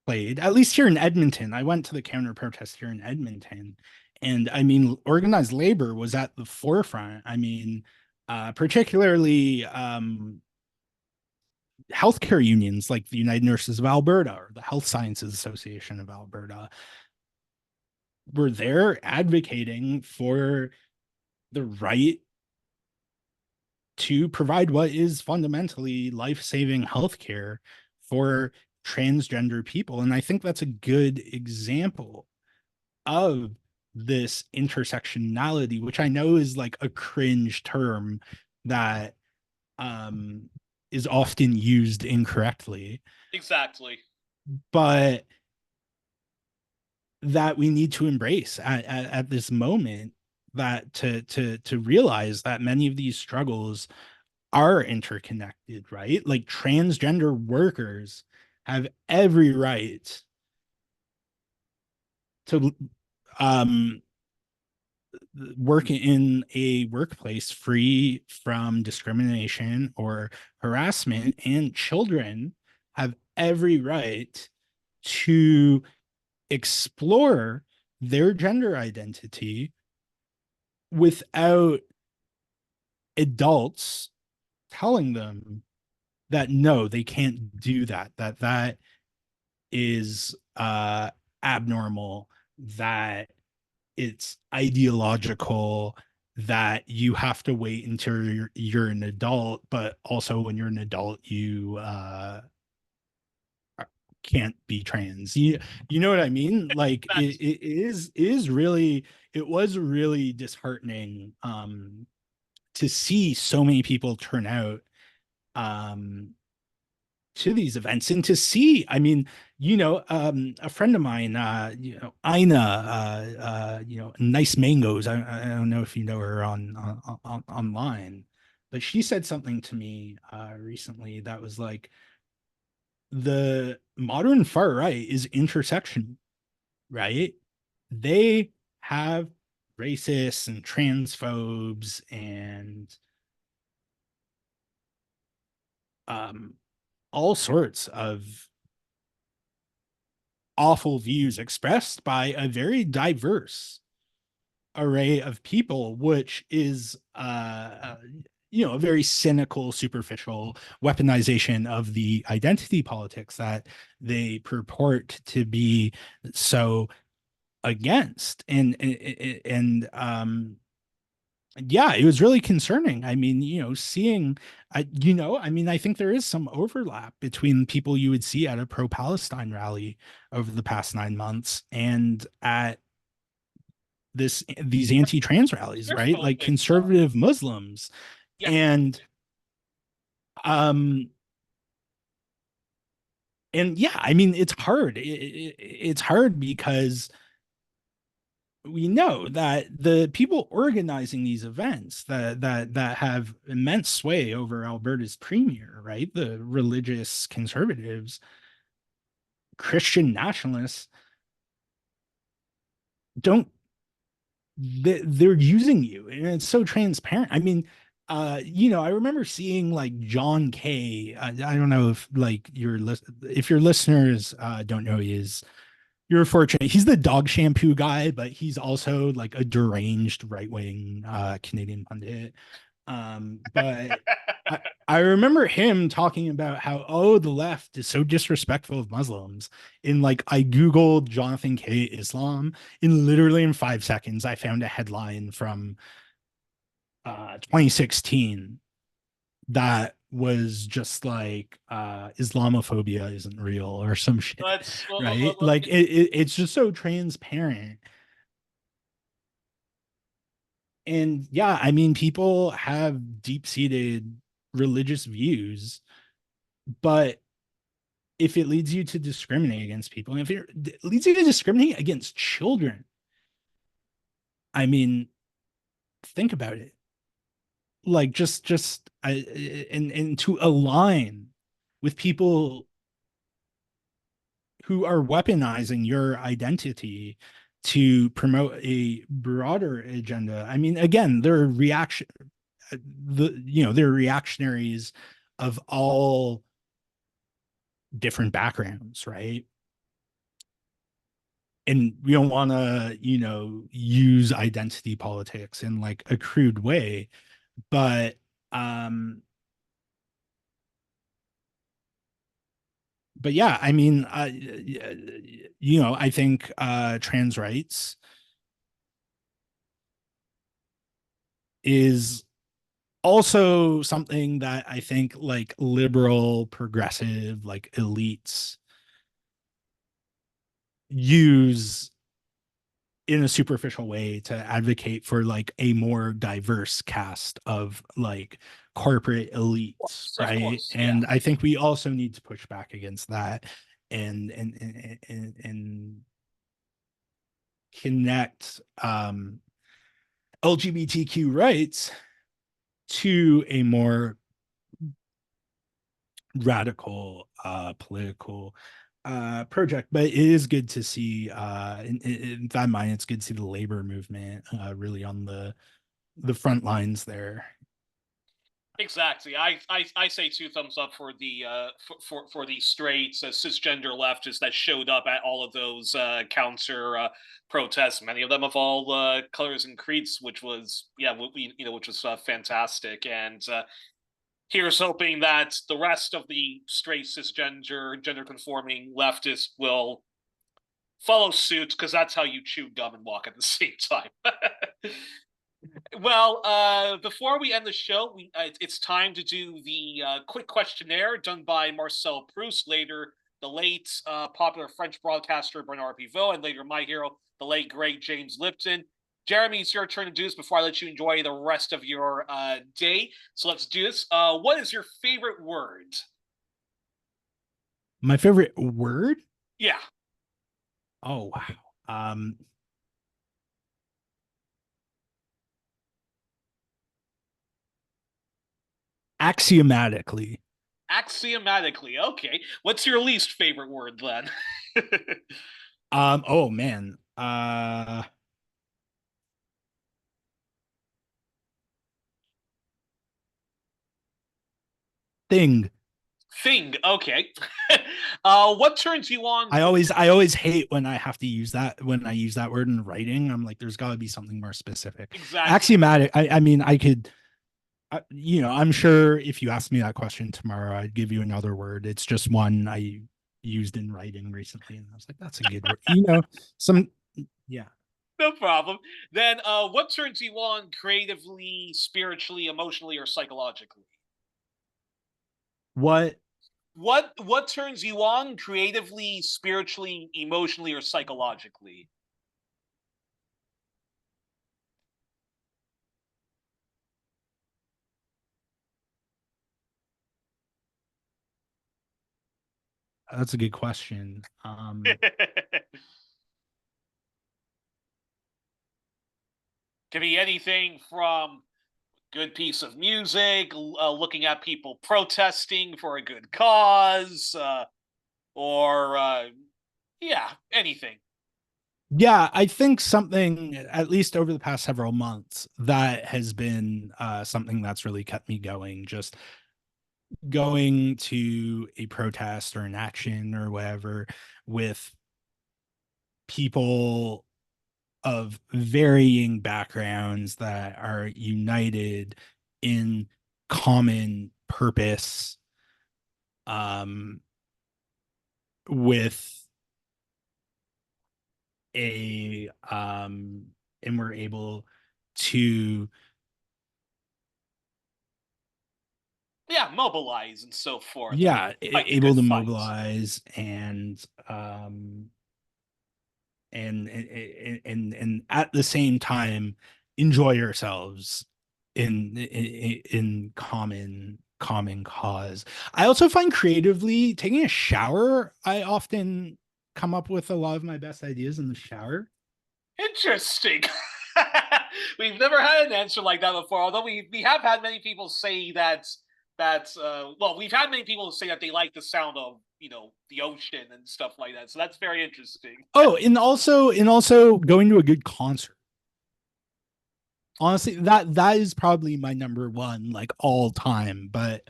played, at least here in Edmonton. I went to the counter protest here in Edmonton, and I mean, organized labor was at the forefront. I mean, particularly healthcare unions like the United Nurses of Alberta or the Health Sciences Association of Alberta were there advocating for the right to provide what is fundamentally life-saving healthcare for transgender people. And I think that's a good example of this intersectionality, which I know is like a cringe term that um, is often used incorrectly, Exactly. but that we need to embrace at this moment, that to realize that many of these struggles are interconnected, right? Like transgender workers have every right to work in a workplace free from discrimination or harassment, and children have every right to explore their gender identity without adults telling them that no, they can't do that, that is abnormal, that it's ideological, that you have to wait until you're an adult, but also when you're an adult you can't be trans. You know what I mean? Like it is really, it was really disheartening to see so many people turn out um to these events, and to see, I mean, a friend of mine, Ina, Nice Mangoes. I don't know if you know her on online, but she said something to me recently that was like, the modern far right is intersection, right? They have racists and transphobes and um all sorts of awful views expressed by a very diverse array of people, which is a very cynical, superficial weaponization of the identity politics that they purport to be so against. And yeah, it was really concerning. I mean, seeing, I mean, I think there is some overlap between people you would see at a pro-Palestine rally over the past 9 months and at these anti-trans rallies, They're right? Like phobic. conservative Muslims. Yeah. And um and yeah, I mean, it's hard. It's hard because we know that the people organizing these events that have immense sway over Alberta's premier, right? The religious conservatives, Christian nationalists, don't they're using you, and it's so transparent. I mean, I remember seeing like John Kay. I don't know if like if your listeners don't know, he is, you're fortunate. He's the dog shampoo guy, but he's also like a deranged right wing Canadian pundit. But I remember him talking about how, oh, the left is so disrespectful of Muslims. In like, I Googled Jonathan K. Islam, in literally in 5 seconds, I found a headline from 2016 that was just like Islamophobia isn't real or some shit, Let's right? Like it's just so transparent. And yeah, I mean, people have deep-seated religious views, but if it leads you to discriminate against people, and if it leads you to discriminate against children, I mean, think about it. Like just and to align with people who are weaponizing your identity to promote a broader agenda. I mean, again, their reaction, they're reactionaries of all different backgrounds, right? And we don't want to, use identity politics in like a crude way, but yeah, I mean, I think trans rights is also something that I think like liberal, progressive, like elites use in a superficial way to advocate for like a more diverse cast of like corporate elites, Of right? course, yeah. And I think we also need to push back against that and connect LGBTQ rights to a more radical political project. But it is good to see in that mind, it's good to see the labor movement really on the front lines there. Exactly. I say 2 thumbs up for the for the straight cisgender leftists that showed up at all of those counter protests. Many of them of all colors and creeds, which was which was fantastic. And here's hoping that the rest of the straight cisgender gender conforming leftists will follow suit, because that's how you chew gum and walk at the same time. Well, before we end the show, it's time to do the quick questionnaire done by Marcel Proust, later the late popular French broadcaster Bernard Pivot, and later my hero, the late great James Lipton. Jeremy, it's your turn to do this before I let you enjoy the rest of your day. So let's do this. What is your favorite word? My favorite word? Yeah. Oh, wow. Axiomatically. Axiomatically. Okay. What's your least favorite word then? Oh man. Thing. Thing. Okay. What turns you on? I always hate when I have to use that when I use that word in writing. I'm like, there's got to be something more specific. Exactly. Axiomatic. I mean, I could, I'm sure if you asked me that question tomorrow, I'd give you another word. It's just one I used in writing recently, and I was like, that's a good word. Yeah. No problem. Then, what turns you on creatively, spiritually, emotionally, or psychologically? What What turns you on creatively, spiritually, emotionally, or psychologically? That's a good question. Can be anything from good piece of music, looking at people protesting for a good cause, or yeah, anything. Yeah, I think something, at least over the past several months, that has been something that's really kept me going. Just going to a protest or an action or whatever with people of varying backgrounds that are united in common purpose, with and we're able to Mobilize and so forth. able to mobilize and at the same time enjoy yourselves in common cause. I also find creatively taking a shower, I often come up with a lot of my best ideas in the shower. Interesting. We've never had an answer like that before, although we have had many people say we've had many people say that they like the sound of the ocean and stuff like that. So that's very interesting. Oh, and also going to a good concert. honestly, that is probably my number one, like, all time. But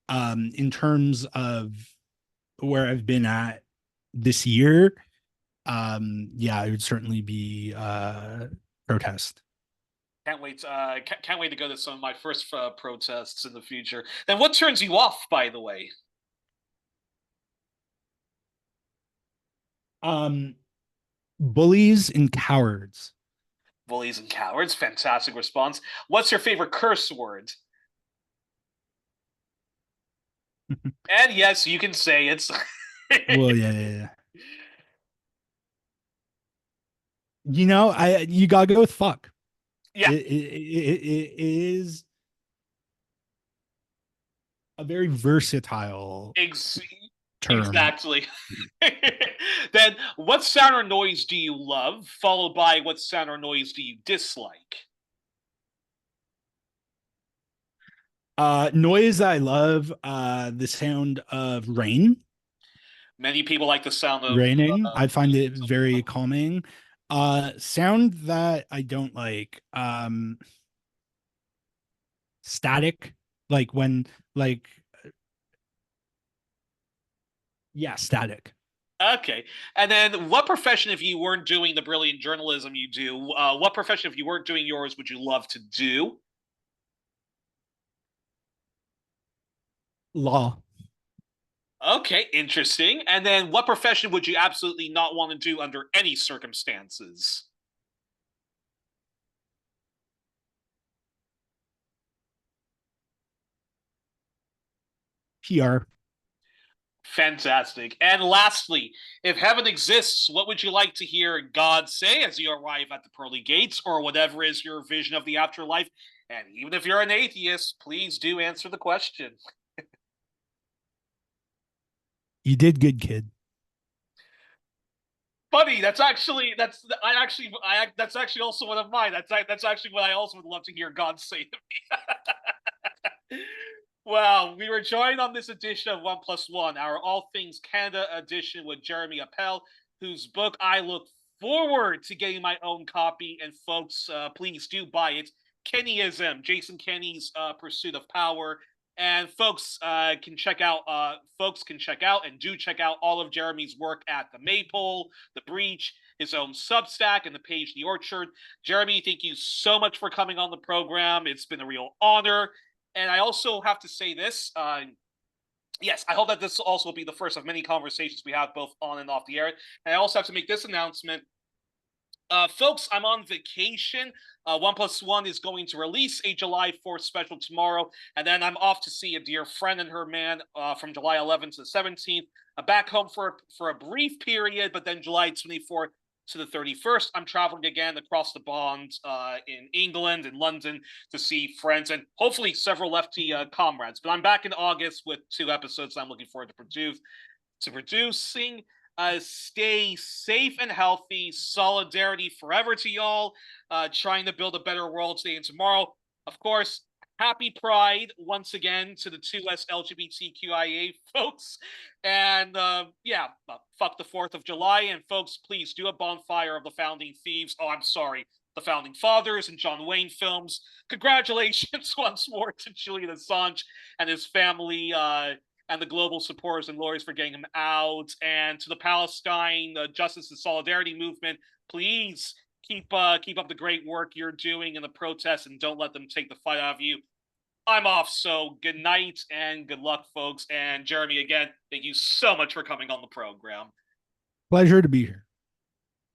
in terms of where I've been at this year, yeah, it would certainly be protest. Can't wait. Can't wait to go to some of my first protests in the future. Then, what turns you off, by the way? Bullies and cowards. Bullies and cowards. Fantastic response. What's your favorite curse word? And yes, you can say it's. Well, yeah. You gotta go with fuck. Yeah. It is a very versatile term. Exactly. Then, what sound or noise do you love? Followed by what sound or noise do you dislike? Noise I love, the sound of rain. Many people like the sound of Raining. I find it very calming. Sound that I don't like, static, like when, like, yeah, static. Okay. And then what profession, if you weren't doing the brilliant journalism you do, what profession, if you weren't doing yours, would you love to do? Law. Okay, interesting. And then what profession would you absolutely not want to do under any circumstances? PR. Fantastic. And lastly, if heaven exists, what would you like to hear God say as you arrive at the pearly gates, or whatever is your vision of the afterlife? And even if you're an atheist, please do answer the question. You did good, kid. Funny, that's actually that's also one of mine. That's actually what I also would love to hear God say to me. Well, we were joined on this edition of 1+1, our All Things Canada edition with Jeremy Appel, whose book I look forward to getting my own copy. And folks, please do buy it. Kenneyism, Jason Kenney's Pursuit of Power. And folks can check out and do check out all of Jeremy's work at the Maypole, the Breach, his own Substack, and the Page the Orchard. Jeremy, thank you so much for coming on the program. It's been a real honor. And I also have to say this. Yes, I hope that this also will be the first of many conversations we have both on and off the air. And I also have to make this announcement. Folks, I'm on vacation. 1+1 is going to release a July 4th special tomorrow, and then I'm off to see a dear friend and her man from July 11th to the 17th. Back home for a brief period, but then July 24th to the 31st, I'm traveling again across the pond in England and London to see friends and hopefully several lefty comrades. But I'm back in August with 2 episodes I'm looking forward to producing. Stay safe and healthy. Solidarity forever to y'all. Trying to build a better world today and tomorrow. Of course, happy Pride once again to the 2S LGBTQIA folks. And fuck the 4th of July. And folks, please do a bonfire of the founding thieves. Oh, I'm sorry. The Founding Fathers and John Wayne films. Congratulations once more to Julian Assange and his family and the global supporters and lawyers for getting him out. And to the Palestine Justice and Solidarity movement, please keep up the great work you're doing in the protests and don't let them take the fight out of you. I'm off, so good night and good luck, folks. And Jeremy, again, thank you so much for coming on the program. Pleasure to be here.